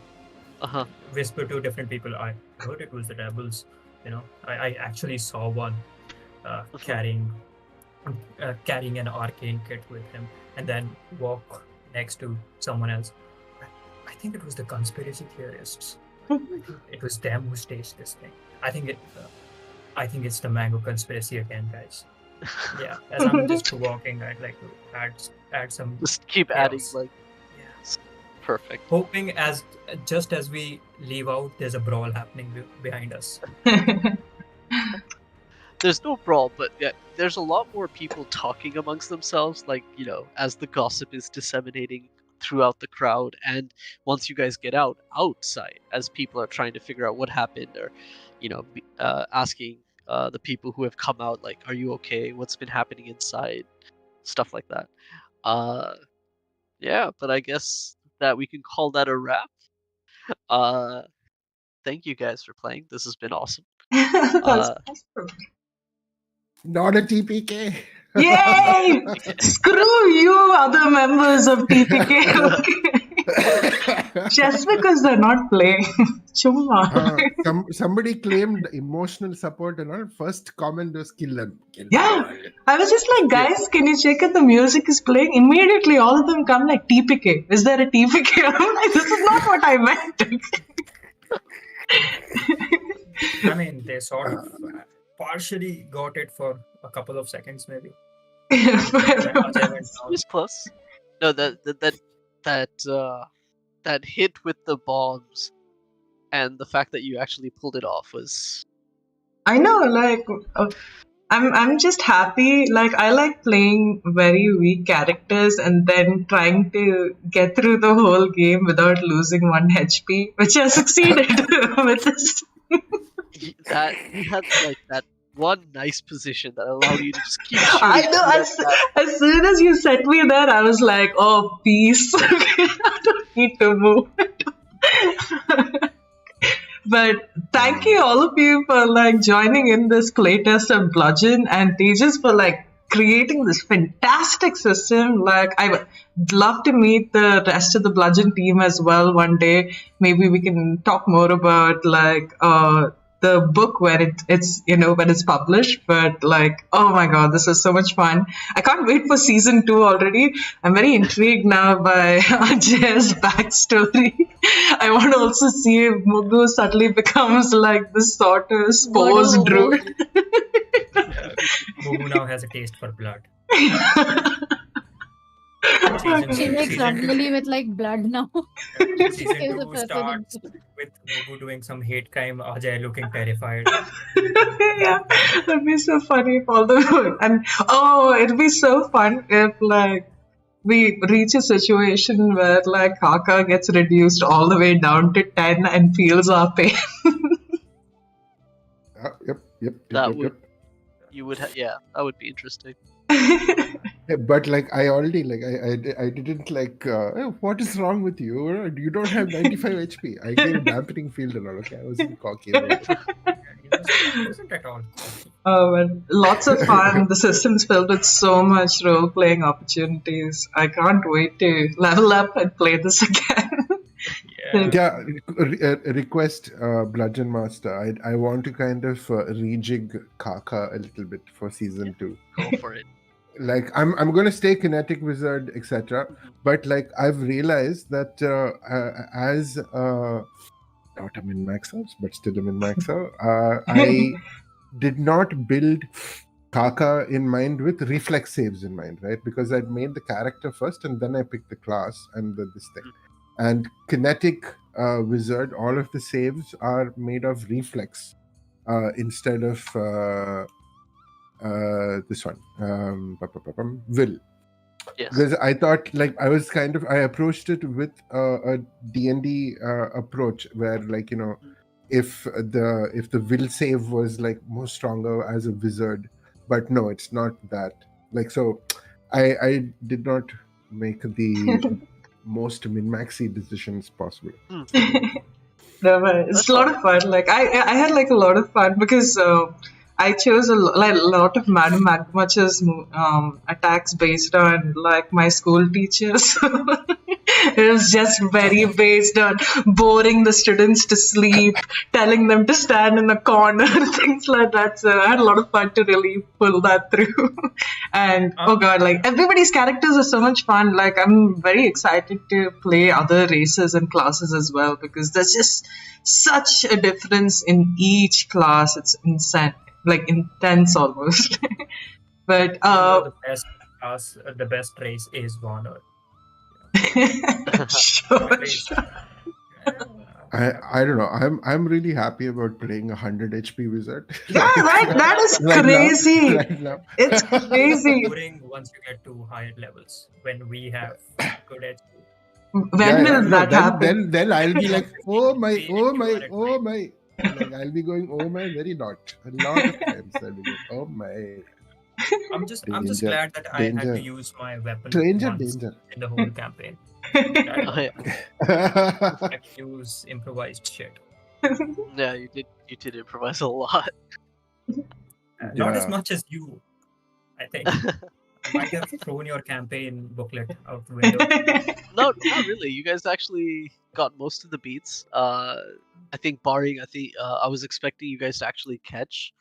whisper to different people, I heard it was the rebels. I actually saw one carrying an arcane kit with him, and then walk next to someone else. I think it was the conspiracy theorists. It was them who staged this thing. I think it's the mango conspiracy again, guys. Yeah, as I'm just walking, I'd like to add some. Just keep adding, like. Yeah. Perfect. Hoping just as we leave out, there's a brawl happening behind us. There's no brawl, but yeah, there's a lot more people talking amongst themselves, like, as the gossip is disseminating throughout the crowd, and once you guys get outside, as people are trying to figure out what happened, or, asking the people who have come out, like, are you okay? What's been happening inside? Stuff like that. Yeah, but I guess that we can call that a wrap. Thank you guys for playing. This has been awesome. That's awesome. Not a TPK. Yay! Screw you, other members of TPK. Okay. Just because they're not playing. Chumma. Somebody claimed emotional support and all. First comment was kill them. Kill Yeah. them. I was just like, guys, can you check if the music is playing? Immediately, all of them come like, TPK. Is there a TPK? I'm like, this is not what I meant. I mean, they sort of partially got it for a couple of seconds, maybe. It was close. No, that hit with the bombs and the fact that you actually pulled it off was. I know, like, I'm just happy. Like, I like playing very weak characters and then trying to get through the whole game without losing 1 HP, which I succeeded with this. That you had like that one nice position that allowed you to just keep shooting. I know. As soon as you set me there, I was like, "Oh, peace! I don't need to move." But thank you all of you for like joining in this playtest of Bludgeon and Tejas for like creating this fantastic system. Like I would love to meet the rest of the Bludgeon team as well one day. Maybe we can talk more about like the book when it's when it's published. But like, oh my god, this is so much fun. I can't wait for season 2 already. I'm very intrigued now by Ajay's backstory. I want to also see if Mugu suddenly becomes like this sort of spores druid. Mugu now has a taste for blood. She makes rangoli with like blood now. Season Is a 2 person. starts with Mugu doing some hate crime, Ajay looking terrified. Yeah, that'd be so funny if all the and it'd be so fun if like we reach a situation where like Kaka gets reduced all the way down to 10 and feels our pain. Yep. That would you would that would be interesting. Yeah, but like I already like I didn't like what is wrong with you? You don't have 95 HP. I gave dampening field and all. Okay, I wasn't cocky about it. It wasn't at all. But lots of fun. The system's filled with so much role-playing opportunities. I can't wait to level up and play this again. Yeah, request Bludgeon Master. I want to kind of rejig Kaka a little bit for season 2. Go for it. Like I'm going to stay kinetic wizard, etc. But like I've realized that as not a min maxer, but still a min maxer, I did not build Kaka in mind with reflex saves in mind, right? Because I'd made the character first and then I picked the class and this thing. And kinetic wizard, all of the saves are made of reflex instead of this one, will. Yes. Because I thought like I approached it with a D&D approach where like if the will save was like more stronger as a wizard, but no, it's not that. Like so, I did not make the most min-maxy decisions possible. No, but it's a lot of fun. Like I had like a lot of fun because I chose a lot of Madam Magar Machch's attacks based on like my school teachers. It was just very based on boring the students to sleep, telling them to stand in the corner, things like that. So I had a lot of fun to really pull that through. And oh god, like everybody's characters are so much fun. Like I'm very excited to play other races and classes as well because there's just such a difference in each class. It's insane. Like intense almost. But the best class, the best race is Warner. sure. I don't know. I'm really happy about playing 100 HP wizard. Yeah, that is crazy. Right now. It's crazy. Boring once you get to higher levels when we have good HP. When will that happen? Then I'll be like, oh my. Like, I'll be going, oh my, very lot. A lot of times I'll be going, oh my. I'm just glad that I had to use my weapon once in the whole campaign. I can use improvised shit. Yeah, you did improvise a lot. Not as Yeah. much as you, I think. I might have thrown your campaign booklet out the window. No, not really. You guys actually got most of the beats. I think barring, I was expecting you guys to actually catch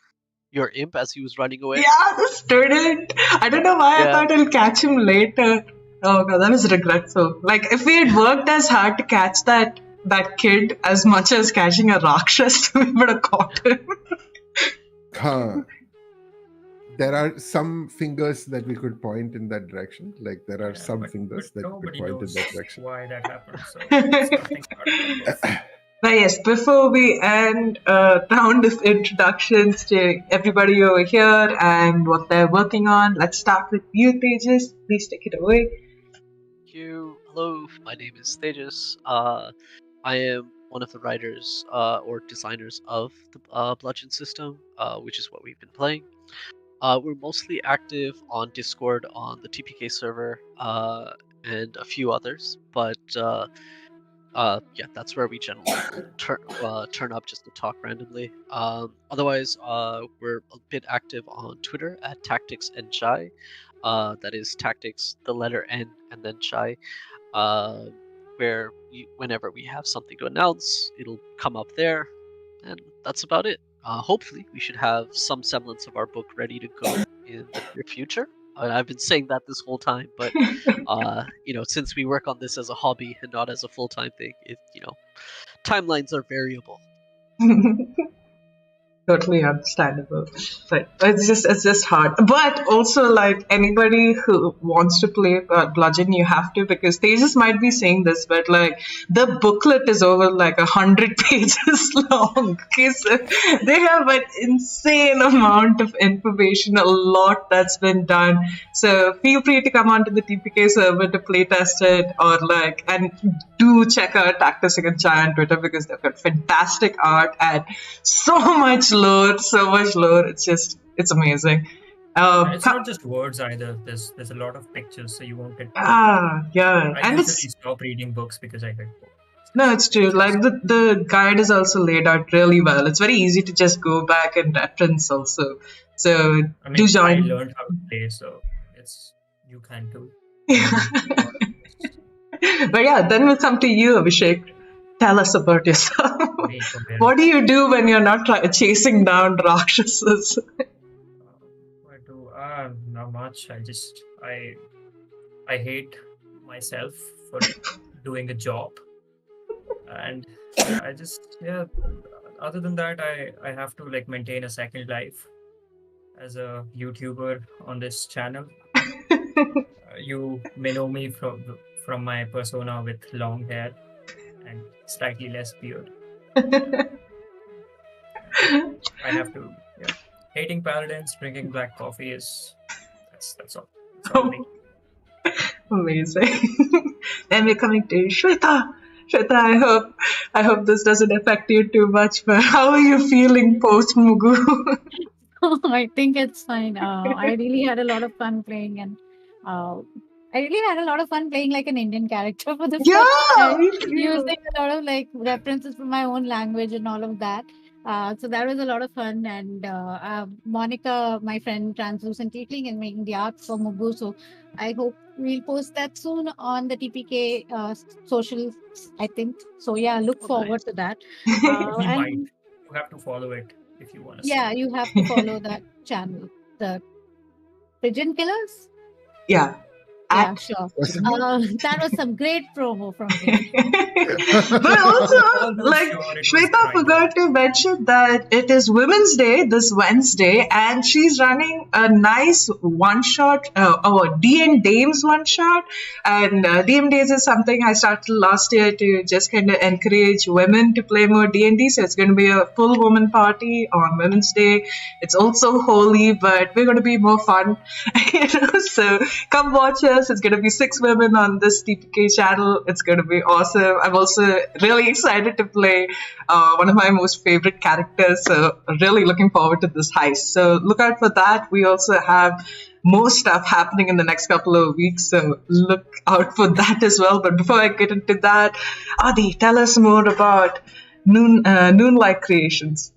your imp as he was running away. Yeah, the student. I don't know why I Yeah. thought I'll catch him later. Oh god, that was regretful. Like if we had worked as hard to catch that kid as much as catching a Rakshas, we would have caught him. Huh. There are some fingers that we could point in that direction. Like there are some but fingers that could nobody point in knows that direction. why that happened. So it's nothing particular. But yes, before we end, round of introductions to everybody over here and what they're working on, let's start with you, Tejas. Please take it away. Thank you. Hello, my name is Tejas. I am one of the writers or designers of the Bludgeon system, which is what we've been playing. We're mostly active on Discord on the TPK server and a few others, but yeah, that's where we generally turn up just to talk randomly. Otherwise, we're a bit active on Twitter at Tactics and Chai. That is Tactics, the letter N, and then Chai. Where whenever we have something to announce, it'll come up there, and that's about it. Hopefully, we should have some semblance of our book ready to go in the near future. I've been saying that this whole time, but since we work on this as a hobby and not as a full-time thing, timelines are variable. Totally understandable. But it's just hard. But also, like anybody who wants to play Bludgeon, you have to, because Tejas might be saying this, but like the booklet is over like 100 pages long. Okay, so they have an insane amount of information, a lot that's been done. So feel free to come onto the TPK server to play test it, or and do check out Tactics and Chai on Twitter, because they've got fantastic art and so much lore. It's amazing. It's not just words either. There's a lot of pictures, so you won't get. Yeah, I and usually stop reading books because I get bored. No, it's true. Like the guide is also laid out really well. It's very easy to just go back and reference also. So do I join. learned how to play, so you can too. But yeah, then we'll come to you, Abhishek. Tell us about yourself. What do you do when you're not chasing down Rakshasas? What do? Not much. I hate myself for doing a job, and other than that, I have to maintain a second life as a YouTuber on this channel. You may know me from my persona with long hair and slightly less beard. I have to. Yeah. Hating paladins, drinking black coffee that's all. That's all me. Amazing. Then we're coming to Shweta. Shweta, I hope this doesn't affect you too much, but how are you feeling post Mugu? I think it's fine. I really had a lot of fun playing, and I really had a lot of fun playing like an Indian character for the first time, using a lot of references from my own language and all of that. So that was a lot of fun. And Monica, my friend, translucent tiefling, and making the art for Mugu. So I hope we'll post that soon on the TPK socials, I think. So yeah, look forward to that. We might. You have to follow it if you want to. Yeah, you have to follow that channel, the Pigeon Killers. Yeah. Yeah, sure. That was some great promo from me. But also, Shweta forgot to mention that it is Women's Day this Wednesday, and she's running a nice one-shot, D&D Dames one-shot. And D&D Days is something I started last year to just kind of encourage women to play more D&D. So it's going to be a full woman party on Women's Day. It's also holy, but we're going to be more fun. So come watch us. It's going to be 6 women on this TPK channel. It's going to be awesome. I'm also really excited to play one of my most favorite characters. So really looking forward to this heist. So look out for that. We also have more stuff happening in the next couple of weeks. So look out for that as well. But before I get into that, Adi, tell us more about Noonlight Creations.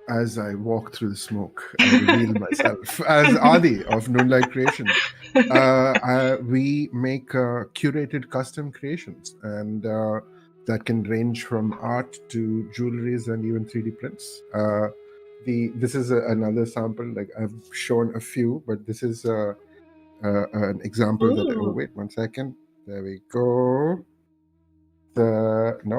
as I walk through the smoke, I reveal myself as Adi of Noonlight Creations. We make curated custom creations, and that can range from art to jewelries and even 3D prints. This is another sample. Like I've shown a few, but this is an example that. Oh, Ooh. wait 1 second. There we go. There we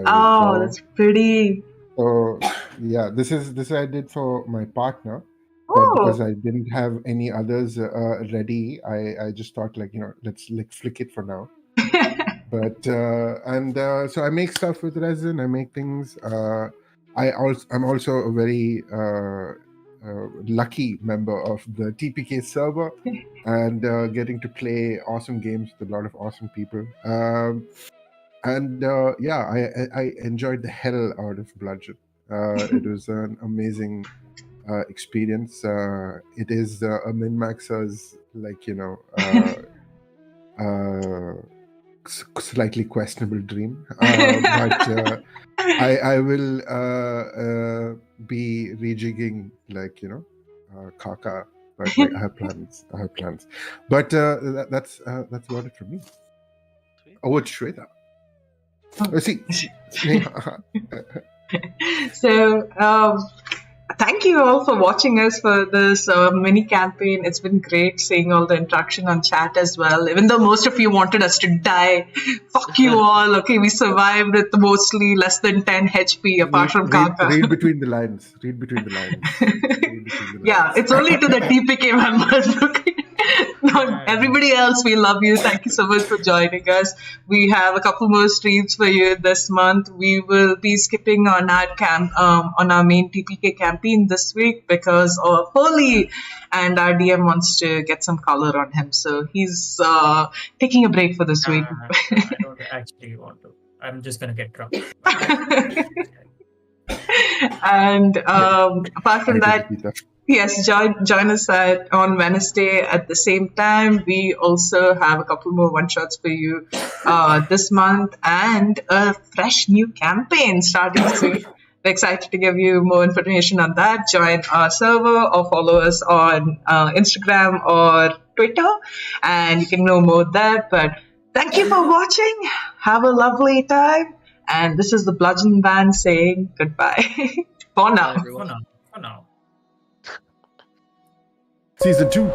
Oh, go. that's pretty. So yeah, this I did for my partner, but because Oh. I didn't have any others ready, I just thought like let's like flick it for now. But so I make stuff with resin. I make things. I'm also a very lucky member of the TPK server, and getting to play awesome games with a lot of awesome people. And I enjoyed the hell out of Bludgeon. It was an amazing experience. It is a min-maxer's, like slightly questionable dream, but I will be rejigging, like Kaka. But like, I have plans. But that's about it from me. Sweet. Over to Shweta. See, So, thank you all for watching us for this mini campaign. It's been great seeing all the interaction on chat as well. Even though most of you wanted us to die, fuck you all. Okay, we survived with mostly less than 10 HP apart from Kaka. Read between the lines. Yeah, it's only to the TPK members. Okay? Not everybody else, we love you. Thank you so much for joining us. We have a couple more streams for you this month. We will be skipping on our main TPK campaign this week because of Holy, and our DM wants to get some color on him, so he's taking a break for this week. I don't actually want to. I'm just gonna get drunk. And apart from that, yes, join us on Wednesday at the same time. We also have a couple more one-shots for you this month and a fresh new campaign starting soon. We're excited to give you more information on that. Join our server or follow us on Instagram or Twitter, and you can know more there. But thank you for watching. Have a lovely time. And this is the Bludgeon Band saying goodbye. For now. Bye, everyone. For now. Season 2.